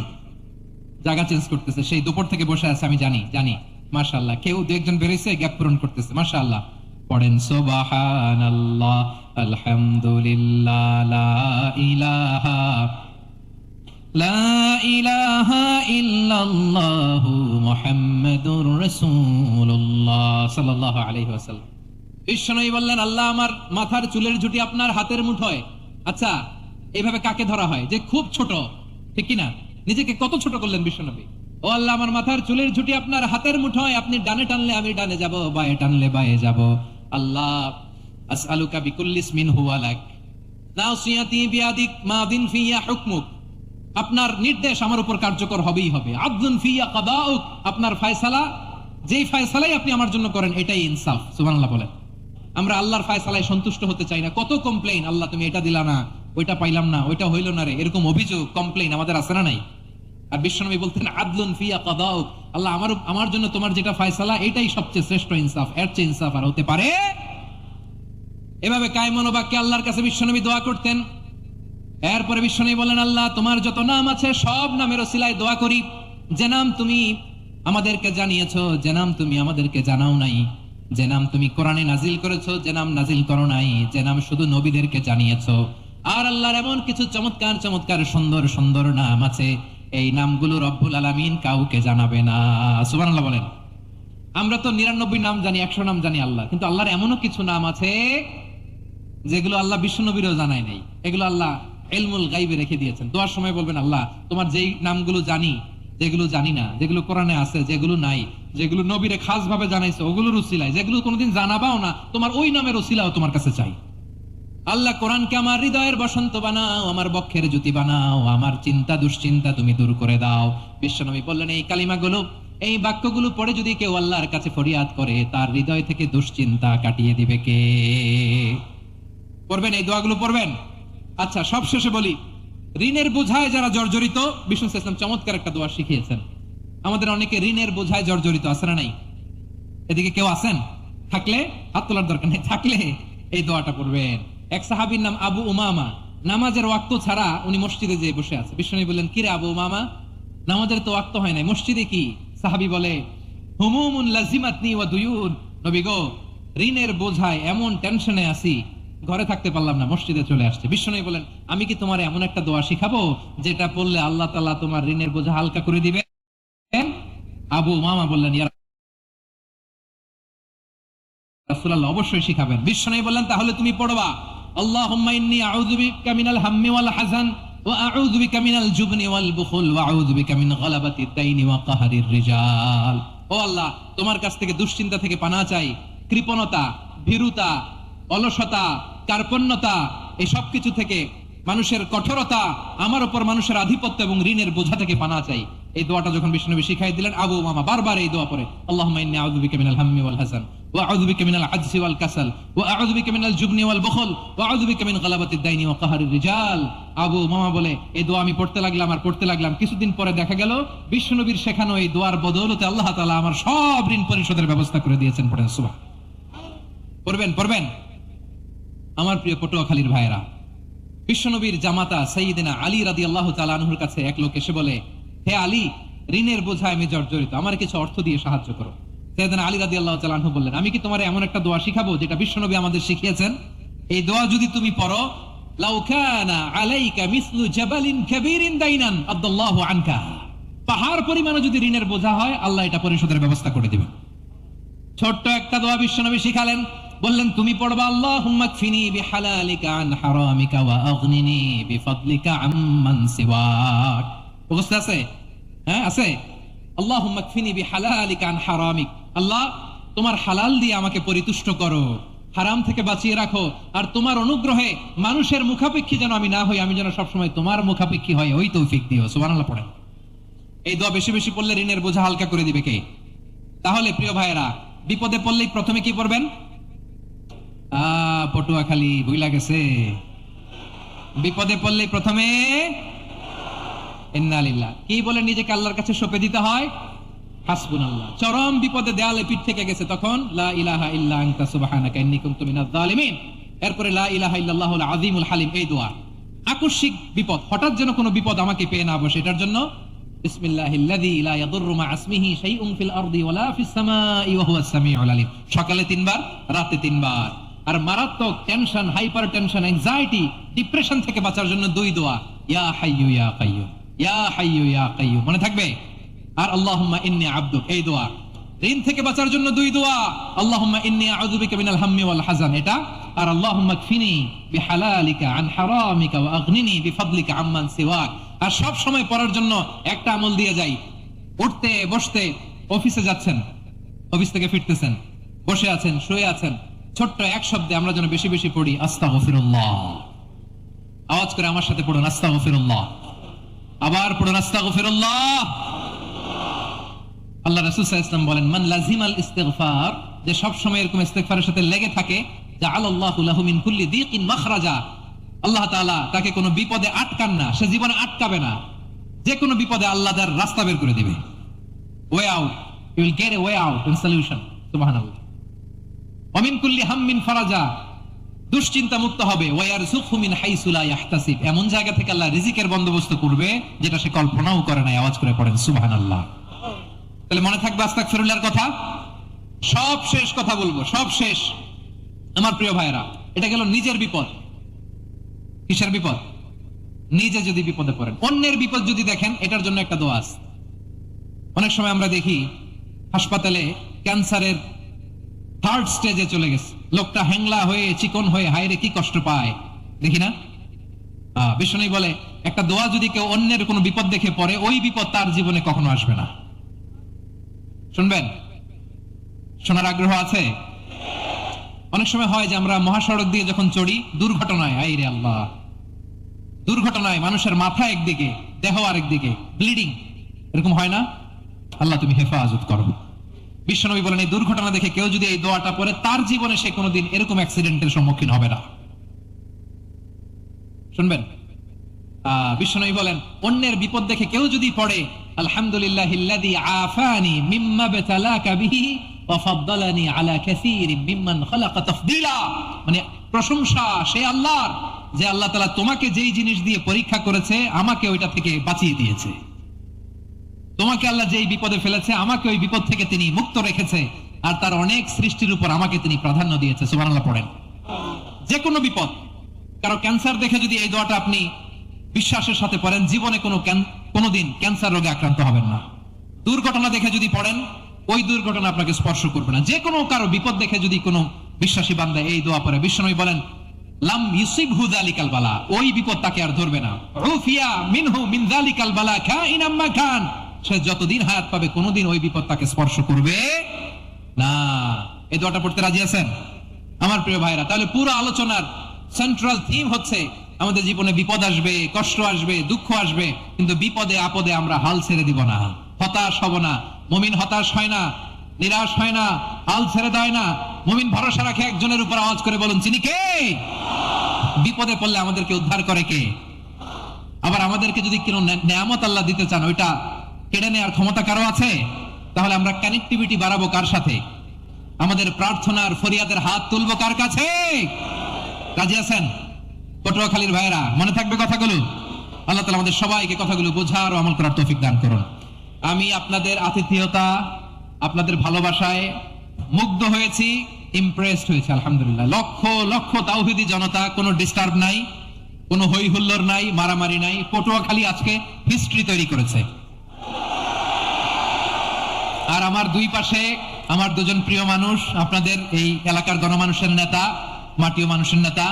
জায়গা চেঞ্জ করতেছে, সেই দুপুর থেকে বসে আছে আমি জানি জানি। মাশাআল্লাহ, কেউ 2-1 বেরিয়েছে, গ্যাপ পূরণ করতেছে। মাশাআল্লাহ পড়েন সুবহানাল্লাহ আলহামদুলিল্লাহ লা ইলাহা ইল্লাল্লাহু মুহাম্মাদুর রাসূলুল্লাহ সাল্লাল্লাহু আলাইহি ওয়াসাল্লাম। বিশ্বনবী বললেন আল্লাহ আমার মাথার চুলের ঝুঁটি আপনার হাতের মুঠোয়। আচ্ছা, এইভাবে কাকে ধরা হয়? যে খুব ছোট, ঠিক কি না? নিজেকে কত ছোট করলেন বিশ্বনবী। ও আল্লাহ আমার মাথার চুলের ঝুঁটি আপনার হাতের মুঠোয়, আপনি ডানে টানলে আমি ডানে যাব, বাঁয়ে টানলে বাঁয়ে যাব। আল্লাহ আসআলুকা বিকুল্লি ইসমিন হুয়া লাক নাসিয়াতি বিয়াদিক মাদিন ফিয়া হুকমুক আপনার নির্দেশ আমার উপর কার্যকর হবেই হবে। আদলুন ফিয়া কাদাউক, আপনার ফয়সালা, যেই ফয়সালাই আপনি আমার জন্য করেন এটাই ইনসাফ। সুবহানাল্লাহ বলেন। আমরা আল্লাহর ফয়সালায় সন্তুষ্ট হতে চাই না। কত কমপ্লেইন, আল্লাহ তুমি এটা দিলা না, ওইটা পাইলাম না, ওইটা হইল না রে, এরকম অভিযোগ কমপ্লেইন আমাদের আছে না নাই? আর বিশ্বনবী বলতেন আদলুন ফিয়া কাদাউক, আল্লাহ আমার জন্য তোমার যেটা ফয়সালা এটাই সবচেয়ে শ্রেষ্ঠ ইনসাফ, এর চেয়ে ইনসাফ আর হতে পারে? এভাবে কায়মন বাক্যে আল্লাহর কাছে বিশ্বনবী দোয়া করতেন। এরপরে বিশ্বনবী বলেন, আল্লাহ তোমার যত নাম আছে সব নামের ওসিলায় দোয়া করি, যে নাম তুমি আমাদেরকে জানিয়েছো, যে নাম তুমি আমাদেরকে জানাও নাই, যে নাম তুমি কোরআনে নাজিল করেছো, যে নাম নাজিল করো নাই, যে নাম শুধু নবীদেরকে জানিয়েছো। আর আল্লাহর এমন কিছু চমৎকার চমৎকার সুন্দর সুন্দর নাম আছে, এই নামগুলো রব্বুল আলামিন কাউকে জানাবে না। সুবহানাল্লাহ বলেন। আমরা তো 99 নাম জানি, 100 নাম জানি আল্লাহ, কিন্তু আল্লাহর এমনও কিছু নাম আছে যেগুলো আল্লাহ বিশ্বনবীরও জানায় নাই, এগুলো আল্লাহ ইলমুল গায়বে রেখে দিয়েছেন। দোয়ার সময় বলবেন, আল্লাহ তোমার যেই নামগুলো জানি, যেগুলো জানি না, যেগুলো কোরআনে আছে, যেগুলো নাই, যেগুলো নবীরে খাস ভাবে জানাইছে ওগুলোর উসিলায়, যেগুলো কোনোদিন জানাবাও না তোমার ওই নামের উসিলাও তোমার কাছে চাই। আল্লাহ কোরআনকে আমার হৃদয়ের বসন্ত বানাও, আমার বক্ষের জ্যোতি বানাও, আমার চিন্তা দুশ্চিন্তা তুমি দূর করে দাও। বিশ্বনবী বললেন, এই কালিমাগুলো, এই বাক্যগুলো পড়ে যদি কেউ আল্লাহর কাছে ফরিয়াদ করে, তার হৃদয় থেকে দুশ্চিন্তা কাটিয়ে দিবে কে? পড়বেন, এই দোয়াগুলো পড়বেন। আচ্ছা, সবশেষে বলি, ঋণের বোঝায় যারা জর্জরিত, বিষ্ণু ইসলাম চমৎকার একটা দোয়া শিখিয়েছেন। আমাদের অনেকে ঋণের বোঝায় জর্জরিত, আছে না নাই? এদিকে কেউ আছেন? থাকলে হাত তোলার দরকার নেই, থাকলে এই দোয়াটা পড়বেন। এক সাহাবীর নাম আবু উমামা, নামাজের ওয়াক্ত ছাড়া উনি মসজিদে যেয়ে বসে আছে। বিশ্বনবী বললেন, কিরে আবু উমামা, নামাজের তো ওয়াক্ত হয় নাই, মসজিদে কি? সাহাবী বলে, হুমুমুন লাজিমাতনি ওয়া দুয়ুন, নবী গো, ঋণের বোঝায় এমন টেনশনে আছি, ঘরে থাকতে পারলাম না, মসজিদে চলে আসছে। বিশ্বনবী বলেন, আমি কি তোমার এমন একটা দোয়া শিখাবো যেটা পড়লে আল্লাহ তাআলা তোমার ঋণের বোঝা হালকা করে দিবেন? আবু উমামা বললেন, ইয়া রাসূলুল্লাহ, অবশ্যই শিখাবেন। বিশ্বনবী বললেন, তাহলে তুমি পড়বা, আল্লাহুম্মা ইন্নী আউযু বিকা মিনাল হাম্মি ওয়াল হাযান ওয়া আউযু বিকা মিনাল জুবনি ওয়াল বুখল ওয়া আউযু বিকা মিন গালাবাতিদ দাইনি ওয়া কাহরির রিজাল। ও আল্লাহ, তোমার কাছ থেকে দুশ্চিন্তা থেকে পানাহ চাই, কৃপণতা, ভীরুতা, অলসতা, কার্পণ্যতা, এই সব কিছু থেকে, মানুষের কঠোরতা, আমার উপর মানুষের আধিপত্য এবং ঋণের বোঝা থেকে পানাহ চাই। এই দোয়াটা যখন বিশ্বনবী শিখাই দিলেন, আবু উমামা বারবার এই দোয়া পড়ে, আল্লাহুম্মা ইন্নী আউযু বিকা মিনাল হাম্মি ওয়াল হাযান ওয়া আউযু বিকা মিনাল আজজি ওয়াল কাসাল ওয়া আউযু বিকা মিনাল জুবনি ওয়াল বুখল ওয়া আউযু বিকা মিন গালাবাতিদ দাইনি ওয়া কাহরির রিজাল। আবু উমামা বলে, এই দোয়া আমি পড়তে লাগলাম। কিছুদিন পরে দেখা গেল বিশ্বনবীর শেখানো এই দোয়ার বদৌলতে আল্লাহ তাআলা আমার সব ঋণ পরিশোধের ব্যবস্থা করে দিয়েছেন। পড়েন সুবহান। পড়বেন। আমার প্রিয় পটুয়াখালীর ভাইয়েরা, বিশ্বনবীর জামাতা সাইয়্যিদিনা আলী রাদিয়াল্লাহু তাআলা আনহুর কাছে এক লোক এসে বলে, হে আলী, ঋণের বোঝায় আমি জর্জরিত, আমার কিছু অর্থ দিয়ে সাহায্য করো। সাইয়্যিদিনা আলী রাদিয়াল্লাহু তাআলা আনহু বললেন, আমি কি তোমার এমন একটা দোয়া শিখাবো যেটা বিশ্বনবী আমাদের শিখিয়েছেন? এই দোয়া যদি তুমি পড়ো, লাউ কানা আলাইকা মিসলু জাবালিন কাবীরিন দাইনান আদাল্লাহু আনকা, পাহাড় পরিমাণে যদি ঋণের বোঝা হয়, আল্লাহ এটা পরিশোধের ব্যবস্থা করে দিবেন। ছোট্ট একটা দোয়া বিশ্বনবী শিখালেন, বললেন, তুমি পড়বা, আল্লাহুম্মা কফিনি বিহালালিকা আন হারামিকা ওয়া আগনিনি বিফাদলিকা আম্মান সিওয়াক। বুঝতে আছে? হ্যাঁ, আছে। আল্লাহুম্মা কফিনি বিহালালিকা আন হারামিক, আল্লাহ তোমার হালাল দিয়ে আমাকে পরিতুষ্ট করো, হারাম থেকে বাঁচিয়ে রাখো, আর তোমার অনুগ্রহে মানুষের মুখাপেক্ষী যেন আমি না হই, আমি যেন সবসময় তোমার মুখাপেক্ষী হয়, ওই তৌফিক দিও। সুবহানাল্লাহ পড়েন। এই দোয়া বেশি বেশি পড়লে ঋণের বোঝা হালকা করে দিবে কে? তাহলে প্রিয় ভাইয়েরা, বিপদে পড়লেই প্রথমে কি পড়বেন? পটুয়াখালী ভুইলা গেছে, বিপদে পড়লেই প্রথমে ইন্না লিল্লাহ কি বলে নিজেকে আল্লাহর কাছে সঁপে দিতে হয়, হাসবুনাল্লাহ। চরম বিপদে দেয়ালে পিঠ থেকে গেছে, তখন লা ইলাহা ইল্লা আনতা সুবহানাকা ইন্নী কুনতু মিনাজ জালিমিন। এরপরে লা ইলাহা ইল্লাল্লাহুল আযীমুল হালিম, এই দোয়া। আকস্মিক বিপদ, হঠাৎ যেন কোনো বিপদ আমাকে পেয়ে না বসে, এটার জন্য বিসমিল্লাহিল্লাযী লা ইয়াদুররু মা ইসমিহি শাইউন ফিল আরদি ওয়ালা ফিস সামাই ওয়া হুয়াস সামিউল আলিম। সকালে 3 বার, রাতে 3 বার। আর মারাত্মক tension, hyper tension, anxiety, depression থেকে বাঁচার জন্য 2 দোয়া, ইয়া হাইয়্যু ইয়া কাইয়্যুম, ইয়া হাইয়্যু ইয়া কাইয়্যুম, মনে থাকবে? আর আল্লাহুম্মা ইন্নী আবদুক, এই দোয়া। ঋণ থেকে বাঁচার জন্য 2 দোয়া, আল্লাহুম্মা ইন্নী আউযু বিকা মিনাল হাম্মি ওয়াল হাযান, এটা। আর আল্লাহুম্মা কফিনি বিহালালিকা আন হারামিকা ওয়া আগনিনি বিফাদলিকা আম্মান সিওয়াক। আর সব সময় পড়ার জন্য একটা আমল দিয়ে যাই, উঠতে বসতে, অফিসে যাচ্ছেন, অফিস থেকে ফিরতেছেন, বসে আছেন, শুয়ে আছেন, ছোট্ট এক শব্দে আমরা যেন বেশি বেশি পড়ি, আস্তাগফিরুল্লাহ। আওয়াজ করে আমার সাথে পড়ুন, আস্তাগফিরুল্লাহ। আবার পড়ুন আস্তাগফিরুল্লাহ। আল্লাহ রাসূল সাল্লাল্লাহু আলাইহি ওয়াসাল্লাম বলেন, মান লাজিমাল ইস্তিগফার, যে সব সময় এরকম ইস্তিগফারের সাথে লেগে থাকে, জাআলাল্লাহু লাহু মিন কুল্লি দীকিন মাখরাজা, আল্লাহ তাআলা তাকে কোনো বিপদে আটকান না, সে জীবনে আটকাবে না, যে কোনো বিপদে আল্লাহ তার রাস্তা বের করে দিবে। Way out, you will get a way out and solution. সুবহানাল্লাহ। ওয়া মিন কুল্লি হাম্মিন ফারাজা, দুশ্চিন্তা মুক্ত হবে। ওয়া ইয়ারযুকহু মিন হাইসু লা ইয়াহতাসিব, এমন জায়গা থেকে আল্লাহ রিজিকের বন্দোবস্ত করবে যেটা সে কল্পনাও করে নাই। আওয়াজ করে পড়েন সুবহানাল্লাহ। তাহলে মনে থাকবে আস্তাগফিরুল্লাহর কথা। সব শেষ কথা বলবো, সব শেষ আমার প্রিয় ভাইরা। এটা গেল নিজের বিপদ। কিসের বিপদ? নিজে যদি বিপদে পড়েন, অন্যের বিপদ যদি দেখেন, এটার জন্য একটা দোয়া আছে। অনেক সময় আমরা দেখি হাসপাতালে ক্যান্সারের থার্ড স্টেজে চলে গেছে, লোকটা হ্যাংলা হয়ে চিকন হয়ে হায়রে কি কষ্ট পায়, দেখি না? বিষ্ণু বলে একটা দোয়া যদি কেউ অন্যের কোনো বিপদ দেখে পড়ে, ওই বিপদ তার জীবনে কখনো আসবে না। শুনবেন? শোনার আগ্রহ আছে? অনেক সময় হয় যে আমরা মহাসড়ক দিয়ে যখন চড়ি, দুর্ঘটনায়, আইরে আল্লাহ, দুর্ঘটনায় মানুষের মাথা একদিকে, দেহ আরেকদিকে, ব্লিডিং, এরকম হয় না? আল্লাহ তুমি হেফাজত করো। বিশ্বনবী বলেন, এই দুর্ঘটনা দেখে কেউ যদি এই দোয়াটা পড়ে, তার জীবনে সে কোনোদিন এরকম অ্যাক্সিডেন্টের সম্মুখীন হবে না। শুনবেন? বিশ্বনবী বলেন, অন্যের বিপদ দেখে কেউ যদি পড়ে, আলহামদুলিল্লাহিল্লাযী আফানি মিম্মা বিতালাকা বিহি ওয়া ফাদ্দালানি আলা কাসীরিম মিম্মান খালাকা তাফদীলা, মানে প্রশংসা সে আল্লাহর, যে আল্লাহ তাআলা তোমাকে যেই জিনিস দিয়ে পরীক্ষা করেছে, আমাকে ওইটা থেকে বাঁচিয়ে দিয়েছে। তোমাকে আল্লাহ যেই বিপদে ফেলেছে, আমাকে ওই বিপদ থেকে তিনি মুক্ত রেখেছে, আর তার অনেক সৃষ্টির উপর আমাকে তিনি প্রাধান্য দিয়েছে। সুবহানাল্লাহ পড়েন। যে কোনো বিপদ, কারো ক্যান্সার দেখে যদি এই দোয়াটা আপনি বিশ্বাসের সাথে পড়েন, জীবনে কোনোদিন ক্যান্সার রোগে আক্রান্ত হবেন না। দুর্ঘটনা দেখে যদি পড়েন, ওই দুর্ঘটনা আপনাকে স্পর্শ করবে না। যে কোনো কারো বিপদ দেখে যদি কোনো বিশ্বাসী বান্দা এই দোয়া পড়ে, বিশ্বনবী বলেন, লাম ইউসিবহু যালিকাল বালা, ওই বিপদ তাকে আর ধরবে না। উফিয়া মিনহু মিন যালিকাল বালা কাইনাম মা কান, সে যতদিন হায়াত পাবে কোনোদিন ওই বিপদ তাকে স্পর্শ করবে না। এই দোয়াটা পড়তে রাজি আছেন আমার প্রিয় ভাইরা? তাহলে পুরো আলোচনার সেন্ট্রাল থিম হচ্ছে, আমাদের জীবনে বিপদ আসবে, কষ্ট আসবে, দুঃখ আসবে, কিন্তু বিপদে আপদে আমরা হাল ছেড়ে দিব না, হতাশ হব না। মুমিন হতাশ হয় না, নিরাশ হয় না, হাল ছেড়ে দেয় না। মুমিন ভরসা রাখে একজনের উপর। আওয়াজ করে বলুন, চিনি কে? বিপদে পড়লে আমাদেরকে উদ্ধার করে কে? আবার আমাদেরকে যদি কোনো নেয়ামত আল্লাহ দিতে চান, ওইটা কেড়ে নেওয়ার ক্ষমতা কারো আছে? তাহলে আমরা কানেক্টিভিটি বাড়াবো কার সাথে? আমাদের প্রার্থনার ফরিয়াদের হাত তুলবো কার কাছে? রাজি আছেন পটুয়াখালীর ভাইয়েরা? মনে থাকবে কথাগুলো? আল্লাহ তাআলা আমাদের সবাইকে কথাগুলো বোঝার ও আমল করার তৌফিক দান করুন। আমি আপনাদের আতিথেয়তা, আপনাদের ভালোবাসায় মুগ্ধ হয়েছি, ইমপ্রেসড হয়েছে। আলহামদুলিল্লাহ। লক্ষ লক্ষ তাওহীদি জনতা, কোনো ডিস্টার্ব নাই, কোনো হই হুল্লোড় নাই, মারামারি নাই। পটুয়াখালী আজকে হিস্ট্রি তৈরি করেছে। আর আমার দুই পাশে আমার দুজন প্রিয় মানুষ, আপনাদের এই এলাকার গণমানুষের নেতা, মাটিও মানুষের নেতা,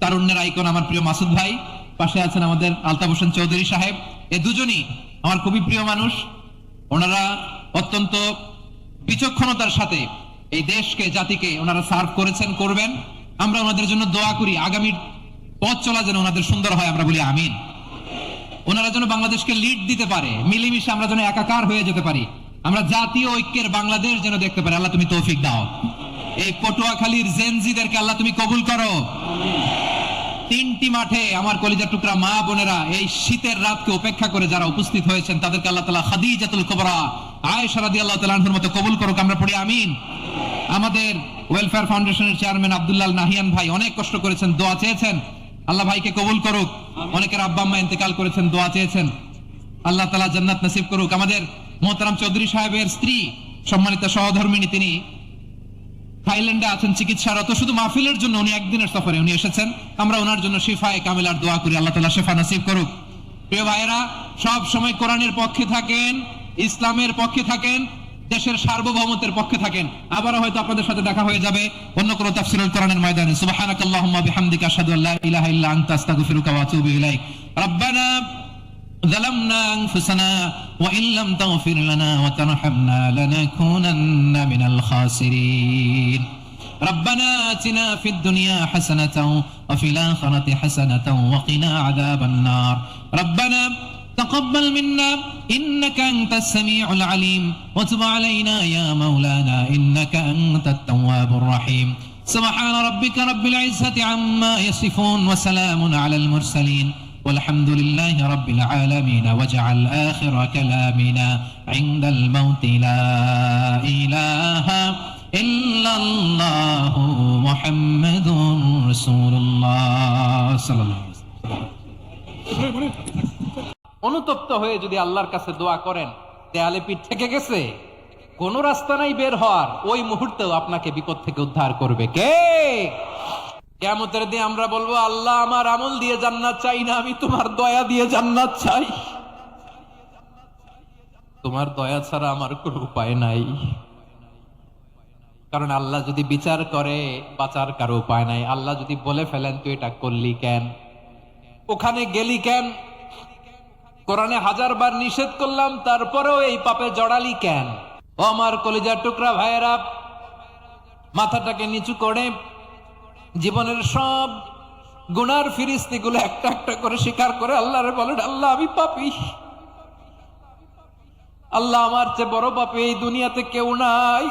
তারুণ্যের আইকন আমার প্রিয় মাসুদ ভাই। পাশে আছেন আমাদের আলতাফ হোসেন চৌধুরী সাহেব। এই দুজনই আমার খুবই প্রিয় মানুষ। ওনারা অত্যন্ত বিচক্ষণতার সাথে এই দেশকে, জাতিকে ওনারা সার্ভ করেছেন, করবেন। আমরা ওনাদের জন্য দোয়া করি, আগামীর পথ চলা যেন ওনাদের সুন্দর হয়, আমরা বলি আমিন। ওনারা যেন বাংলাদেশকে লিড দিতে পারে, মিলেমিশে আমরা যেন একাকার হয়ে যেতে পারি, আমরা জাতীয় ঐক্যের বাংলাদেশ যেন দেখতে পারি। আল্লাহ তুমি তৌফিক দাও। এই পটুয়াখালীর জেনজিদেরকে আল্লাহ তুমি কবুল করো। তিনটি মাঠে আমার কলিজার টুকরা মা বোনেরা এই শীতের রাতকে উপেক্ষা করে যারা উপস্থিত হয়েছেন, তাদেরকে আল্লাহ তাআলা খাদিজাতুল কুবরা আয়েশা রাদিয়াল্লাহু তাআলা আনহার মতো কবুল করুক, আমরা পড়ি আমিন। আমাদের ওয়েলফেয়ার ফাউন্ডেশনের চেয়ারম্যান আব্দুল্লাহ নাহিয়ান ভাই অনেক কষ্ট করেছেন, দোয়া চেয়েছেন, আল্লাহ ভাইকে কবুল করুক। অনেকের আব্বা আম্মা ইন্তেকাল করেছেন, দোয়া চেয়েছেন, আল্লাহ তাআলা জান্নাত নসিব করুক। আমাদের মোহতারাম চৌধুরী সাহেবের স্ত্রী, সম্মানিত সহধর্মিণী, তিনি থাইল্যান্ডে আছেন চিকিৎসারত। শুধু মাহফিলের জন্য উনি একদিনের সফরে উনি এসেছেন। আমরা ওনার জন্য শিফায়ে কামিলার দোয়া করি, আল্লাহ তাআলা শিফা নসিব করুক। প্রিয় ভাইয়েরা, সব সময় কোরআনের পক্ষে থাকেন, ইসলামের পক্ষে থাকেন, দেশের সার্বভৌমত্বের পক্ষে থাকেন। আবারও হয়তো আপনাদের সাথে দেখা হয়ে যাবে অন্য কোনো তাফসীরুল কোরআনের ময়দানে। সুবহানাকাল্লাহুম্মা বিহামদিকা আশহাদু আল্লা ইলাহা ইল্লা আনতা আস্তাগফিরুকা ওয়া আতুবু ইলাইক। রব্বানা ظلمنا أنفسنا وإن لم تغفر لنا وترحمنا لنكونن من الخاسرين. ربنا آتنا في الدنيا حسنة وفي الآخرة حسنة وقنا عذاب النار. ربنا تقبل منا إنك أنت السميع العليم وتب علينا يا مولانا إنك أنت التواب الرحيم سبحان ربك رب العزة عما يصفون وسلام على المرسلين والحمد لله رب العالمين واجعل آخر كلامنا عند الموت لا إله إلا الله محمد رسول الله صلى الله عليه وسلم অনুতপ্ত হয়ে যদি আল্লাহর কাছে দোয়া করেন, দেয়ালে পিঠ থেকে গেছে, কোন রাস্তা নাই বের হওয়ার, ওই মুহূর্তেও আপনাকে বিপদ থেকে উদ্ধার করবে কে? কিয়ামতের দিন আমরা বলবো, আল্লাহ আমার আমল দিয়ে জান্নাত চাই না, আমি তোমার দয়া দিয়ে জান্নাত চাই। তোমার দয়া ছাড়া আমার কোনো উপায় নাই। কারণ আল্লাহ যদি বিচার করে বাঁচার কারো উপায় নাই। আল্লাহ যদি বলে ফেলেন তুই এটা করলি কেন, ওখানে গেলি কেন, কোরআনে 1000 বার নিষেধ করলাম তারপরেও এই পাপে জড়ালি কেন? ও আমার কলিজার টুকরা ভাইয়েরা, মাথাটাকে নিচু করে জীবনের সব গুনার ফিরিস্তিগুলো একটা একটা করে স্বীকার করে আল্লাহরে বলেন, আল্লাহ আমি পাপী, আল্লাহ আমার চেয়ে বড় পাপী এই দুনিয়াতে কেউ নাই।